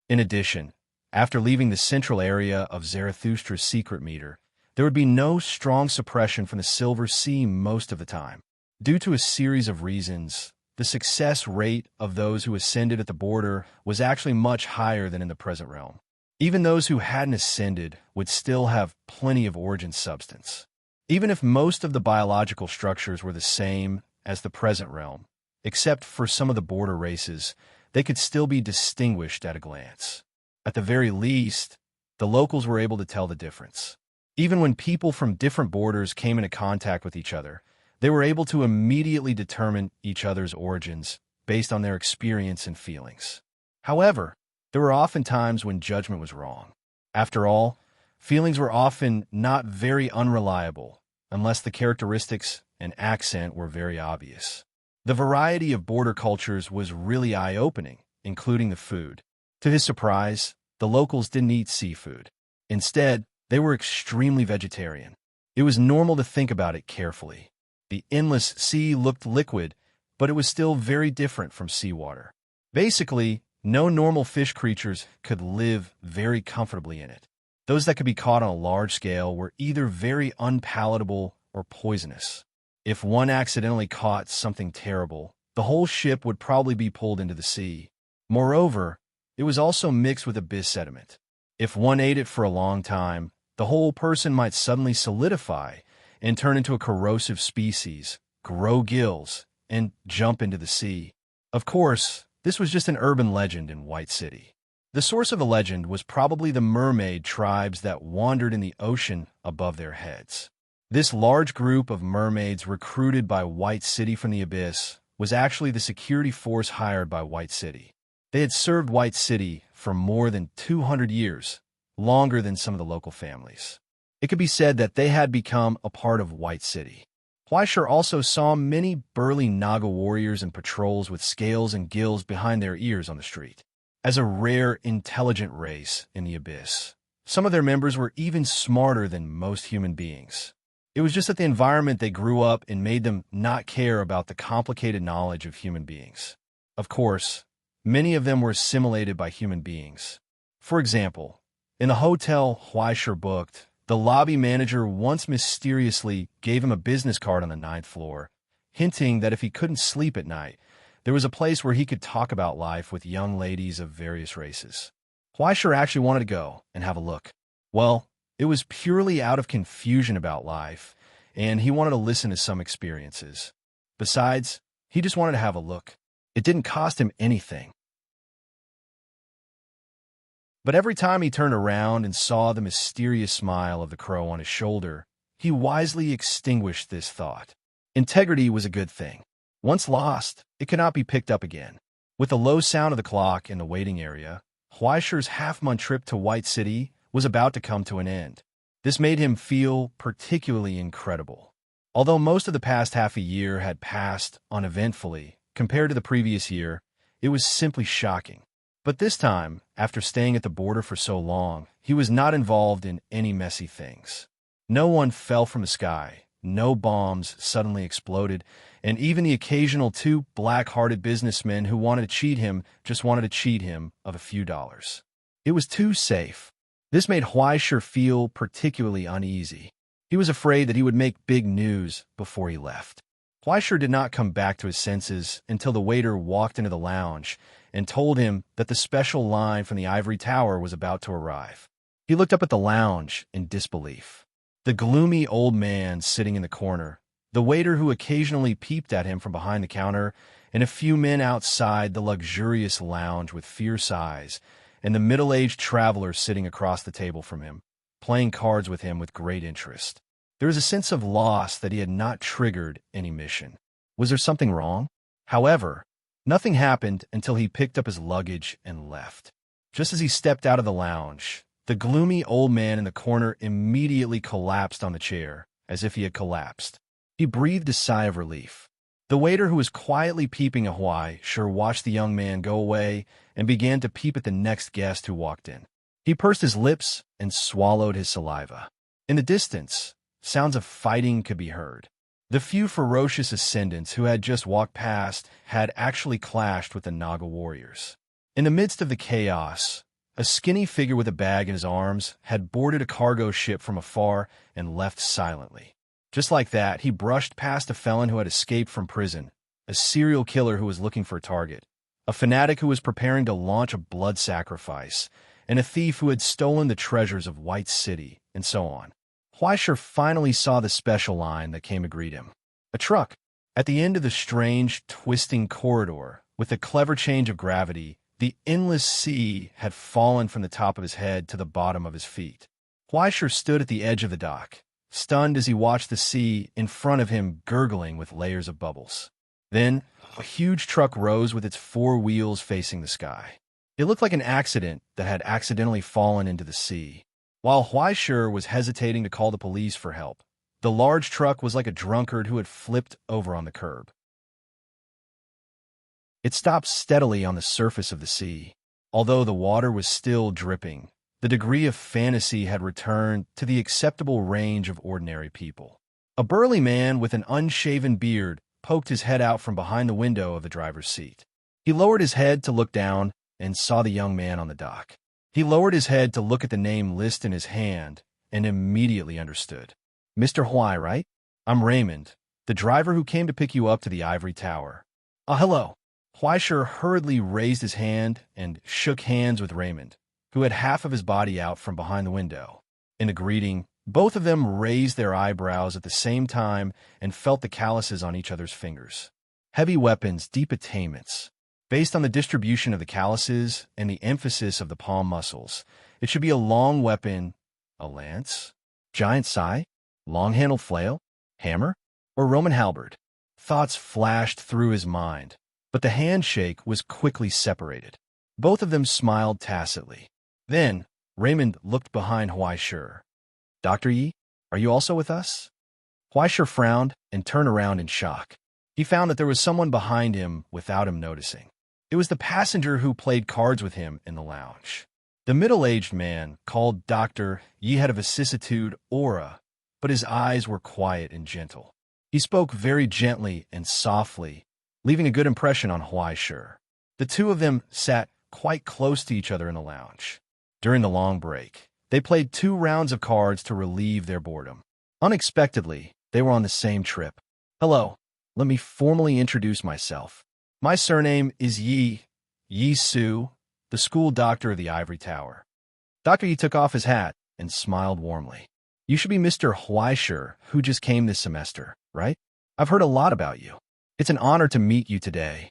In addition, after leaving the central area of Zarathustra's secret meter, there would be no strong suppression from the Silver Sea most of the time. Due to a series of reasons, the success rate of those who ascended at the border was actually much higher than in the present realm. Even those who hadn't ascended would still have plenty of origin substance. Even if most of the biological structures were the same as the present realm, except for some of the border races, they could still be distinguished at a glance. At the very least, the locals were able to tell the difference. Even when people from different borders came into contact with each other, they were able to immediately determine each other's origins based on their experience and feelings. However, there were often times when judgment was wrong. After all, feelings were often not very unreliable unless the characteristics and accent were very obvious. The variety of border cultures was really eye-opening, including the food. To his surprise, the locals didn't eat seafood. Instead, they were extremely vegetarian. It was normal to think about it carefully. The endless sea looked liquid, but it was still very different from seawater. Basically, no normal fish creatures could live very comfortably in it. Those that could be caught on a large scale were either very unpalatable or poisonous. If one accidentally caught something terrible, the whole ship would probably be pulled into the sea. Moreover, it was also mixed with abyss sediment. If one ate it for a long time, the whole person might suddenly solidify and turn into a corrosive species, grow gills, and jump into the sea. Of course, this was just an urban legend in White City. The source of the legend was probably the mermaid tribes that wandered in the ocean above their heads. This large group of mermaids recruited by White City from the abyss was actually the security force hired by White City. They had served White City for more than 200 years, longer than some of the local families. It could be said that they had become a part of White City. Huaishur also saw many burly Naga warriors and patrols with scales and gills behind their ears on the street. As a rare, intelligent race in the abyss, some of their members were even smarter than most human beings. It was just that the environment they grew up in made them not care about the complicated knowledge of human beings. Of course, many of them were assimilated by human beings. For example, in the hotel Huaishur booked, the lobby manager once mysteriously gave him a business card on the 9th floor, hinting that if he couldn't sleep at night, there was a place where he could talk about life with young ladies of various races. Huaishur actually wanted to go and have a look. Well, it was purely out of confusion about life, and he wanted to listen to some experiences. Besides, he just wanted to have a look. It didn't cost him anything. But every time he turned around and saw the mysterious smile of the crow on his shoulder, he wisely extinguished this thought. Integrity was a good thing. Once lost, it could not be picked up again. With the low sound of the clock in the waiting area, Huaishur's half-month trip to White City was about to come to an end. This made him feel particularly incredible. Although most of the past half a year had passed uneventfully compared to the previous year, it was simply shocking. But this time, after staying at the border for so long, he was not involved in any messy things. No one fell from the sky, no bombs suddenly exploded, and even the occasional 2 black-hearted businessmen who wanted to cheat him just wanted to cheat him of a few dollars. It was too safe. This made Huaishur feel particularly uneasy. He was afraid that he would make big news before he left. Huaishur did not come back to his senses until the waiter walked into the lounge and told him that the special line from the ivory tower was about to arrive. He looked up at the lounge in disbelief. The gloomy old man sitting in the corner, the waiter who occasionally peeped at him from behind the counter, and a few men outside the luxurious lounge with fierce eyes, and the middle-aged traveler sitting across the table from him, playing cards with him with great interest. There was a sense of loss that he had not triggered any mission. Was there something wrong? However, nothing happened until he picked up his luggage and left. Just as he stepped out of the lounge, the gloomy old man in the corner immediately collapsed on the chair, as if he had collapsed. He breathed a sigh of relief. The waiter who was quietly peeping at Huai sure watched the young man go away and began to peep at the next guest who walked in. He pursed his lips and swallowed his saliva. In the distance, sounds of fighting could be heard. The few ferocious ascendants who had just walked past had actually clashed with the Naga warriors. In the midst of the chaos, a skinny figure with a bag in his arms had boarded a cargo ship from afar and left silently. Just like that, he brushed past a felon who had escaped from prison, a serial killer who was looking for a target, a fanatic who was preparing to launch a blood sacrifice, and a thief who had stolen the treasures of White City, and so on. Huaisher finally saw the special line that came to greet him. A truck. At the end of the strange, twisting corridor, with a clever change of gravity, the endless sea had fallen from the top of his head to the bottom of his feet. Huaisher stood at the edge of the dock, stunned as he watched the sea in front of him gurgling with layers of bubbles. Then, a huge truck rose with its four wheels facing the sky. It looked like an accident that had accidentally fallen into the sea. While Huaisher was hesitating to call the police for help, the large truck was like a drunkard who had flipped over on the curb. It stopped steadily on the surface of the sea. Although the water was still dripping, the degree of fantasy had returned to the acceptable range of ordinary people. A burly man with an unshaven beard poked his head out from behind the window of the driver's seat. He lowered his head to look down and saw the young man on the dock. He lowered his head to look at the name list in his hand and immediately understood. "Mr. Huai, right? I'm Raymond, the driver who came to pick you up to the ivory tower." Hello." Huaisher hurriedly raised his hand and shook hands with Raymond, who had half of his body out from behind the window. In the greeting, both of them raised their eyebrows at the same time and felt the calluses on each other's fingers. Heavy weapons, deep attainments. Based on the distribution of the calluses and the emphasis of the palm muscles, it should be a long weapon, a lance, giant sai, long-handled flail, hammer, or Roman halberd. Thoughts flashed through his mind, but the handshake was quickly separated. Both of them smiled tacitly. Then, Raymond looked behind Huaisher. "Dr. Yi, are you also with us?" Huaisher frowned and turned around in shock. He found that there was someone behind him without him noticing. It was the passenger who played cards with him in the lounge. The middle-aged man, called Dr. Yi, had a vicissitude aura, but his eyes were quiet and gentle. He spoke very gently and softly, leaving a good impression on Huaisher. The two of them sat quite close to each other in the lounge. During the long break, they played 2 rounds of cards to relieve their boredom. Unexpectedly, they were on the same trip. "Hello, let me formally introduce myself. My surname is Yi Su, the school doctor of the Ivory Tower." Dr. Yi took off his hat and smiled warmly. "You should be Mr. Huaisher, who just came this semester, right? I've heard a lot about you. It's an honor to meet you today.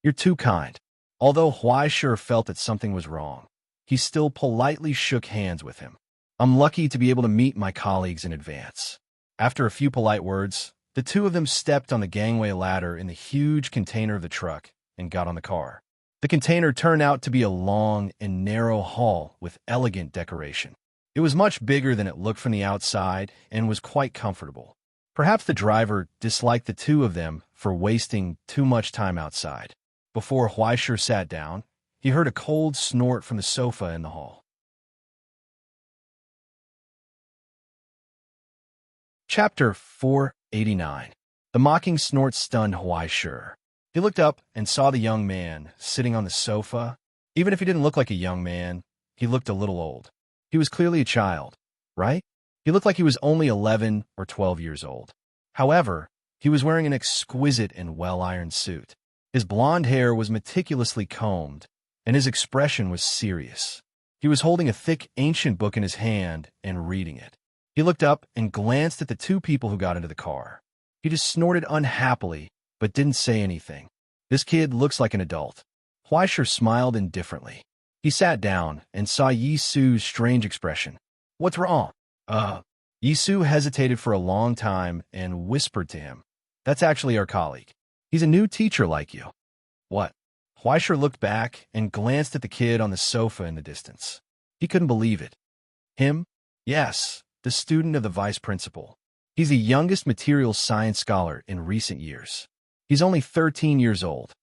You're too kind." Although Huaisher felt that something was wrong, he still politely shook hands with him. "I'm lucky to be able to meet my colleagues in advance." After a few polite words, the two of them stepped on the gangway ladder in the huge container of the truck and got on the car. The container turned out to be a long and narrow hall with elegant decoration. It was much bigger than it looked from the outside and was quite comfortable. Perhaps the driver disliked the two of them for wasting too much time outside. Before Huaisher sat down, he heard a cold snort from the sofa in the hall. Chapter 489. The mocking snort stunned Huaisher. He looked up and saw the young man sitting on the sofa. Even if he didn't look like a young man, he looked a little old. He was clearly a child, right? He looked like he was only 11 or 12 years old. However, he was wearing an exquisite and well-ironed suit. His blonde hair was meticulously combed, and his expression was serious. He was holding a thick, ancient book in his hand and reading it. He looked up and glanced at the two people who got into the car. He just snorted unhappily, but didn't say anything. This kid looks like an adult. Huaisher smiled indifferently. He sat down and saw Yi Su's strange expression. What's wrong? Yi Su hesitated for a long time and whispered to him. That's actually our colleague. He's a new teacher like you. What? Huaisher looked back and glanced at the kid on the sofa in the distance. He couldn't believe it. Him? Yes, the student of the vice principal. He's the youngest materials science scholar in recent years. He's only 13 years old.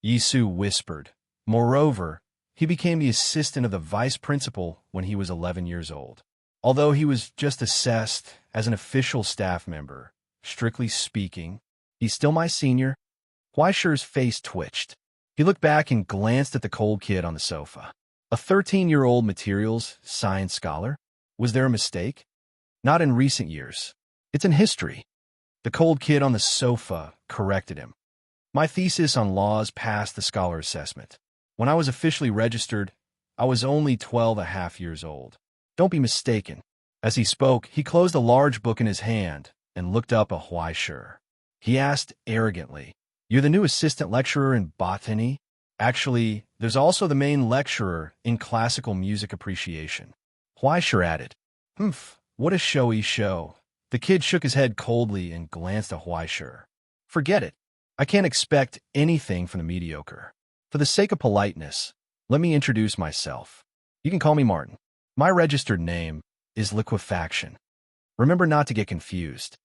Yi Su whispered. Moreover, he became the assistant of the vice principal when he was 11 years old. Although he was just assessed as an official staff member, strictly speaking, he's still my senior. Huaisher's face twitched. He looked back and glanced at the cold kid on the sofa. A 13-year-old materials science scholar? Was there a mistake? Not in recent years. It's in history. The cold kid on the sofa corrected him. My thesis on laws passed the scholar assessment. When I was officially registered, I was only 12.5 years old. Don't be mistaken. As he spoke, he closed a large book in his hand and looked up at Huaisher. He asked arrogantly, You're the new assistant lecturer in botany? Actually, there's also the main lecturer in classical music appreciation. Huaisher added, What a showy show. The kid shook his head coldly and glanced at Huaisher. Forget it. I can't expect anything from the mediocre. For the sake of politeness, let me introduce myself. You can call me Martin. My registered name is Liquefaction. Remember not to get confused.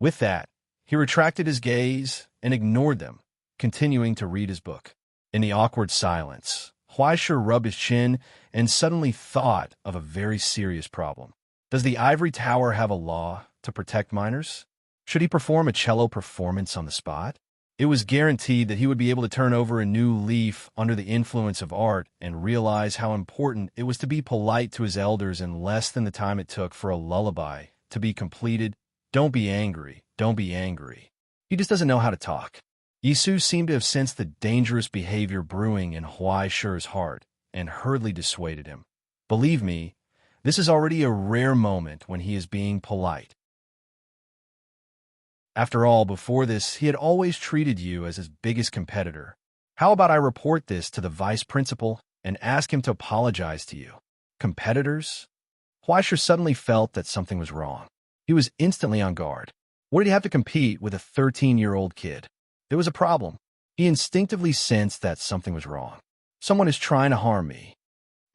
With that, he retracted his gaze and ignored them, continuing to read his book. In the awkward silence, Huaisher rubbed his chin and suddenly thought of a very serious problem. Does the ivory tower have a law to protect minors? Should he perform a cello performance on the spot? It was guaranteed that he would be able to turn over a new leaf under the influence of art and realize how important it was to be polite to his elders in less than the time it took for a lullaby to be completed. Don't be angry. Don't be angry. He just doesn't know how to talk. Yi Su seemed to have sensed the dangerous behavior brewing in Huaisher's heart and hurriedly dissuaded him. Believe me, this is already a rare moment when he is being polite. After all, before this, he had always treated you as his biggest competitor. How about I report this to the vice principal and ask him to apologize to you? Competitors? Huaisher suddenly felt that something was wrong. He was instantly on guard. What did he have to compete with a 13-year-old kid? There was a problem. He instinctively sensed that something was wrong. Someone is trying to harm me.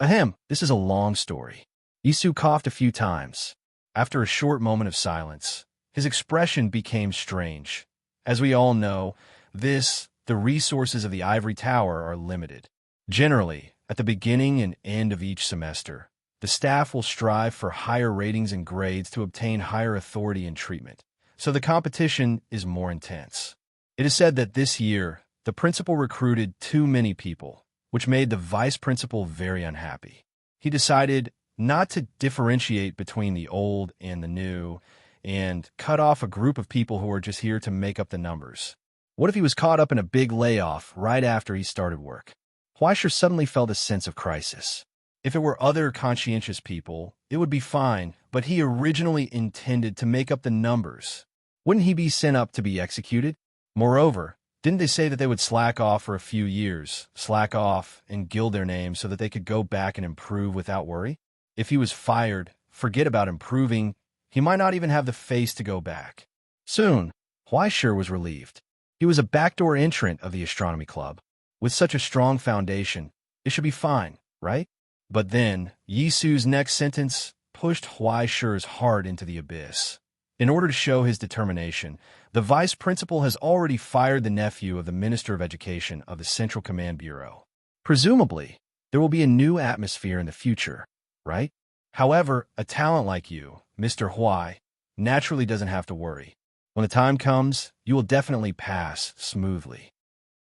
Ahem, this is a long story. Yi Su coughed a few times. After a short moment of silence, his expression became strange. As we all know, the resources of the ivory tower are limited. Generally, at the beginning and end of each semester, the staff will strive for higher ratings and grades to obtain higher authority and treatment, so the competition is more intense. It is said that this year, the principal recruited too many people, which made the vice principal very unhappy. He decided not to differentiate between the old and the new, and cut off a group of people who were just here to make up the numbers. What if he was caught up in a big layoff right after he started work? Huaisher suddenly felt a sense of crisis. If it were other conscientious people, it would be fine, but he originally intended to make up the numbers. Wouldn't he be sent up to be executed? Moreover, didn't they say that they would slack off for a few years, slack off and gild their name so that they could go back and improve without worry? If he was fired, forget about improving. He might not even have the face to go back. Soon, Huaisher was relieved. He was a backdoor entrant of the astronomy club. With such a strong foundation, it should be fine, right? But then, Yi Su's next sentence pushed Huaisher's heart into the abyss. In order to show his determination, the vice principal has already fired the nephew of the Minister of Education of the Central Command Bureau. Presumably, there will be a new atmosphere in the future, right? However, a talent like you, Mr. Huai, naturally doesn't have to worry. When the time comes, you will definitely pass smoothly.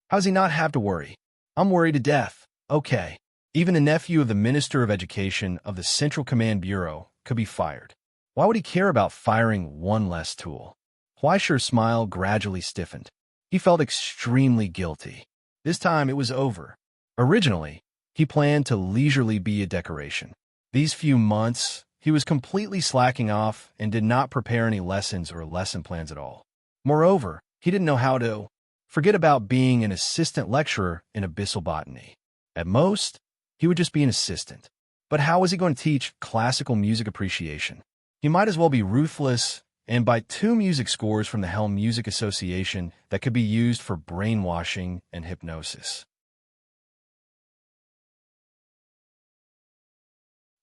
How does he not have to worry? I'm worried to death. Okay. Even the nephew of the Minister of Education of the Central Command Bureau could be fired. Why would he care about firing one less tool? Huaisher's smile gradually stiffened. He felt extremely guilty. This time it was over. Originally, he planned to leisurely be a decoration. These few months, he was completely slacking off and did not prepare any lessons or lesson plans at all. Moreover, he didn't know how to forget about being an assistant lecturer in abyssal botany. At most, he would just be an assistant. But how was he going to teach classical music appreciation? He might as well be ruthless and buy 2 music scores from the Helm Music Association that could be used for brainwashing and hypnosis.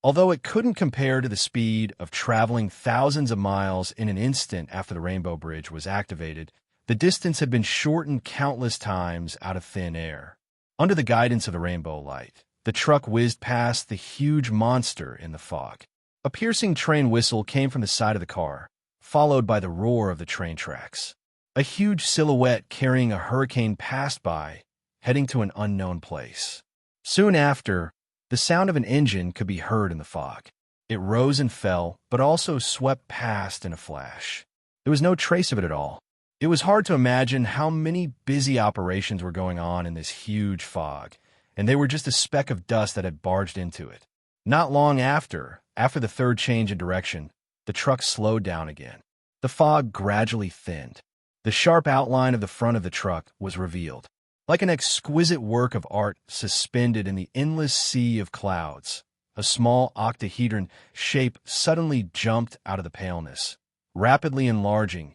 Although it couldn't compare to the speed of traveling thousands of miles in an instant after the Rainbow Bridge was activated, the distance had been shortened countless times out of thin air. Under the guidance of the rainbow light, the truck whizzed past the huge monster in the fog. A piercing train whistle came from the side of the car, followed by the roar of the train tracks. A huge silhouette carrying a hurricane passed by, heading to an unknown place. Soon after, the sound of an engine could be heard in the fog. It rose and fell, but also swept past in a flash. There was no trace of it at all. It was hard to imagine how many busy operations were going on in this huge fog, and they were just a speck of dust that had barged into it. Not long after the third change in direction, the truck slowed down again. The fog gradually thinned. The sharp outline of the front of the truck was revealed. Like an exquisite work of art suspended in the endless sea of clouds, a small octahedron shape suddenly jumped out of the paleness, rapidly enlarging,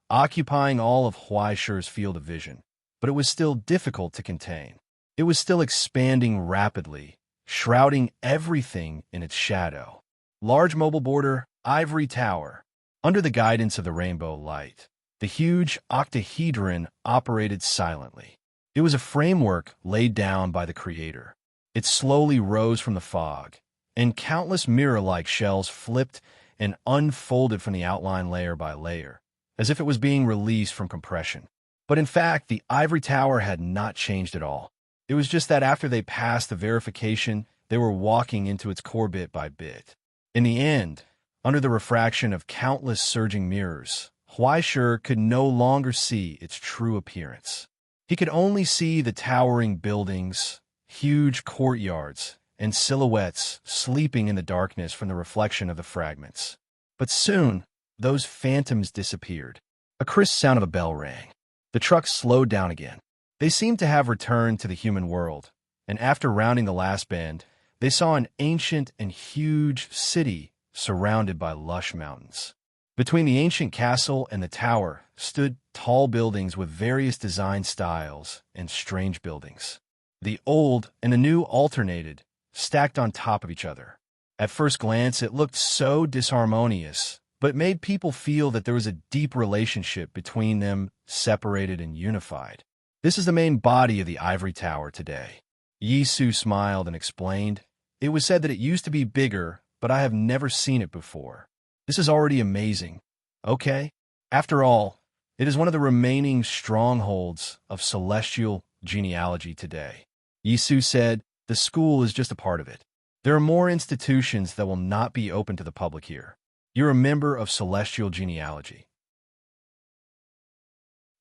occupying all of Huaishi's field of vision. But it was still difficult to contain. It was still expanding rapidly, shrouding everything in its shadow. Large mobile border, ivory tower. Under the guidance of the rainbow light, the huge octahedron operated silently. It was a framework laid down by the Creator. It slowly rose from the fog, and countless mirror-like shells flipped and unfolded from the outline layer by layer, as if it was being released from compression. But in fact, the ivory tower had not changed at all. It was just that after they passed the verification, they were walking into its core bit by bit. In the end, under the refraction of countless surging mirrors, Huaishi could no longer see its true appearance. He could only see the towering buildings, huge courtyards, and silhouettes sleeping in the darkness from the reflection of the fragments. But soon, those phantoms disappeared. A crisp sound of a bell rang. The truck slowed down again. They seemed to have returned to the human world, and after rounding the last bend, they saw an ancient and huge city surrounded by lush mountains. Between the ancient castle and the tower stood tall buildings with various design styles and strange buildings. The old and the new alternated, stacked on top of each other. At first glance, it looked so disharmonious, but made people feel that there was a deep relationship between them, separated and unified. This is the main body of the ivory tower today. Yisu smiled and explained, "It was said that it used to be bigger, but I have never seen it before. This is already amazing. Okay? After all, it is one of the remaining strongholds of celestial genealogy today." Yisu said, "The school is just a part of it. There are more institutions that will not be open to the public here. You're a member of celestial genealogy.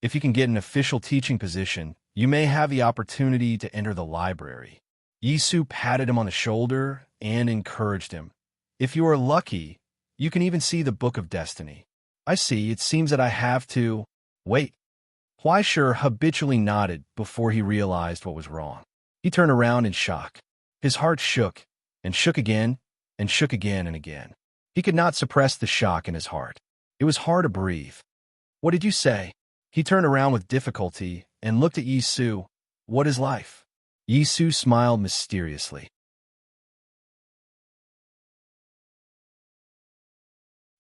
If you can get an official teaching position, you may have the opportunity to enter the library." Yisu patted him on the shoulder and encouraged him. "If you are lucky, you can even see the Book of Destiny." "I see, it seems that I have to wait." Huaishi habitually nodded before he realized what was wrong. He turned around in shock. His heart shook, and shook again, and shook again and again. He could not suppress the shock in his heart. It was hard to breathe. "What did you say?" He turned around with difficulty and looked at Yisu. "What is life?" Yisu smiled mysteriously.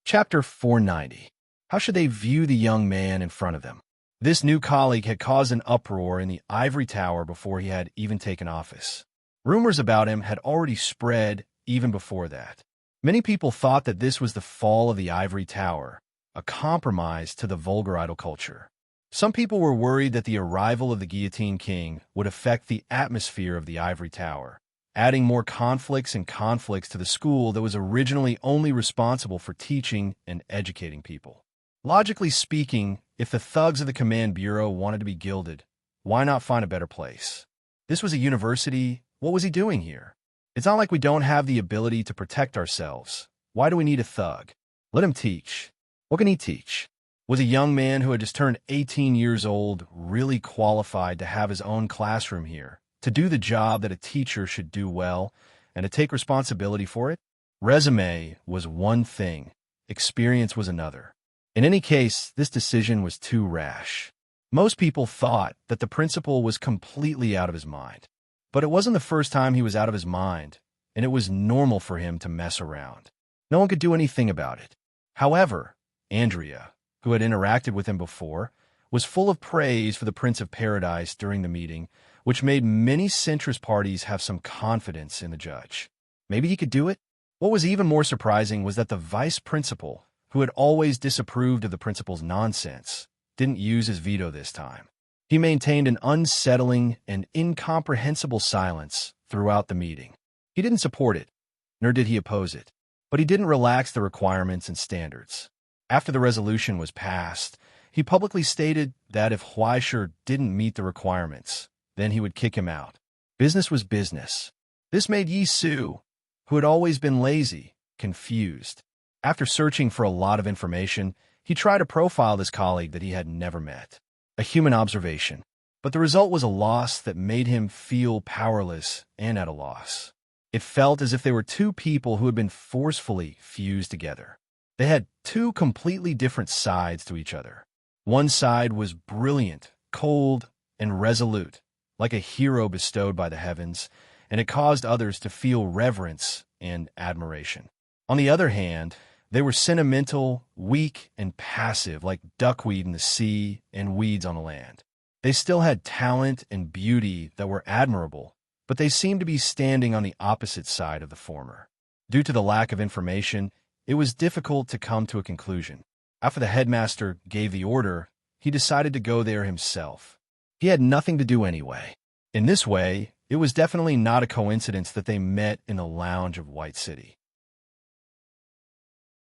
Chapter 490. How should they view the young man in front of them? This new colleague had caused an uproar in the ivory tower before he had even taken office. Rumors about him had already spread even before that. Many people thought that this was the fall of the ivory tower, a compromise to the vulgar idol culture. Some people were worried that the arrival of the Guillotine King would affect the atmosphere of the ivory tower, adding more conflicts to the school that was originally only responsible for teaching and educating people. Logically speaking, if the thugs of the Command Bureau wanted to be gilded, why not find a better place? This was a university. What was he doing here? It's not like we don't have the ability to protect ourselves. Why do we need a thug? Let him teach. What can he teach? Was a young man who had just turned 18 years old really qualified to have his own classroom here, to do the job that a teacher should do well, and to take responsibility for it? Resume was one thing. Experience was another. In any case, this decision was too rash. Most people thought that the principal was completely out of his mind. But it wasn't the first time he was out of his mind, and it was normal for him to mess around. No one could do anything about it. However, Andrea, who had interacted with him before, was full of praise for the Prince of Paradise during the meeting, which made many centrist parties have some confidence in the judge. Maybe he could do it? What was even more surprising was that the vice principal, who had always disapproved of the principal's nonsense, didn't use his veto this time. He maintained an unsettling and incomprehensible silence throughout the meeting. He didn't support it, nor did he oppose it, but he didn't relax the requirements and standards. After the resolution was passed, he publicly stated that if Huaishir didn't meet the requirements, then he would kick him out. Business was business. This made Yi Su, who had always been lazy, confused. After searching for a lot of information, he tried to profile this colleague that he had never met. A human observation. But the result was a loss that made him feel powerless and at a loss. It felt as if they were two people who had been forcefully fused together. They had two completely different sides to each other. One side was brilliant, cold, and resolute, like a hero bestowed by the heavens, and it caused others to feel reverence and admiration. On the other hand, they were sentimental, weak, and passive, like duckweed in the sea and weeds on the land. They still had talent and beauty that were admirable, but they seemed to be standing on the opposite side of the former. Due to the lack of information, it was difficult to come to a conclusion. After the headmaster gave the order, he decided to go there himself. He had nothing to do anyway. In this way, it was definitely not a coincidence that they met in the lounge of White City.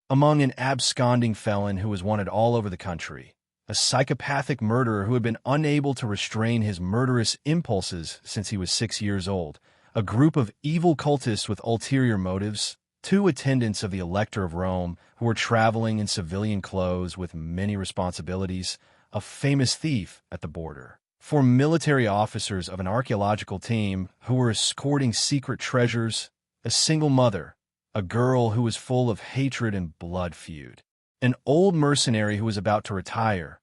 Among an absconding felon who was wanted all over the country, a psychopathic murderer who had been unable to restrain his murderous impulses since he was 6 years old, a group of evil cultists with ulterior motives, 2 attendants of the Elector of Rome who were traveling in civilian clothes with many responsibilities, a famous thief at the border, 4 military officers of an archaeological team who were escorting secret treasures, a single mother, a girl who was full of hatred and blood feud, an old mercenary who was about to retire,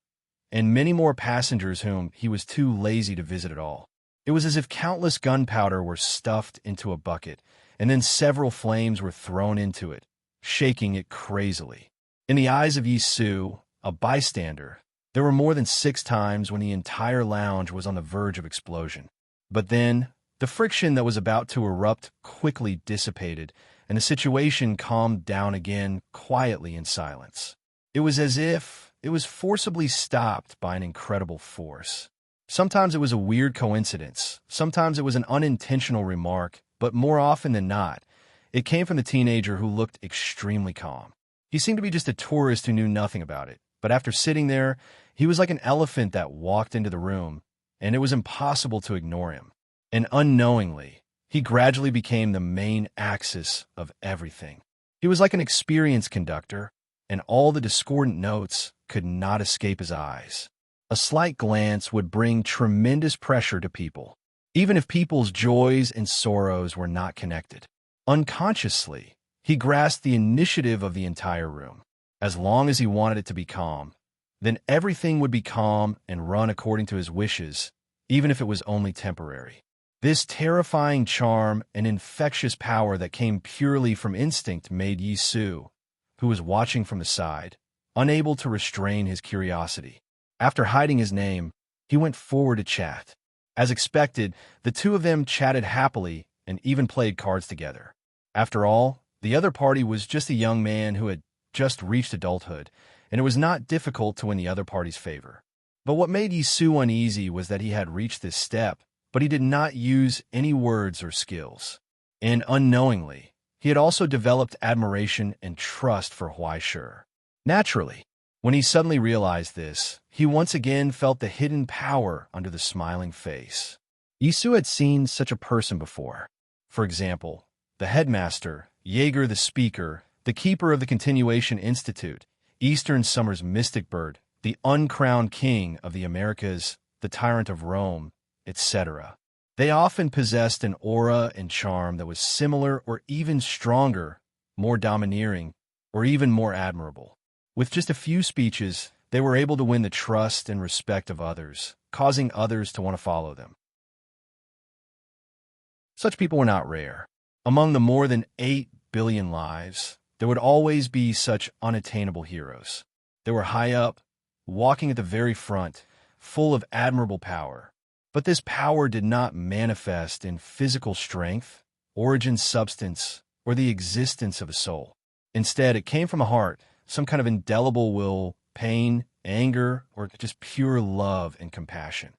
and many more passengers whom he was too lazy to visit at all. It was as if countless gunpowder were stuffed into a bucket, and then several flames were thrown into it, shaking it crazily. In the eyes of Yi Su, a bystander, there were more than 6 times when the entire lounge was on the verge of explosion. But then, the friction that was about to erupt quickly dissipated, and the situation calmed down again quietly in silence. It was as if it was forcibly stopped by an incredible force. Sometimes it was a weird coincidence, sometimes it was an unintentional remark, but more often than not, it came from the teenager who looked extremely calm. He seemed to be just a tourist who knew nothing about it, but after sitting there, he was like an elephant that walked into the room, and it was impossible to ignore him. And unknowingly, he gradually became the main axis of everything. He was like an experienced conductor, and all the discordant notes could not escape his eyes. A slight glance would bring tremendous pressure to people, even if people's joys and sorrows were not connected. Unconsciously, he grasped the initiative of the entire room. As long as he wanted it to be calm, then everything would be calm and run according to his wishes, even if it was only temporary. This terrifying charm and infectious power that came purely from instinct made Yi Su, who was watching from the side, unable to restrain his curiosity. After hiding his name, he went forward to chat. As expected, the two of them chatted happily and even played cards together. After all, the other party was just a young man who had just reached adulthood, and it was not difficult to win the other party's favor. But what made Yi Su uneasy was that he had reached this step, but he did not use any words or skills. And unknowingly, he had also developed admiration and trust for Huaishir. Naturally, when he suddenly realized this, he once again felt the hidden power under the smiling face. Yi Su had seen such a person before. For example, the headmaster, Jaeger the speaker, the keeper of the Continuation Institute, Eastern Summer's mystic bird, the uncrowned king of the Americas, the tyrant of Rome, etc. They often possessed an aura and charm that was similar or even stronger, more domineering, or even more admirable. With just a few speeches, they were able to win the trust and respect of others, causing others to want to follow them. Such people were not rare. Among the more than 8 billion lives, there would always be such unattainable heroes. They were high up, walking at the very front, full of admirable power. But this power did not manifest in physical strength, origin substance, or the existence of a soul. Instead, it came from a heart, some kind of indelible will, pain, anger, or just pure love and compassion.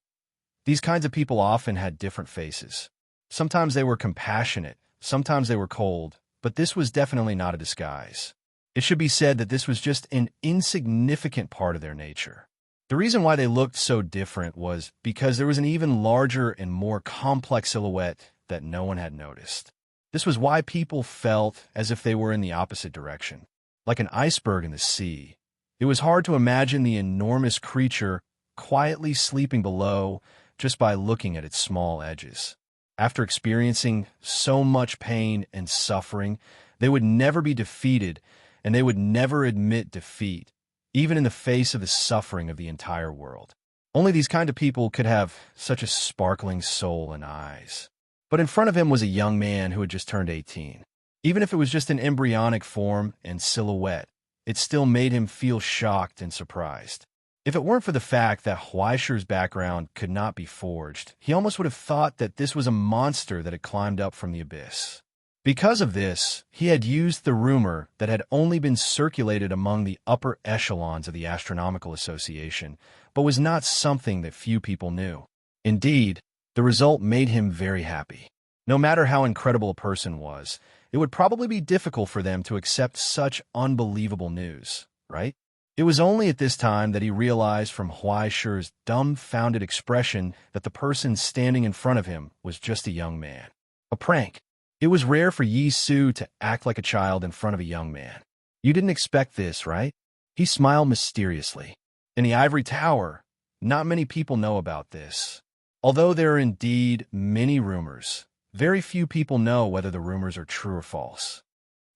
These kinds of people often had different faces. Sometimes they were compassionate, sometimes they were cold, but this was definitely not a disguise. It should be said that this was just an insignificant part of their nature. The reason why they looked so different was because there was an even larger and more complex silhouette that no one had noticed. This was why people felt as if they were in the opposite direction, like an iceberg in the sea. It was hard to imagine the enormous creature quietly sleeping below just by looking at its small edges. After experiencing so much pain and suffering, they would never be defeated, and they would never admit defeat, even in the face of the suffering of the entire world. Only these kind of people could have such a sparkling soul and eyes. But in front of him was a young man who had just turned 18. Even if it was just an embryonic form and silhouette, it still made him feel shocked and surprised. If it weren't for the fact that Huaisher's background could not be forged, he almost would have thought that this was a monster that had climbed up from the abyss. Because of this, he had used the rumor that had only been circulated among the upper echelons of the Astronomical Association, but was not something that few people knew. Indeed, the result made him very happy. No matter how incredible a person was, it would probably be difficult for them to accept such unbelievable news, right? It was only at this time that he realized from Huaisher's dumbfounded expression that the person standing in front of him was just a young man. A prank. It was rare for Yi Su to act like a child in front of a young man. You didn't expect this, right? He smiled mysteriously. In the ivory tower, not many people know about this. Although there are indeed many rumors, very few people know whether the rumors are true or false.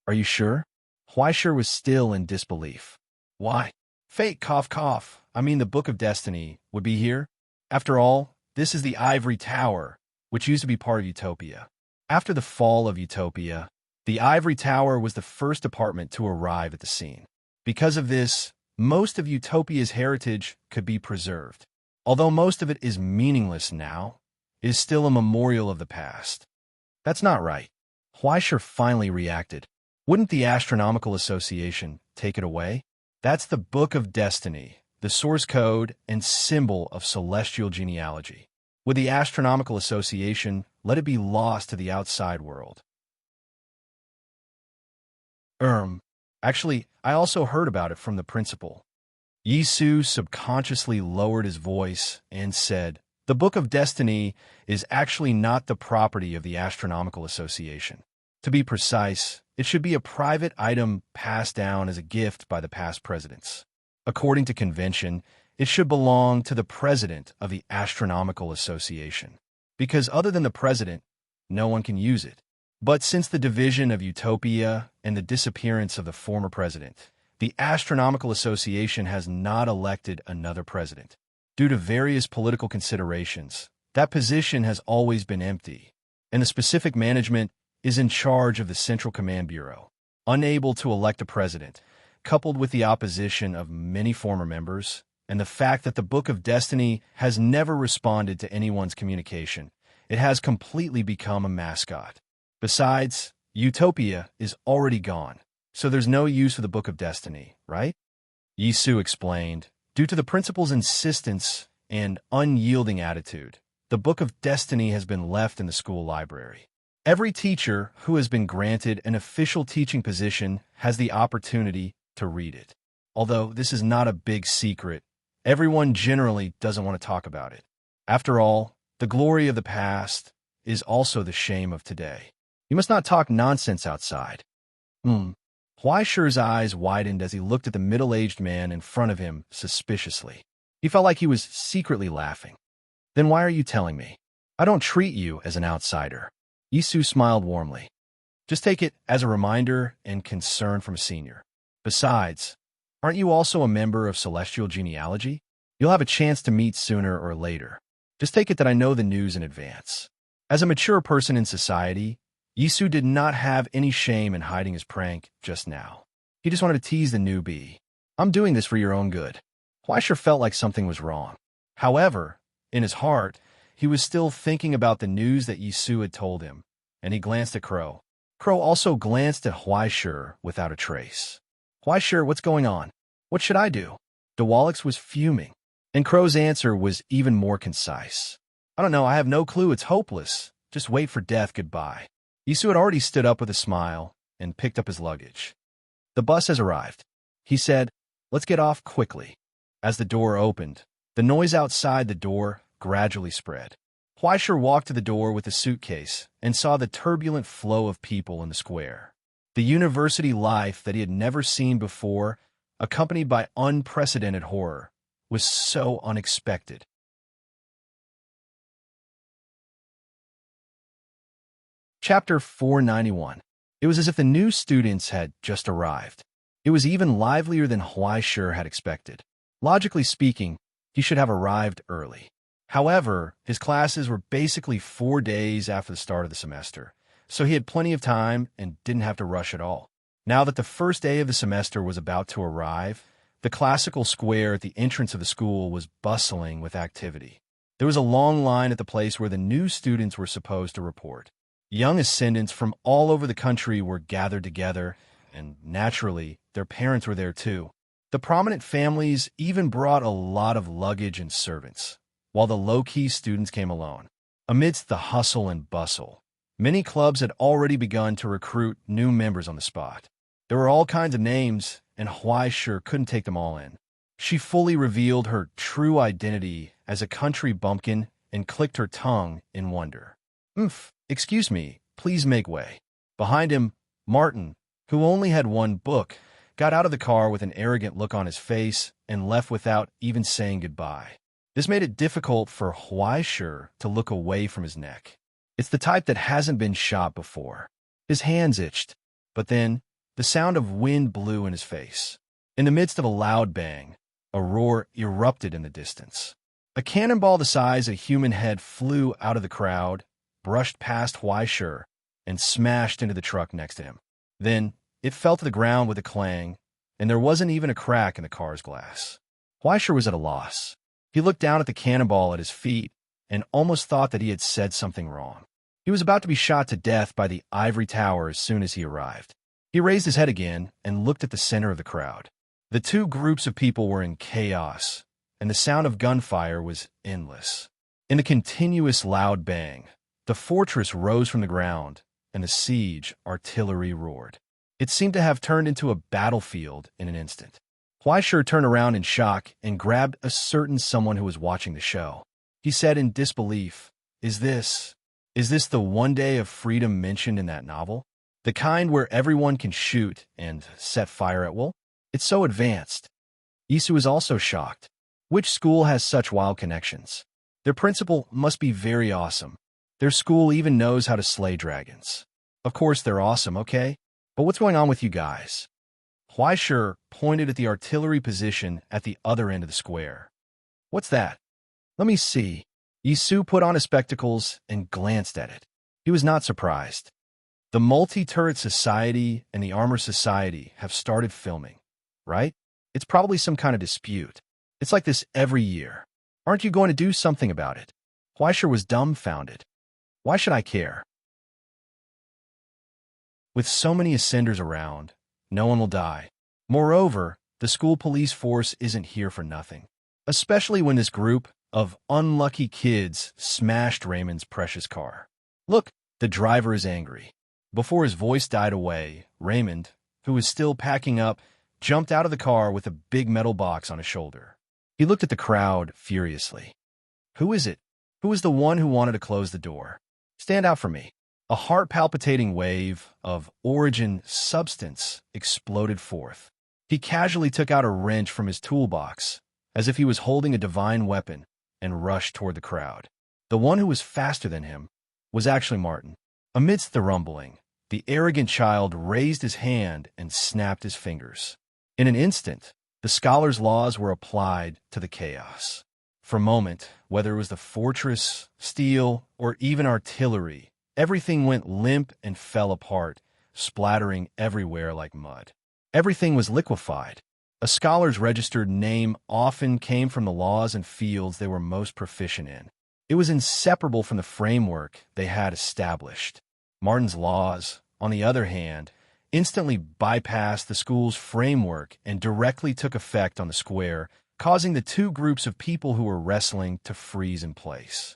Are you sure? Huaisher was still in disbelief. Why? Fate, cough, cough. I mean, the Book of Destiny would be here. After all, this is the ivory tower, which used to be part of Utopia. After the fall of Utopia, the ivory tower was the first apartment to arrive at the scene. Because of this, most of Utopia's heritage could be preserved. Although most of it is meaningless now, it is still a memorial of the past. That's not right. Huaisher finally reacted. Wouldn't the Astronomical Association take it away? That's the Book of Destiny, the source code and symbol of celestial genealogy. With the Astronomical Association, let it be lost to the outside world. Actually, I also heard about it from the principal. Yi Su subconsciously lowered his voice and said, "The Book of Destiny is actually not the property of the Astronomical Association. To be precise, it should be a private item passed down as a gift by the past presidents. According to convention, it should belong to the president of the Astronomical Association, because other than the president, no one can use it. But since the division of Utopia and the disappearance of the former president, the Astronomical Association has not elected another president. Due to various political considerations, that position has always been empty, and the specific management is in charge of the Central Command Bureau. Unable to elect a president, coupled with the opposition of many former members, and the fact that the Book of Destiny has never responded to anyone's communication, it has completely become a mascot. Besides, Utopia is already gone, so there's no use for the Book of Destiny, right?" Yi Su explained. Due to the principal's insistence and unyielding attitude, the Book of Destiny has been left in the school library. Every teacher who has been granted an official teaching position has the opportunity to read it. Although this is not a big secret, everyone generally doesn't want to talk about it. After all, the glory of the past is also the shame of today. You must not talk nonsense outside. Huaishi's eyes widened as he looked at the middle-aged man in front of him suspiciously. He felt like he was secretly laughing. Then why are you telling me? I don't treat you as an outsider. Yisu smiled warmly. Just take it as a reminder and concern from a senior. Besides, aren't you also a member of Celestial Genealogy? You'll have a chance to meet sooner or later. Just take it that I know the news in advance. As a mature person in society, Yisu did not have any shame in hiding his prank just now. He just wanted to tease the newbie. I'm doing this for your own good. Huaishi felt like something was wrong. However, in his heart, he was still thinking about the news that Yisu had told him, and he glanced at Crow. Crow also glanced at Huaishi without a trace. Huaishi, what's going on? What should I do? Dewalix was fuming, and Crow's answer was even more concise. I don't know, I have no clue, it's hopeless. Just wait for death, goodbye. Yisu had already stood up with a smile and picked up his luggage. The bus has arrived. He said, let's get off quickly. As the door opened, the noise outside the door gradually spread. Huaishi walked to the door with a suitcase and saw the turbulent flow of people in the square. The university life that he had never seen before, accompanied by unprecedented horror, was so unexpected. Chapter 491. It was as if the new students had just arrived. It was even livelier than Huaishi had expected. Logically speaking, he should have arrived early. However, his classes were basically 4 days after the start of the semester, so he had plenty of time and didn't have to rush at all. Now that the first day of the semester was about to arrive, the classical square at the entrance of the school was bustling with activity. There was a long line at the place where the new students were supposed to report. Young ascendants from all over the country were gathered together, and naturally, their parents were there too. The prominent families even brought a lot of luggage and servants, while the low-key students came alone. Amidst the hustle and bustle, many clubs had already begun to recruit new members on the spot. There were all kinds of names, and Huaishi couldn't take them all in. She fully revealed her true identity as a country bumpkin and clicked her tongue in wonder. Excuse me, please make way. Behind him, Martin, who only had one book, got out of the car with an arrogant look on his face and left without even saying goodbye. This made it difficult for Huaishi to look away from his neck. It's the type that hasn't been shot before. His hands itched, but then the sound of wind blew in his face. In the midst of a loud bang, a roar erupted in the distance. A cannonball the size of a human head flew out of the crowd, brushed past Huaishi, and smashed into the truck next to him. Then it fell to the ground with a clang, and there wasn't even a crack in the car's glass. Huaishi was at a loss. He looked down at the cannonball at his feet and almost thought that he had said something wrong. He was about to be shot to death by the ivory tower as soon as he arrived. He raised his head again and looked at the center of the crowd. The two groups of people were in chaos, and the sound of gunfire was endless. In the continuous loud bang, the fortress rose from the ground, and the siege artillery roared. It seemed to have turned into a battlefield in an instant. Huaishi turned around in shock and grabbed a certain someone who was watching the show. He said in disbelief, Is this the one day of freedom mentioned in that novel? The kind where everyone can shoot and set fire at will? It's so advanced. Yisu is also shocked. Which school has such wild connections? Their principal must be very awesome. Their school even knows how to slay dragons. Of course they're awesome, okay? But what's going on with you guys? Huaishi pointed at the artillery position at the other end of the square. What's that? Let me see. Yisu put on his spectacles and glanced at it. He was not surprised. The Multi-Turret Society and the Armor Society have started filming, right? It's probably some kind of dispute. It's like this every year. Aren't you going to do something about it? Huaishi was dumbfounded. Why should I care? With so many ascenders around, no one will die. Moreover, the school police force isn't here for nothing, especially when this group of unlucky kids smashed Raymond's precious car. Look, the driver is angry. Before his voice died away, Raymond, who was still packing up, jumped out of the car with a big metal box on his shoulder. He looked at the crowd furiously. Who is it? Who is the one who wanted to close the door? Stand out for me. A heart-palpitating wave of origin substance exploded forth. He casually took out a wrench from his toolbox, as if he was holding a divine weapon, and rushed toward the crowd. The one who was faster than him was actually Martin. Amidst the rumbling, the arrogant child raised his hand and snapped his fingers. In an instant, the scholar's laws were applied to the chaos. For a moment, whether it was the fortress, steel, or even artillery, everything went limp and fell apart, splattering everywhere like mud. Everything was liquefied. A scholar's registered name often came from the laws and fields they were most proficient in. It was inseparable from the framework they had established. Martin's laws, on the other hand, instantly bypassed the school's framework and directly took effect on the square, causing the two groups of people who were wrestling to freeze in place.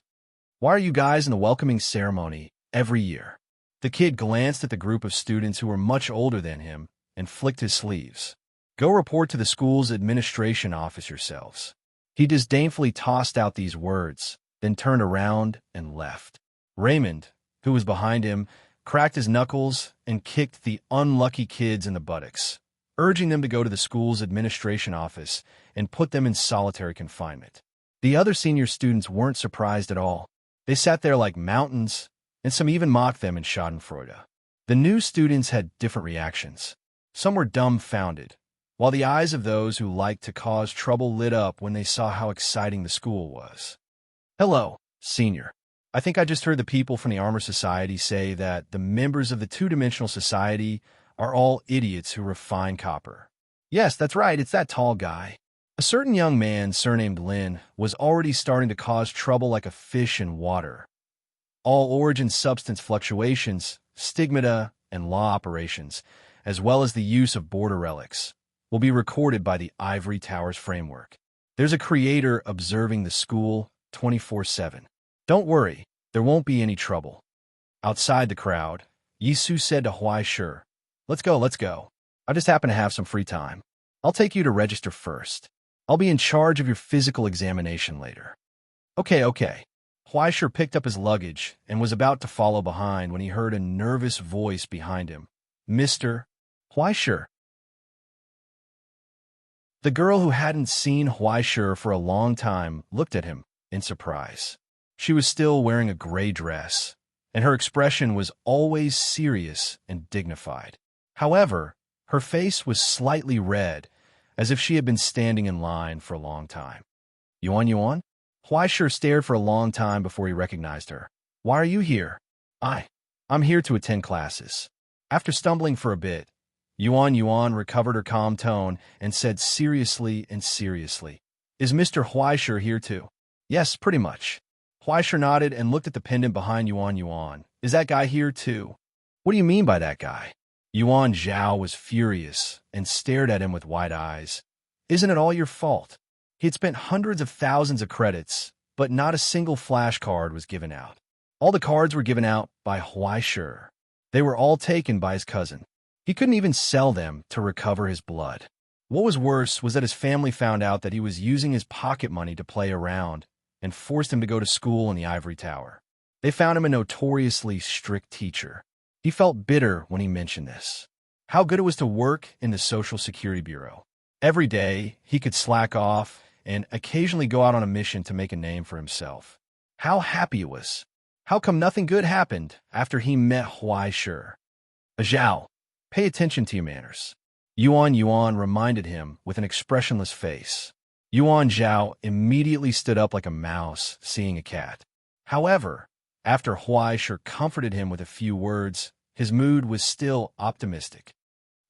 "Why are you guys in the welcoming ceremony every year?" The kid glanced at the group of students who were much older than him and flicked his sleeves. "Go report to the school's administration office yourselves." He disdainfully tossed out these words, then turned around and left. Raymond, who was behind him, cracked his knuckles and kicked the unlucky kids in the buttocks, urging them to go to the school's administration office and put them in solitary confinement. The other senior students weren't surprised at all. They sat there like mountains, and some even mocked them in schadenfreude. The new students had different reactions. Some were dumbfounded, while the eyes of those who liked to cause trouble lit up when they saw how exciting the school was. "Hello, senior. I think I just heard the people from the Armor Society say that the members of the two-dimensional society are all idiots who refine copper." "Yes, that's right, it's that tall guy." A certain young man, surnamed Lin, was already starting to cause trouble like a fish in water. All origin substance fluctuations, stigmata, and law operations, as well as the use of border relics, will be recorded by the Ivory Towers framework. There's a creator observing the school 24/7. Don't worry, there won't be any trouble. Outside the crowd, Yisu said to Huai Shi, let's go. I just happen to have some free time. I'll take you to register first. I'll be in charge of your physical examination later." Okay. Huai Shi picked up his luggage and was about to follow behind when he heard a nervous voice behind him. "Mr. Huai Shi." The girl who hadn't seen Huai Shi for a long time looked at him in surprise. She was still wearing a gray dress, and her expression was always serious and dignified. However, her face was slightly red, as if she had been standing in line for a long time. Yuan? Huai Shi stared for a long time before he recognized her. "Why are you here?" I'm here to attend classes." After stumbling for a bit, Yuan recovered her calm tone and said seriously, "Is Mr. Huai Shi here too?" "Yes, pretty much." Huai Shi nodded and looked at the pendant behind Yuan. "Is that guy here too?" "What do you mean by that guy?" Yuan Zhao was furious and stared at him with wide eyes. "Isn't it all your fault?" He had spent hundreds of thousands of credits, but not a single flash card was given out. All the cards were given out by Huai Shi. They were all taken by his cousin. He couldn't even sell them to recover his blood. What was worse was that his family found out that he was using his pocket money to play around and forced him to go to school in the Ivory Tower. They found him a notoriously strict teacher. He felt bitter when he mentioned this. How good it was to work in the Social Security Bureau. Every day, he could slack off and occasionally go out on a mission to make a name for himself. How happy it was. How come nothing good happened after he met Huai Shi? "Zhao, pay attention to your manners." Yuan reminded him with an expressionless face. Yuan Zhao immediately stood up like a mouse seeing a cat. However, after Huai Shi comforted him with a few words, his mood was still optimistic.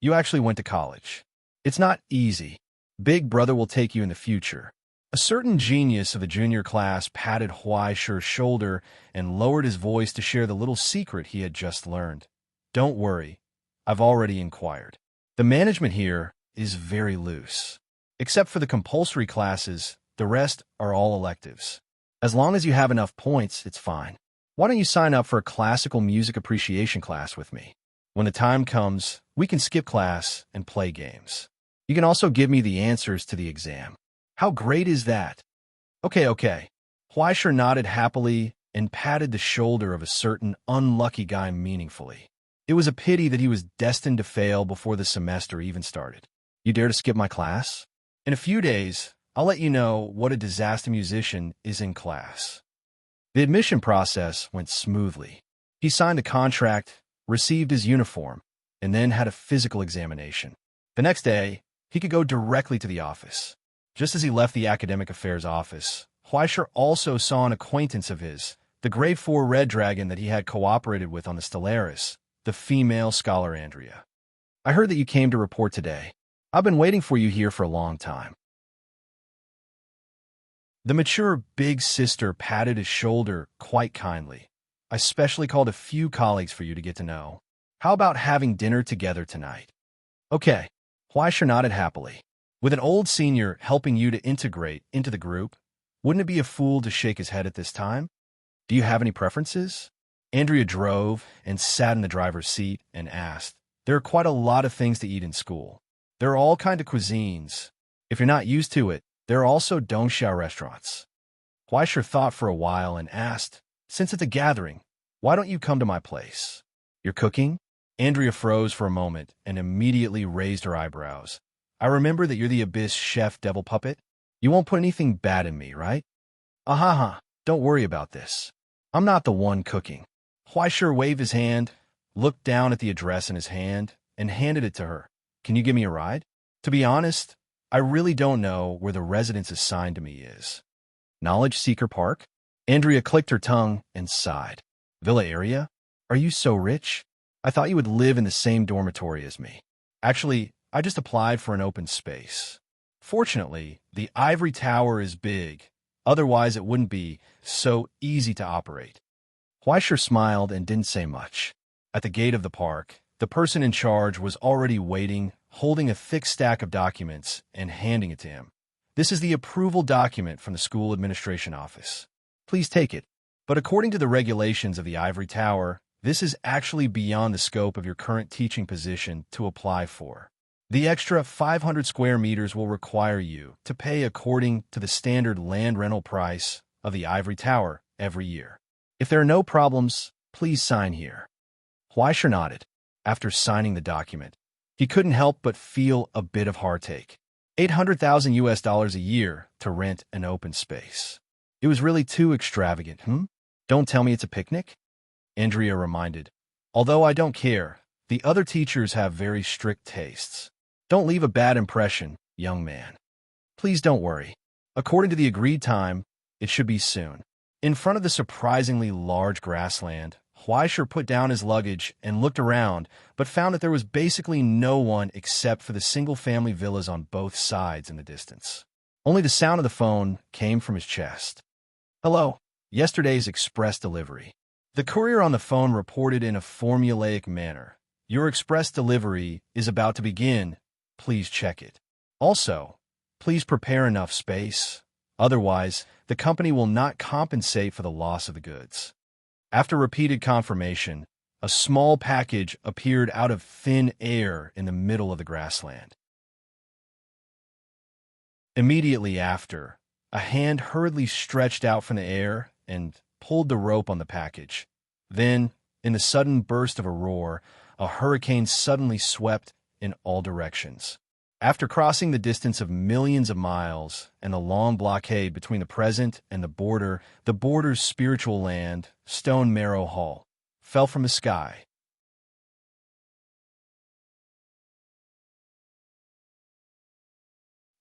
"You actually went to college. It's not easy. Big brother will take you in the future." A certain genius of the junior class patted Huai Shi's shoulder and lowered his voice to share the little secret he had just learned. "Don't worry, I've already inquired. The management here is very loose. Except for the compulsory classes, the rest are all electives. As long as you have enough points, it's fine. Why don't you sign up for a classical music appreciation class with me? When the time comes, we can skip class and play games. You can also give me the answers to the exam." "How great is that?" Okay. Huai Shi nodded happily and patted the shoulder of a certain unlucky guy meaningfully. It was a pity that he was destined to fail before the semester even started. You dare to skip my class? In a few days, I'll let you know what a disaster musician is in class. The admission process went smoothly. He signed a contract, received his uniform, and then had a physical examination. The next day, he could go directly to the office. Just as he left the academic affairs office, Fleischer also saw an acquaintance of his, the grade 4 red dragon that he had cooperated with on the Stellaris, the female scholar Andrea. I heard that you came to report today. I've been waiting for you here for a long time. The mature big sister patted his shoulder quite kindly. I specially called a few colleagues for you to get to know. How about having dinner together tonight? Okay, Fleischer nodded happily. With an old senior helping you to integrate into the group, wouldn't it be a fool to shake his head at this time? Do you have any preferences? Andrea drove and sat in the driver's seat and asked, There are quite a lot of things to eat in school. There are all kinds of cuisines. If you're not used to it, there are also Doomsday restaurants. Fleischer thought for a while and asked, Since it's a gathering, why don't you come to my place? You're cooking? Andrea froze for a moment and immediately raised her eyebrows. I remember that you're the Abyss chef devil puppet. You won't put anything bad in me, right? Ahaha, don't worry about this. I'm not the one cooking. Fleischer waved his hand, looked down at the address in his hand, and handed it to her. Can you give me a ride? To be honest, I really don't know where the residence assigned to me is. Knowledge Seeker Park? Andrea clicked her tongue and sighed. Villa area? Are you so rich? I thought you would live in the same dormitory as me. Actually, I just applied for an open space. Fortunately, the ivory tower is big. Otherwise, it wouldn't be so easy to operate. Fleischer smiled and didn't say much. At the gate of the park, the person in charge was already waiting, holding a thick stack of documents and handing it to him. This is the approval document from the school administration office. Please take it. But according to the regulations of the ivory tower, this is actually beyond the scope of your current teaching position to apply for. The extra 500 square meters will require you to pay according to the standard land rental price of the ivory tower every year. If there are no problems, please sign here. Fleischer nodded. After signing the document, he couldn't help but feel a bit of heartache. $800,000 a year to rent an open space. It was really too extravagant, Don't tell me it's a picnic? Andrea reminded. Although I don't care, the other teachers have very strict tastes. Don't leave a bad impression, young man. Please don't worry. According to the agreed time, it should be soon. In front of the surprisingly large grassland, Fleischer put down his luggage and looked around, but found that there was basically no one except for the single-family villas on both sides in the distance. Only the sound of the phone came from his chest. Hello. Yesterday's express delivery. The courier on the phone reported in a formulaic manner. Your express delivery is about to begin. Please check it. Also, please prepare enough space. Otherwise, the company will not compensate for the loss of the goods. After repeated confirmation, a small package appeared out of thin air in the middle of the grassland. Immediately after, a hand hurriedly stretched out from the air and pulled the rope on the package. Then, in the sudden burst of a roar, a hurricane suddenly swept in all directions. After crossing the distance of millions of miles and the long blockade between the present and the border's spiritual land, Stone Marrow Hall, fell from the sky.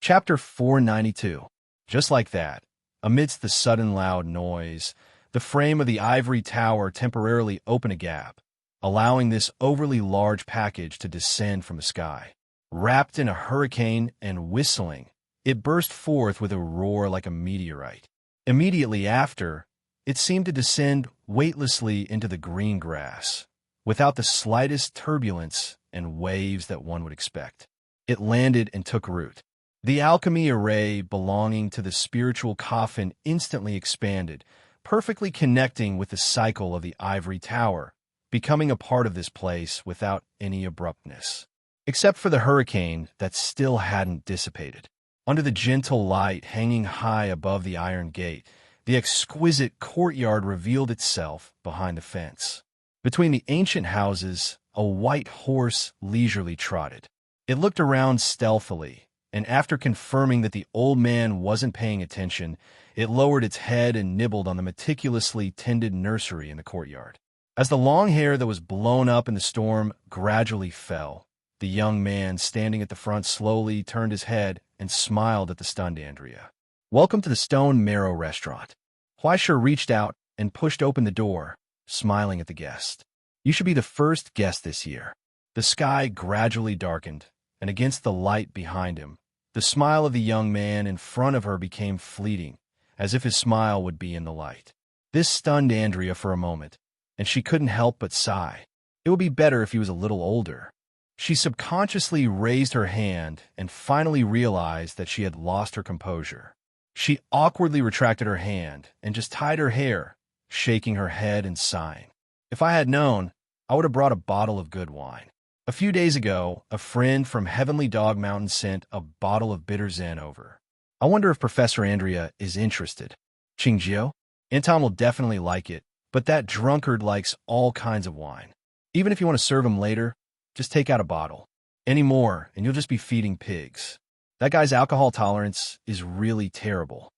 Chapter 492. Just like that, amidst the sudden loud noise, the frame of the ivory tower temporarily opened a gap, allowing this overly large package to descend from the sky. Wrapped in a hurricane and whistling, it burst forth with a roar like a meteorite. Immediately after, it seemed to descend weightlessly into the green grass, without the slightest turbulence and waves that one would expect. It landed and took root. The alchemy array belonging to the spiritual coffin instantly expanded, perfectly connecting with the cycle of the ivory tower, becoming a part of this place without any abruptness. Except for the hurricane that still hadn't dissipated. Under the gentle light hanging high above the iron gate, the exquisite courtyard revealed itself behind the fence. Between the ancient houses, a white horse leisurely trotted. It looked around stealthily, and after confirming that the old man wasn't paying attention, it lowered its head and nibbled on the meticulously tended nursery in the courtyard. As the long hair that was blown up in the storm gradually fell, the young man standing at the front slowly turned his head and smiled at the stunned Andrea. "Welcome to the Stone Marrow Restaurant." Huaisher reached out and pushed open the door, smiling at the guest. "You should be the first guest this year." The sky gradually darkened, and against the light behind him, the smile of the young man in front of her became fleeting, as if his smile would be in the light. This stunned Andrea for a moment, and she couldn't help but sigh. It would be better if he was a little older. She subconsciously raised her hand and finally realized that she had lost her composure. She awkwardly retracted her hand and just tied her hair, shaking her head and sighing. "If I had known, I would have brought a bottle of good wine." A few days ago, a friend from Heavenly Dog Mountain sent a bottle of bitter Zen over. I wonder if Professor Andrea is interested. Qingjiu? Anton will definitely like it, but that drunkard likes all kinds of wine. Even if you want to serve him later, just take out a bottle. Any more, and you'll just be feeding pigs. That guy's alcohol tolerance is really terrible.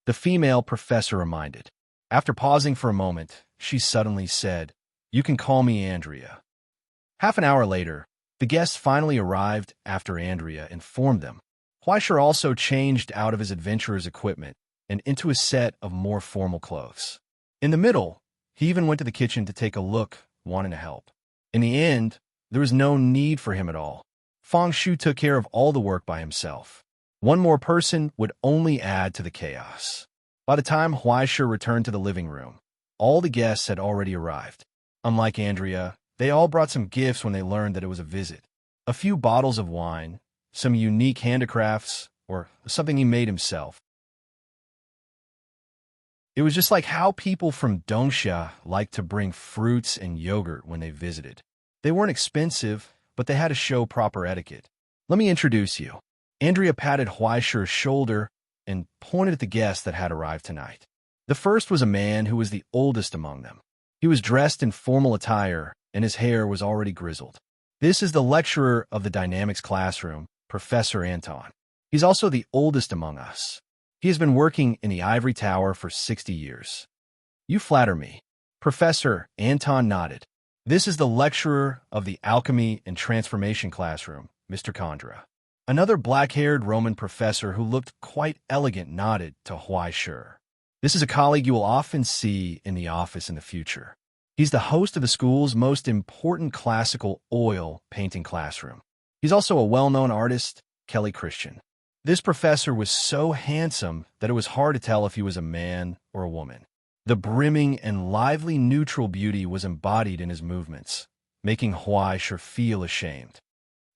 The female professor reminded. After pausing for a moment, she suddenly said, "You can call me Andrea." Half an hour later, the guests finally arrived after Andrea informed them. Huaisher also changed out of his adventurer's equipment and into a set of more formal clothes. In the middle, he even went to the kitchen to take a look, wanting to help. In the end, there was no need for him at all. Feng Shu took care of all the work by himself. One more person would only add to the chaos. By the time Huaisher returned to the living room, all the guests had already arrived. Unlike Andrea, they all brought some gifts when they learned that it was a visit. A few bottles of wine, some unique handicrafts, or something he made himself. It was just like how people from Dongsha liked to bring fruits and yogurt when they visited. They weren't expensive, but they had to show proper etiquette. "Let me introduce you." Andrea patted Huaisher's shoulder and pointed at the guests that had arrived tonight. The first was a man who was the oldest among them. He was dressed in formal attire, and his hair was already grizzled. This is the lecturer of the dynamics classroom, Professor Anton. He's also the oldest among us. He has been working in the ivory tower for 60 years. "You flatter me." Professor Anton nodded. "This is the lecturer of the alchemy and transformation classroom, Mr. Kondra." Another black-haired Roman professor who looked quite elegant nodded to Huaisher. "This is a colleague you will often see in the office in the future. He's the host of the school's most important classical oil painting classroom. He's also a well-known artist, Kelly Christian." This professor was so handsome that it was hard to tell if he was a man or a woman. The brimming and lively neutral beauty was embodied in his movements, making Huaisher feel ashamed.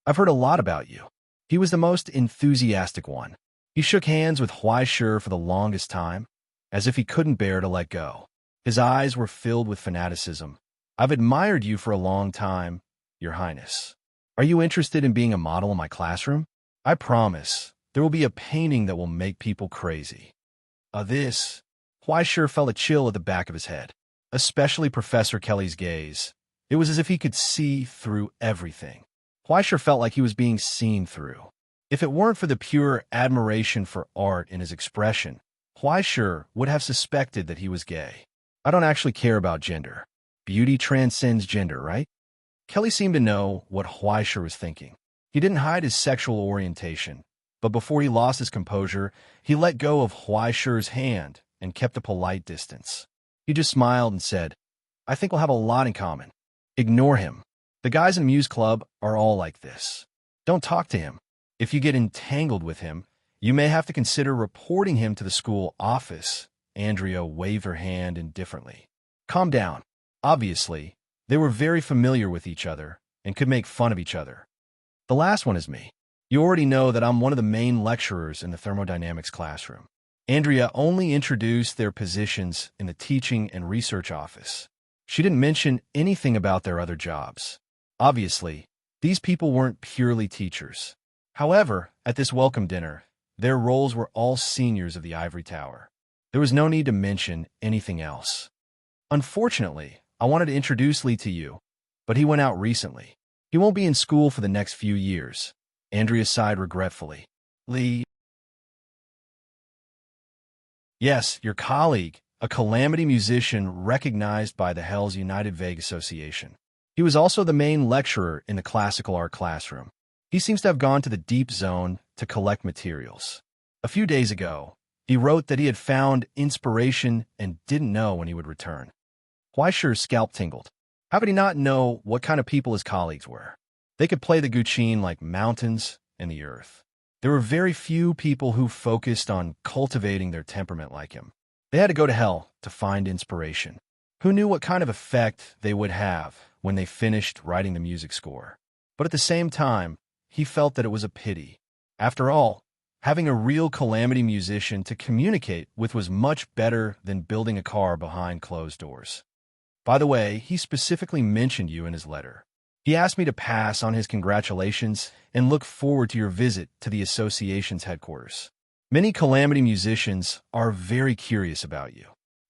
"I've heard a lot about you." He was the most enthusiastic one. He shook hands with Huaisher for the longest time, as if he couldn't bear to let go. His eyes were filled with fanaticism. "I've admired you for a long time, Your Highness. Are you interested in being a model in my classroom? I promise there will be a painting that will make people crazy." Huaisher felt a chill at the back of his head, especially Professor Kelly's gaze. It was as if he could see through everything. Huaisher felt like he was being seen through. If it weren't for the pure admiration for art in his expression, Huaisher would have suspected that he was gay. "I don't actually care about gender. Beauty transcends gender, right?" Kelly seemed to know what Huaisher was thinking. He didn't hide his sexual orientation, but before he lost his composure, he let go of Huaisher's hand and kept a polite distance. He just smiled and said, "I think we'll have a lot in common." Ignore him. The guys in Muse Club are all like this. Don't talk to him. If you get entangled with him, you may have to consider reporting him to the school office. Andrea waved her hand indifferently. "Calm down." Obviously, they were very familiar with each other and could make fun of each other. "The last one is me. You already know that I'm one of the main lecturers in the thermodynamics classroom." Andrea only introduced their positions in the teaching and research office. She didn't mention anything about their other jobs. Obviously, these people weren't purely teachers. However, at this welcome dinner, their roles were all seniors of the ivory tower. There was no need to mention anything else. Unfortunately, I wanted to introduce Lee to you, but he went out recently. He won't be in school for the next few years. Andrea sighed regretfully. Lee? Yes, your colleague, a calamity musician recognized by the Hell's United Vague Association. He was also the main lecturer in the classical art classroom. He seems to have gone to the deep zone to collect materials. A few days ago, he wrote that he had found inspiration and didn't know when he would return. Huaishi's scalp tingled. How could he not know what kind of people his colleagues were? They could play the guqin like mountains and the earth. There were very few people who focused on cultivating their temperament like him. They had to go to hell to find inspiration. Who knew what kind of effect they would have when they finished writing the music score? But at the same time, he felt that it was a pity. After all, having a real calamity musician to communicate with was much better than building a car behind closed doors. By the way, he specifically mentioned you in his letter. He asked me to pass on his congratulations and look forward to your visit to the association's headquarters. Many calamity musicians are very curious about you.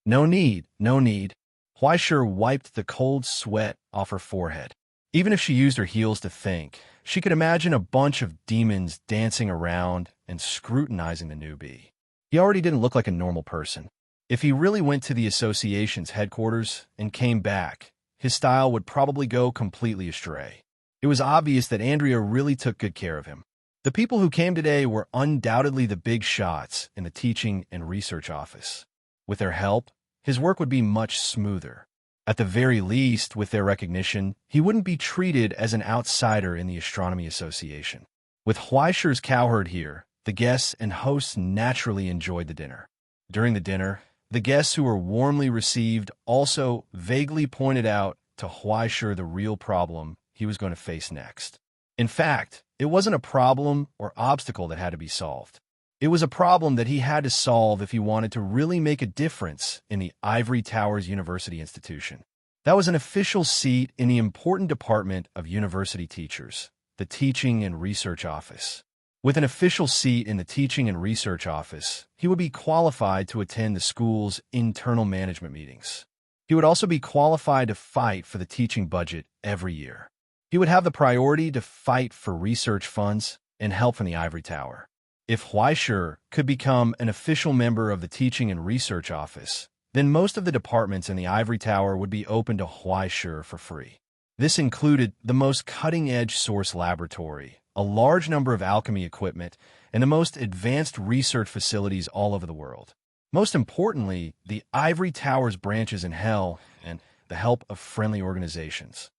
No need, no need. Huaishi wiped the cold sweat off her forehead. Even if she used her heels to think, she could imagine a bunch of demons dancing around and scrutinizing the newbie. He already didn't look like a normal person. If he really went to the association's headquarters and came back, his style would probably go completely astray. It was obvious that Andrea really took good care of him. The people who came today were undoubtedly the big shots in the teaching and research office. With their help, his work would be much smoother. At the very least, with their recognition, he wouldn't be treated as an outsider in the Astronomy Association. With Huaishi's cowherd here, the guests and hosts naturally enjoyed the dinner. During the dinner, the guests who were warmly received also vaguely pointed out to Huaishi the real problem he was going to face next. In fact, it wasn't a problem or obstacle that had to be solved. It was a problem that he had to solve if he wanted to really make a difference in the Ivory Towers University Institution. That was an official seat in the important department of university teachers, the Teaching and Research Office. With an official seat in the Teaching and Research Office, he would be qualified to attend the school's internal management meetings. He would also be qualified to fight for the teaching budget every year. He would have the priority to fight for research funds and help from the Ivory Tower. If Huaishi could become an official member of the Teaching and Research Office, then most of the departments in the Ivory Tower would be open to Huaishi for free. This included the most cutting-edge source laboratory, a large number of alchemy equipment, and the most advanced research facilities all over the world. Most importantly, the Ivory Tower's branches in Hell and the help of friendly organizations.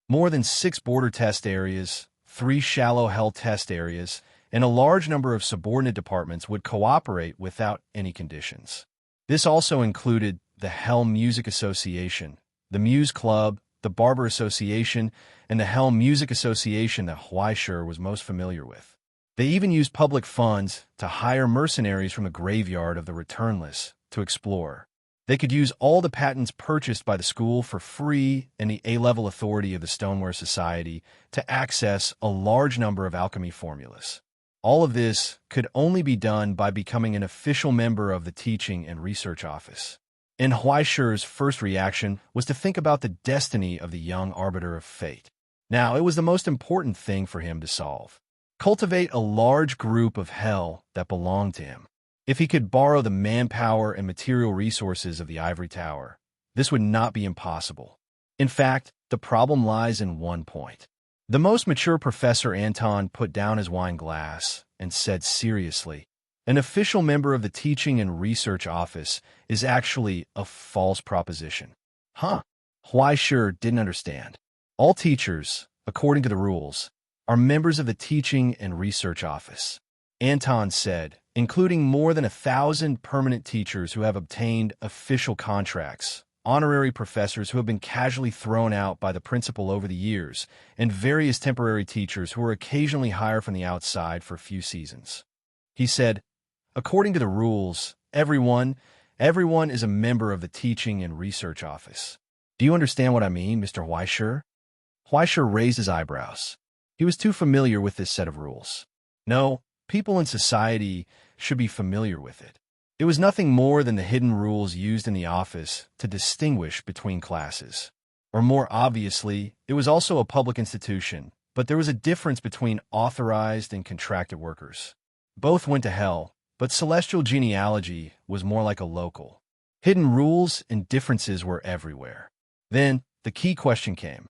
More than 6 border test areas, 3 shallow Hell test areas, and a large number of subordinate departments would cooperate without any conditions. This also included the Hell Music Association, the Muse Club, the Barber Association, and the Hell Music Association that Huaishi was most familiar with. They even used public funds to hire mercenaries from the graveyard of the returnless to explore. They could use all the patents purchased by the school for free and the A-level authority of the Stoneware Society to access a large number of alchemy formulas. All of this could only be done by becoming an official member of the Teaching and Research Office. And Huaishi's first reaction was to think about the destiny of the young arbiter of fate. Now, it was the most important thing for him to solve. Cultivate a large group of Hell that belonged to him. If he could borrow the manpower and material resources of the Ivory Tower, this would not be impossible. In fact, the problem lies in one point. The most mature Professor Anton put down his wine glass and said seriously, an official member of the Teaching and Research Office is actually a false proposition. Huh? Huaishi didn't understand. All teachers, according to the rules, are members of the Teaching and Research Office. Anton said, including more than 1,000 permanent teachers who have obtained official contracts, honorary professors who have been casually thrown out by the principal over the years, and various temporary teachers who are occasionally hired from the outside for a few seasons. He said, according to the rules, everyone is a member of the Teaching and Research Office. Do you understand what I mean, Mr. Huaishi? Huaishi raised his eyebrows. He was too familiar with this set of rules. No, People in society should be familiar with it. It was nothing more than the hidden rules used in the office to distinguish between classes. Or more obviously, it was also a public institution, but there was a difference between authorized and contracted workers. Both went to hell, but celestial genealogy was more like a local. Hidden rules and differences were everywhere. Then, the key question came.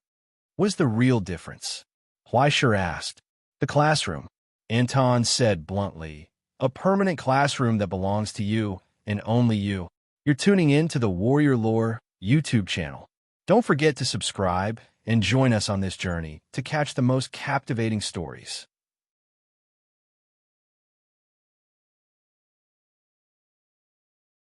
What is the real difference? Huaisher asked. The classroom, Anton said bluntly. A permanent classroom that belongs to you, and only you. You're tuning in to the Warrior Lore YouTube channel. Don't forget to subscribe and join us on this journey to catch the most captivating stories.